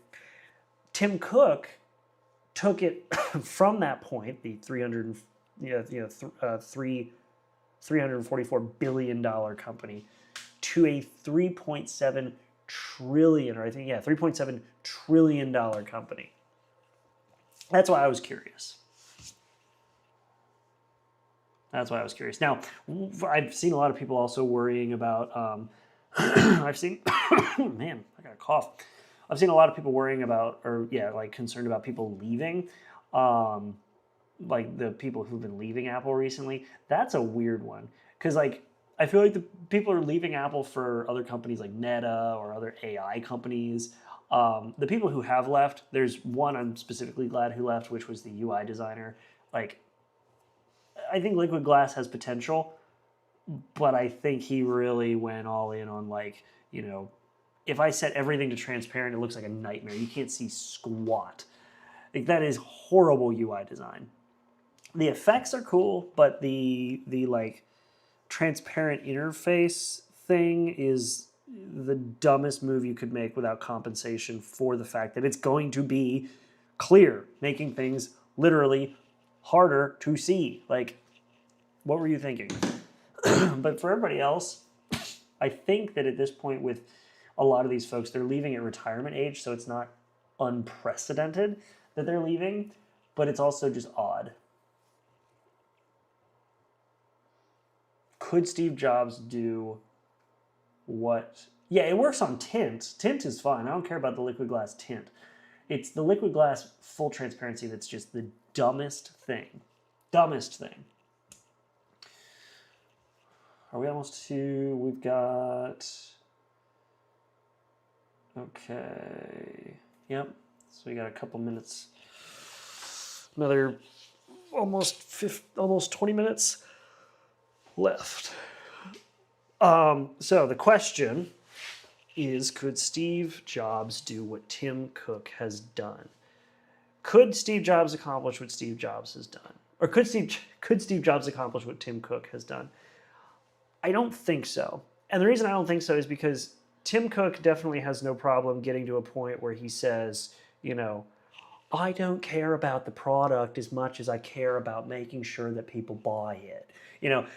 Tim Cook took it from that point, the $344 billion company, to a $3.7 trillion, or I think, yeah, $3.7 trillion company. That's why I was curious. Now, I've seen a lot of people also worrying about, I've seen, man, I got a cough. I've seen a lot of people worrying about, concerned about people leaving, like the people who've been leaving Apple recently. That's a weird one, because, like, I feel like the people are leaving Apple for other companies like Meta or other AI companies. The people who have left, there's one I'm specifically glad who left, which was the UI designer. Like, I think Liquid Glass has potential, but I think he really went all in on, like, if I set everything to transparent, it looks like a nightmare. You can't see squat. Like, that is horrible UI design. The effects are cool, but the like transparent interface thing is the dumbest move you could make without compensation for the fact that it's going to be clear, making things literally harder to see. Like, what were you thinking? But for everybody else, I think that at this point with a lot of these folks, they're leaving at retirement age, so it's not unprecedented that they're leaving, but it's also just odd. Could Steve Jobs do what? Yeah, it works on tint. Tint is fine. I don't care about the Liquid Glass tint. It's the Liquid Glass full transparency that's just the dumbest thing. Dumbest thing. Are we almost to? We've got... Okay. Yep. So we got a couple minutes. Another almost 20 minutes left. So the question is, could Steve Jobs do what Tim Cook has done? Could Steve Jobs accomplish what Steve Jobs has done? Or could Steve Jobs accomplish what Tim Cook has done? I don't think so. And the reason I don't think so is because Tim Cook definitely has no problem getting to a point where he says, I don't care about the product as much as I care about making sure that people buy it.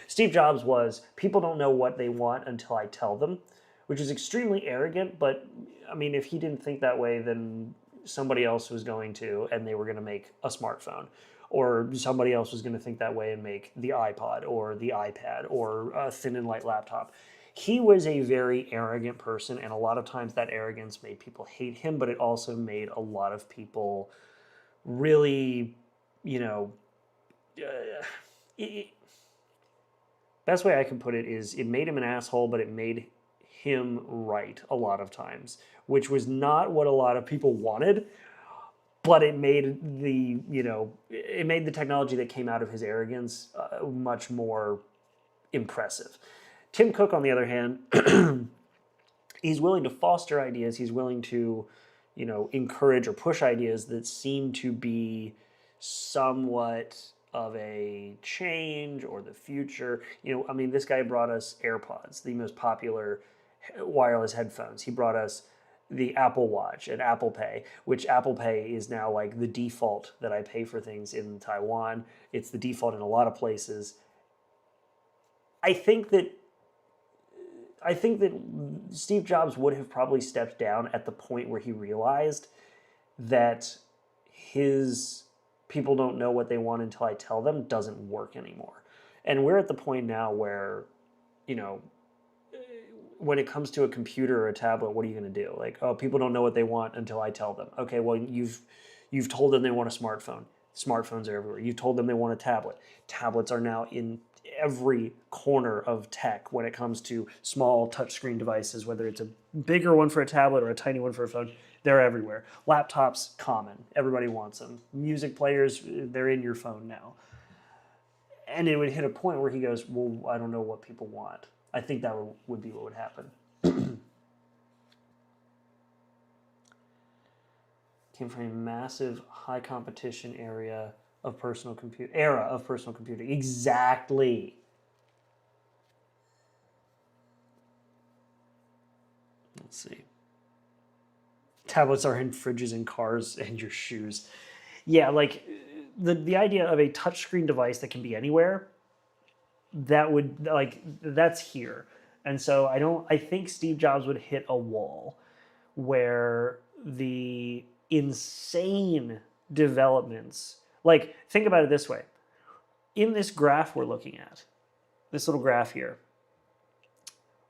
Steve Jobs was, people don't know what they want until I tell them, which is extremely arrogant. But I mean, if he didn't think that way, then somebody else was going to, and they were going to make a smartphone. Or somebody else was going to think that way and make the iPod or the iPad or a thin and light laptop. he was a very arrogant person, and a lot of times that arrogance made people hate him, but it also made a lot of people really, you know, it, best way I can put it is it made him an asshole, but it made him right a lot of times, which was not what a lot of people wanted, but it made the, it made the technology that came out of his arrogance much more impressive. Tim Cook, on the other hand, he's willing to foster ideas. He's willing to, encourage or push ideas that seem to be somewhat of a change or the future. This guy brought us AirPods, the most popular wireless headphones. He brought us the Apple Watch and Apple Pay, which Apple Pay is now like the default that I pay for things in Taiwan. It's the default in a lot of places. I think that Steve Jobs would have probably stepped down at the point where he realized that his people don't know what they want until I tell them doesn't work anymore. And we're at the point now where, when it comes to a computer or a tablet, what are you going to do? Like, oh, people don't know what they want until I tell them. Okay, well, you've told them they want a smartphone. Smartphones are everywhere. You've told them they want a tablet. Tablets are now in every corner of tech when it comes to small touchscreen devices, whether it's a bigger one for a tablet or a tiny one for a phone, they're everywhere. Laptops, common. Everybody wants them. Music players, they're in your phone now. And it would hit a point where he goes, well, I don't know what people want. I think that would be what would happen. Came from a massive high competition era of personal computing. Exactly. Let's see. Tablets are in fridges and cars and your shoes. Yeah, like the idea of a touchscreen device that can be anywhere, that's here. And so I think Steve Jobs would hit a wall where the insane developments, like, think about it this way. In this graph we're looking at, this little graph here,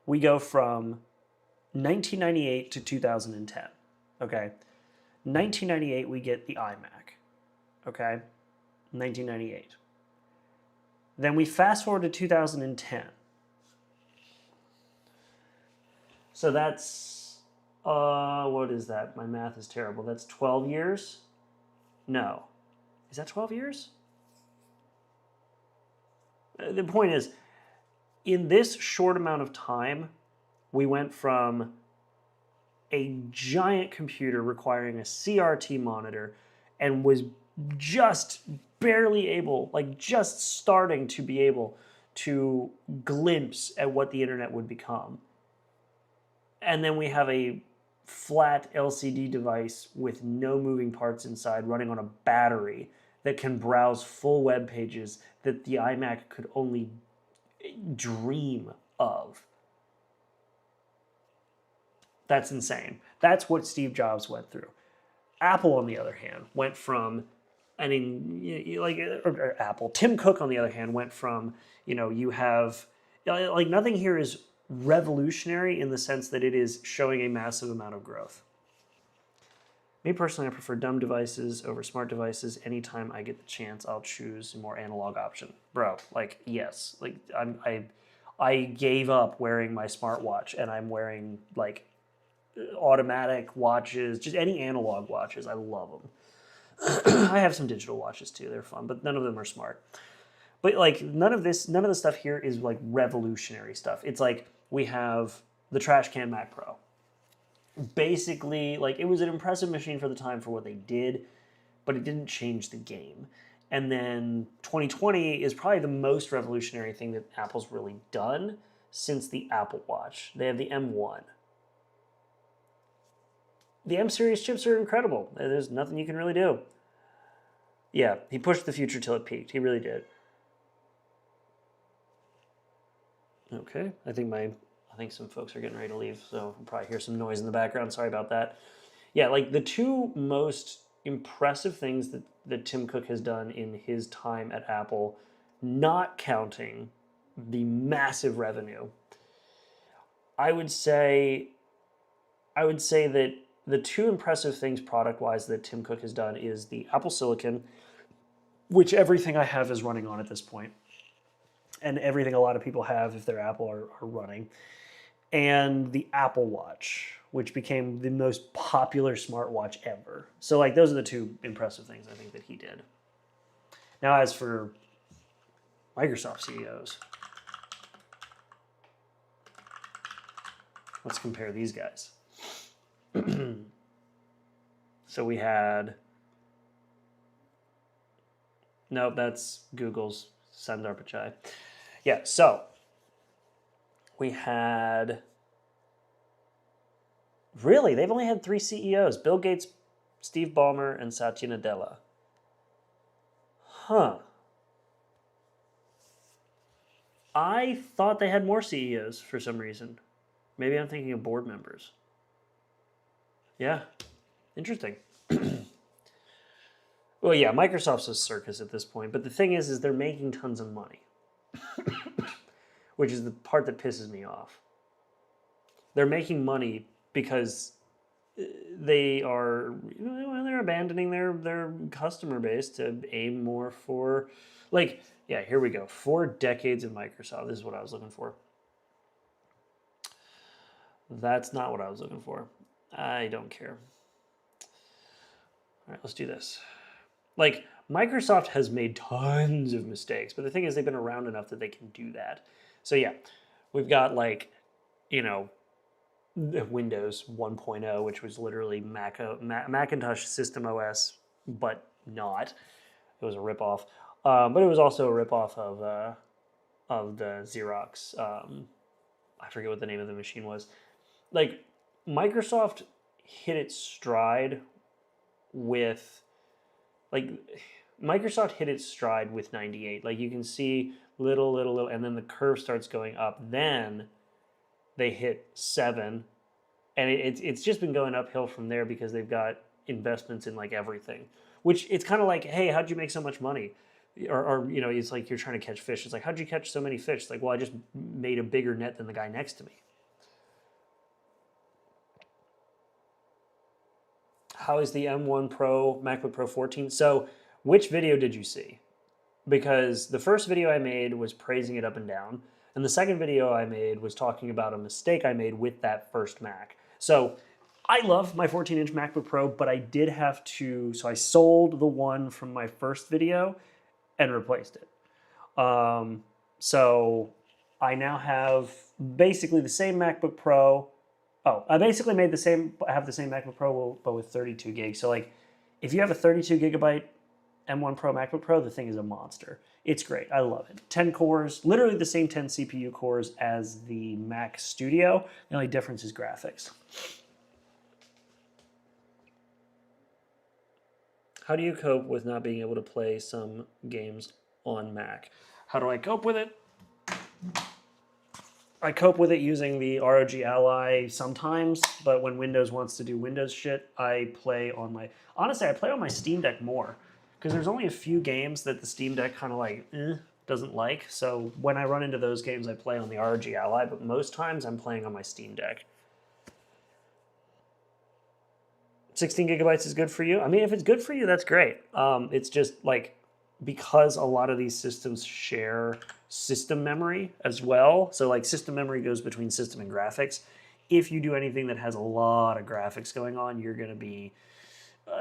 we go from 1998 to 2010, okay? 1998, we get the iMac, okay? 1998. Then we fast forward to 2010. So that's, what is that? My math is terrible. That's 12 years? No. Is that 12 years? The point is, in this short amount of time, we went from a giant computer requiring a CRT monitor and was just barely able, just starting to be able to glimpse at what the internet would become. And then we have a flat LCD device with no moving parts inside running on a battery that can browse full web pages that the iMac could only dream of. That's insane. That's what Steve Jobs went through. Apple, on the other hand, went from, Apple. Tim Cook, on the other hand, went from, you have, nothing here is revolutionary in the sense that it is showing a massive amount of growth. Me personally, I prefer dumb devices over smart devices. Anytime I get the chance, I'll choose a more analog option. Bro, yes. I gave up wearing my smartwatch and I'm wearing automatic watches, just any analog watches. I love them. I have some digital watches too. They're fun, but none of them are smart. But none of the stuff here is revolutionary stuff. It's we have the trash can Mac Pro. Basically, it was an impressive machine for the time for what they did, but it didn't change the game. And then 2020 is probably the most revolutionary thing that Apple's really done since the Apple Watch. They have the M1. The M series chips are incredible. There's nothing you can really do. Yeah, he pushed the future till it peaked. He really did. Okay, I think some folks are getting ready to leave, so I'll probably hear some noise in the background. Sorry about that. Yeah, the two most impressive things that Tim Cook has done in his time at Apple, not counting the massive revenue, I would say that the two impressive things product-wise that Tim Cook has done is the Apple Silicon, which everything I have is running on at this point, and everything a lot of people have if they're Apple are running, and the Apple Watch, which became the most popular smartwatch ever. So like those are the two impressive things I think that he did. Now as for Microsoft CEOs, let's compare these guys. So we had, no, that's Google's Sundar Pichai. Yeah, so we had, really, they've only had 3 CEOs: Bill Gates, Steve Ballmer, and Satya Nadella. Huh. I thought they had more CEOs for some reason. Maybe I'm thinking of board members. Yeah, interesting. Well, yeah, Microsoft's a circus at this point, but the thing is they're making tons of money, which is the part that pisses me off. They're making money because they are, they're abandoning their customer base to aim more for, like, yeah, here we go. 4 decades of Microsoft. This is what I was looking for. That's not what I was looking for. I don't care. All right, let's do this. Like, Microsoft has made tons of mistakes, but the thing is they've been around enough that they can do that. So yeah, we've got like, Windows 1.0, which was literally Macintosh System OS, but not. It was a ripoff. But it was also a ripoff of the Xerox. I forget what the name of the machine was. Like, Microsoft hit its stride with, Microsoft hit its stride with 98. Like, you can see little, and then the curve starts going up. Then they hit 7, and it's just been going uphill from there because they've got investments in like everything. Which, it's kind of like, hey, how'd you make so much money? Or it's like you're trying to catch fish. It's like, how'd you catch so many fish? It's like, well, I just made a bigger net than the guy next to me. How is the M1 Pro, MacBook Pro 14? So, which video did you see? Because the first video I made was praising it up and down, and the second video I made was talking about a mistake I made with that first Mac. So, I love my 14-inch MacBook Pro, but I did have to, so I sold the one from my first video and replaced it. So, I now have basically the same MacBook Pro. Oh, I basically have the same MacBook Pro, but with 32 gigs. So like, if you have a 32 gigabyte M1 Pro MacBook Pro, the thing is a monster. It's great. I love it. 10 cores, literally the same 10 CPU cores as the Mac Studio. The only difference is graphics. How do you cope with not being able to play some games on Mac? How do I cope with it? I cope with it using the ROG Ally sometimes, but when Windows wants to do Windows shit, I play on my... Honestly, I play on my Steam Deck more, because there's only a few games that the Steam Deck kind of like, doesn't like, so when I run into those games, I play on the ROG Ally, but most times I'm playing on my Steam Deck. 16 gigabytes is good for you? I mean, if it's good for you, that's great. It's just like, because a lot of these systems share system memory as well, so like system memory goes between system and graphics. If you do anything that has a lot of graphics going on, you're going to be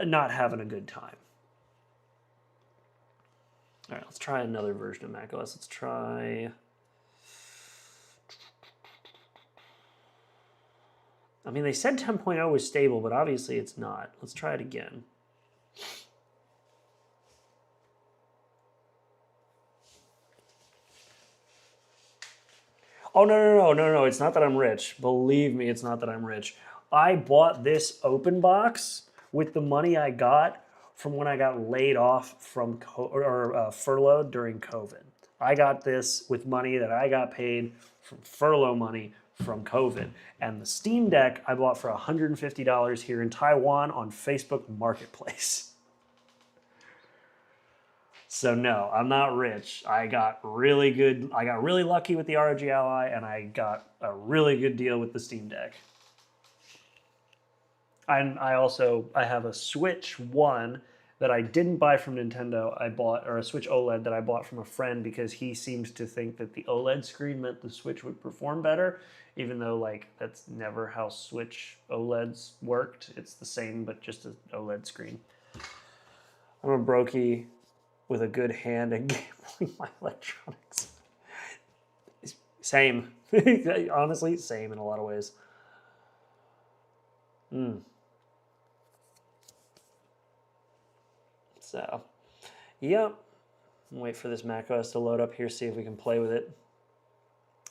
not having a good time. All right, let's try another version of macOS. Let's try... I mean, they said 10.0 was stable, but obviously it's not. Let's try it again. Oh, no, it's not that I'm rich. Believe me, it's not that I'm rich. I bought this open box with the money I got from when I got laid off from furloughed during COVID. I got this with money that I got paid from furlough money from COVID. And the Steam Deck I bought for $150 here in Taiwan on Facebook Marketplace. So no, I'm not rich. I got really lucky with the ROG Ally, and I got a really good deal with the Steam Deck. I have a Switch One that I didn't buy from Nintendo. I bought, or a Switch OLED that I bought from a friend because he seems to think that the OLED screen meant the Switch would perform better, even though like that's never how Switch OLEDs worked. It's the same, but just an OLED screen. I'm a brokey with a good hand at gambling my electronics. Same. Honestly, same in a lot of ways. So, yep. Wait for this macOS to load up here, see if we can play with it.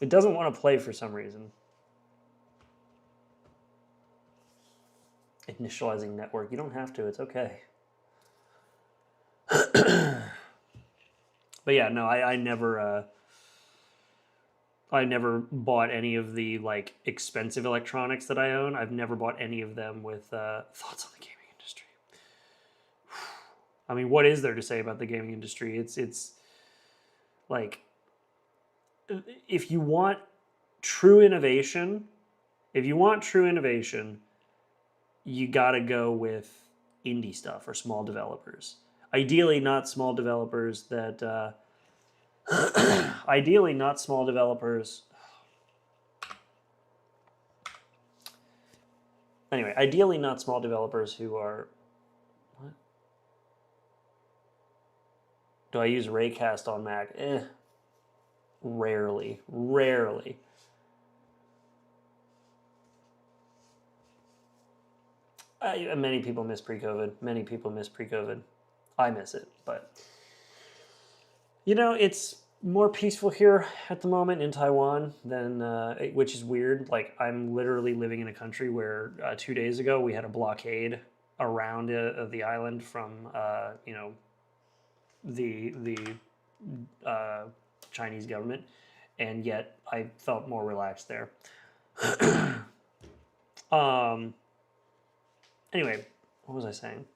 It doesn't want to play for some reason. Initializing network. You don't have to. It's okay. But yeah, no, I never bought any of the like expensive electronics that I own. I've never bought any of them with thoughts on the gaming industry. I mean, what is there to say about the gaming industry? It's like if you want true innovation, you got to go with indie stuff or small developers. Ideally, not small developers that. Ideally, not small developers. Anyway, ideally, not small developers who are. What? Do I use Raycast on Mac? Rarely. Many people miss pre-COVID. I miss it, but you know, it's more peaceful here at the moment in Taiwan than, which is weird. Like, I'm literally living in a country where 2 days ago we had a blockade around the island from, the Chinese government, and yet I felt more relaxed there. Anyway, what was I saying?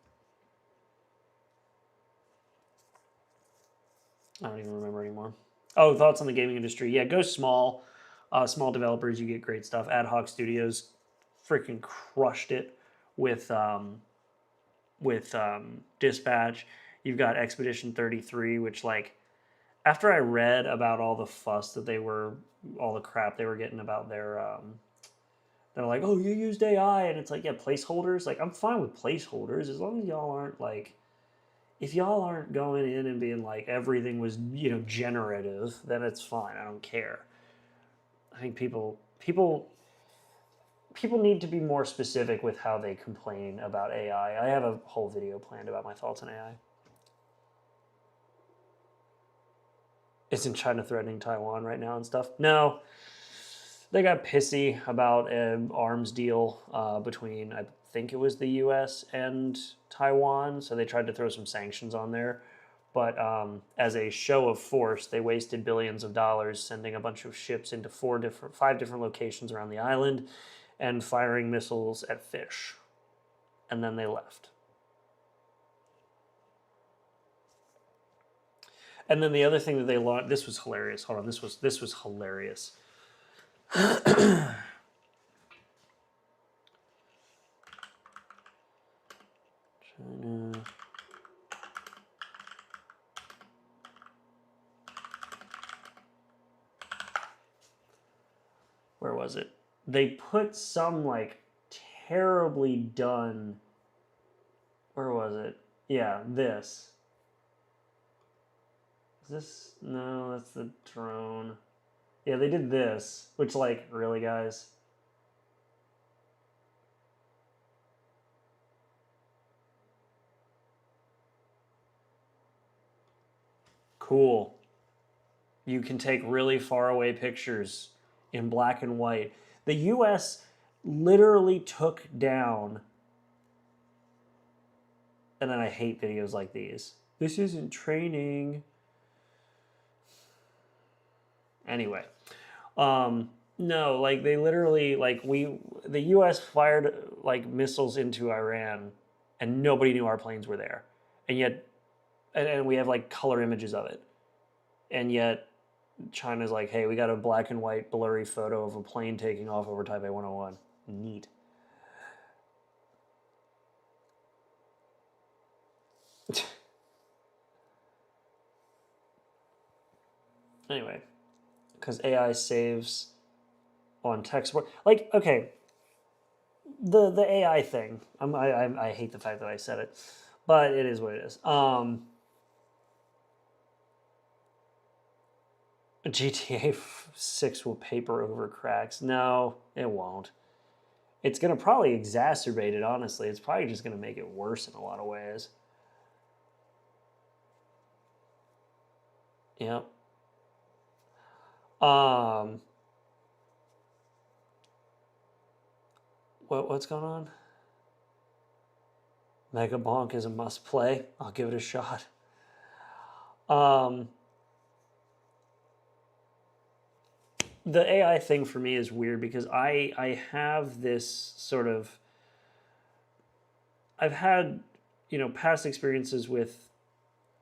I don't even remember anymore. Oh, thoughts on the gaming industry. Yeah, go small. Small developers, you get great stuff. Ad Hoc Studios freaking crushed it with Dispatch. You've got Expedition 33, which, like, after I read about all the fuss that all the crap they were getting about they're like, oh, you used AI, and it's like, yeah, placeholders. Like, I'm fine with placeholders as long as y'all aren't like, if y'all aren't going in and being like everything was, generative, then it's fine. I don't care. I think people need to be more specific with how they complain about AI. I have a whole video planned about my thoughts on AI. Isn't China threatening Taiwan right now and stuff? No. They got pissy about an arms deal between, I think it was the U.S. and Taiwan, so they tried to throw some sanctions on there. But as a show of force, they wasted billions of dollars sending a bunch of ships into 5 different locations around the island and firing missiles at fish. And then they left. And then the other thing that they launched, this was hilarious. Hold on, this was hilarious. China. Where was it? They put some like terribly done. Where was it? Yeah, this. Is this? No, that's the drone. Yeah, they did this, which, like, really, guys? Cool. You can take really far away pictures in black and white. The US literally took down, and then I hate videos like these. This isn't training. Anyway, no, like they literally, like the U.S. fired like missiles into Iran, and nobody knew our planes were there, and yet and we have like color images of it. And yet China's like, hey, we got a black and white blurry photo of a plane taking off over Taipei 101. Neat. Anyway, because AI saves on text. Like, okay, the AI thing. I hate the fact that I said it, but it is what it is. GTA 6 will paper over cracks. No, it won't. It's going to probably exacerbate it, honestly. It's probably just going to make it worse in a lot of ways. Yep. What's going on? Mega Bonk is a must play. I'll give it a shot. The AI thing for me is weird because I have this sort of, I've had, past experiences with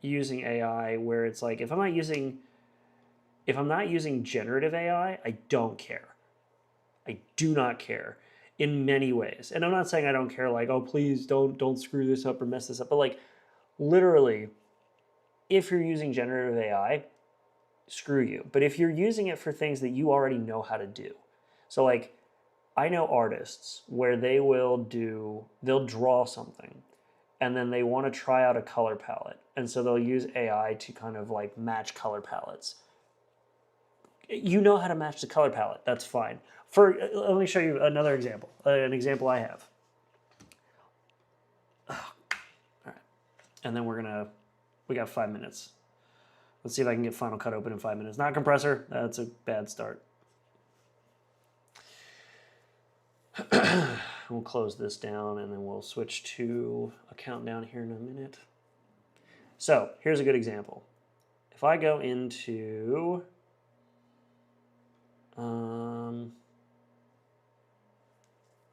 using AI where it's like if I'm not using generative AI, I don't care. I do not care in many ways. And I'm not saying I don't care like, oh please don't screw this up or mess this up, but like literally if you're using generative AI, screw you. But if you're using it for things that you already know how to do. So like I know artists where they'll draw something and then they want to try out a color palette. And so they'll use AI to kind of like match color palettes. You know how to match the color palette. That's fine. Let me show you another example. An example I have. All right. And then we got 5 minutes. Let's see if I can get Final Cut open in 5 minutes. Not compressor. That's a bad start. We'll close this down and then we'll switch to a countdown here in a minute. So here's a good example. If I go into trying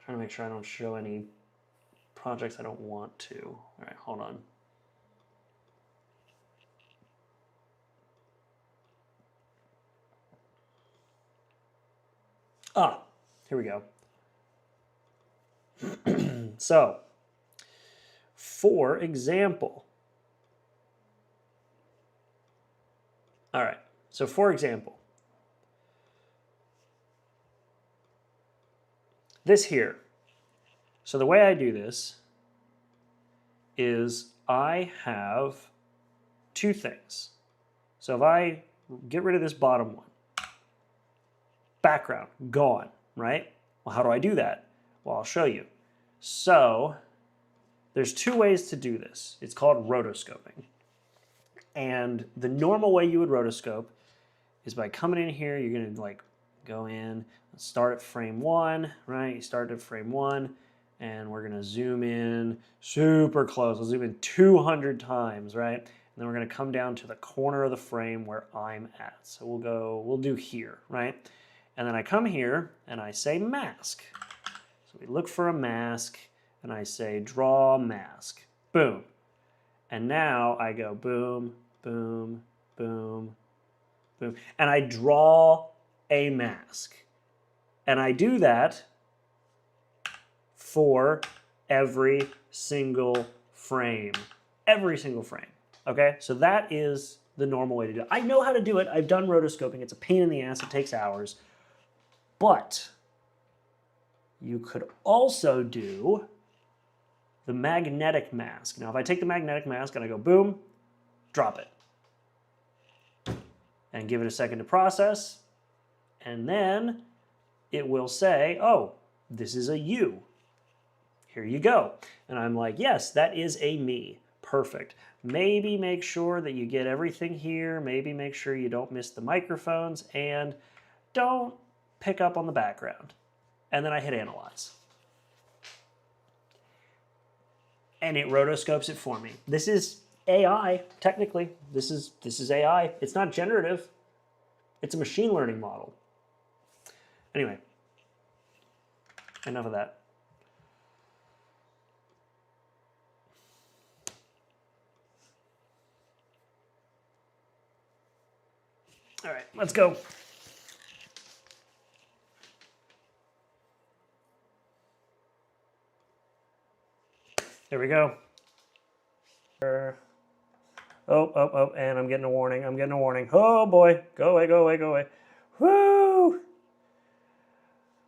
to make sure I don't show any projects I don't want to. All right, hold on. Here we go. So, for example, all right, so for example, this here. So the way I do this is I have two things. So if I get rid of this bottom one, background, gone, right? Well, how do I do that? Well, I'll show you. So there's two ways to do this. It's called rotoscoping. And the normal way you would rotoscope is by coming in here, you're gonna like go in, start at frame 1, right? You start at frame 1, and we're gonna zoom in super close. We'll zoom in 200 times, right? And then we're gonna come down to the corner of the frame where I'm at. So we'll do here, right? And then I come here and I say mask. So we look for a mask and I say draw mask, boom. And now I go boom, boom, boom, boom. And I draw a mask. And I do that for every single frame. Every single frame. Okay? So that is the normal way to do it. I know how to do it. I've done rotoscoping. It's a pain in the ass. It takes hours. But you could also do the magnetic mask. Now, if I take the magnetic mask and I go boom, drop it. And give it a second to process. And then it will say, oh, this is a you. Here you go. And I'm like, yes, that is a me. Perfect. Maybe make sure that you get everything here. Maybe make sure you don't miss the microphones and don't pick up on the background. And then I hit analyze. And it rotoscopes it for me. This is AI, technically. This is AI. It's not generative. It's a machine learning model. Anyway, enough of that. All right, let's go. There we go. Oh, and I'm getting a warning. I'm getting a warning. Oh boy, go away, go away, go away. Woo!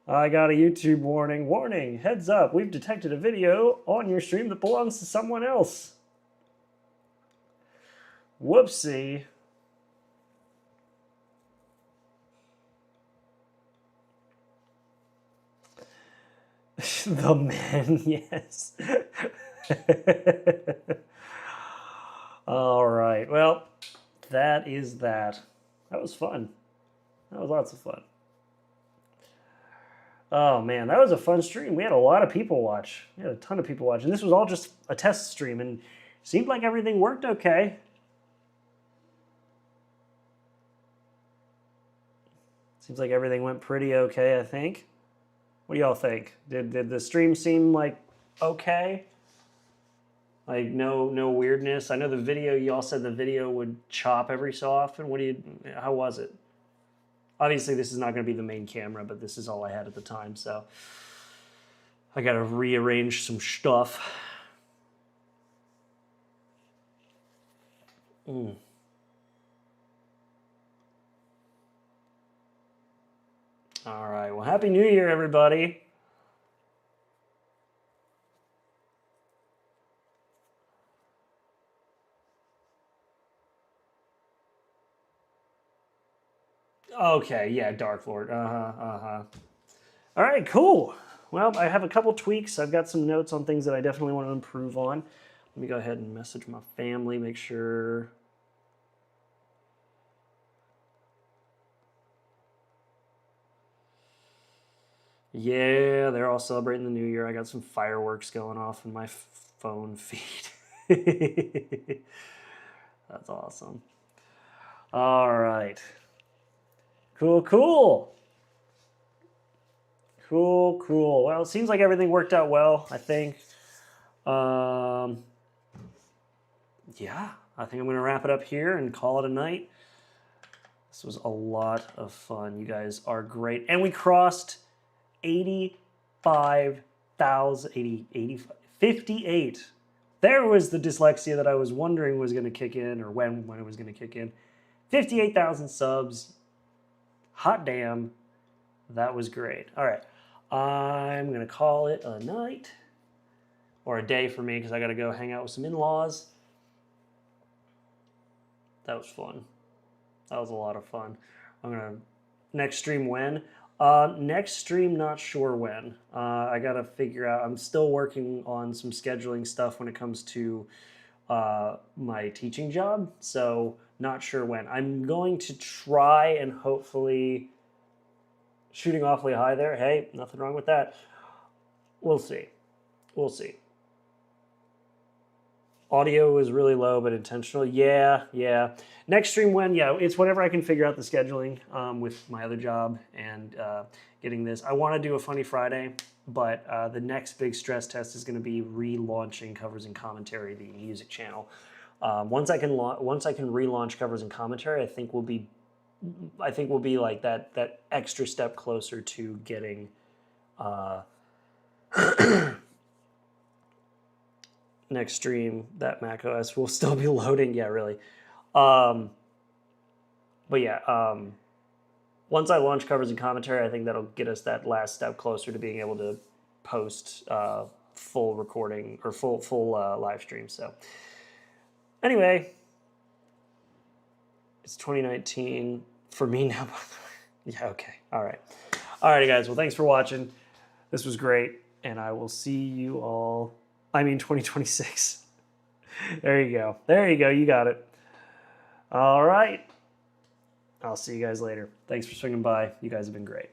I got a YouTube warning. Warning, heads up, we've detected a video on your stream that belongs to someone else. Whoopsie. The man, yes. All right, well, that is that. That was fun. That was lots of fun. Oh man, that was a fun stream. We had a lot of people watch. We had a ton of people watch. And this was all just a test stream and it seemed like everything worked okay. Seems like everything went pretty okay, I think. What do y'all think? Did the stream seem like okay? Like no weirdness? I know the video, y'all said the video would chop every so often. How was it? Obviously, this is not going to be the main camera, but this is all I had at the time, so I got to rearrange some stuff. All right, well, Happy New Year, everybody. Okay, yeah, Dark Lord. All right, cool. Well, I have a couple tweaks. I've got some notes on things that I definitely want to improve on. Let me go ahead and message my family, make sure. Yeah, they're all celebrating the new year. I got some fireworks going off in my phone feed. That's awesome. All right. Cool. Well, it seems like everything worked out well, I think. Yeah, I think I'm going to wrap it up here and call it a night. This was a lot of fun. You guys are great. And we crossed 58. There was the dyslexia that I was wondering was going to kick in, or when it was going to kick in. 58,000 subs. Hot damn. That was great. All right. I'm going to call it a night. Or a day for me, because I got to go hang out with some in-laws. That was fun. That was a lot of fun. I'm going to... Next stream when? Next stream, not sure when. I got to figure out... I'm still working on some scheduling stuff when it comes to my teaching job. So, not sure when. I'm going to try and hopefully... Shooting awfully high there. Hey, nothing wrong with that. We'll see. We'll see. Audio is really low, but intentional. Yeah. Next stream when? Yeah, it's whenever I can figure out the scheduling with my other job and getting this. I want to do a Funny Friday, but the next big stress test is going to be relaunching Covers and Commentary, the music channel. Once I can relaunch Covers and Commentary, I think we'll be like that extra step closer to getting next stream that macOS will still be loading. Yeah, really. But yeah, once I launch Covers and Commentary, I think that'll get us that last step closer to being able to post full recording or full live stream. So anyway, it's 2019 for me now. Yeah, okay. All right. Alrighty, guys. Well, thanks for watching. This was great, and I will see you all. 2026. There you go. You got it. All right. I'll see you guys later. Thanks for swinging by. You guys have been great.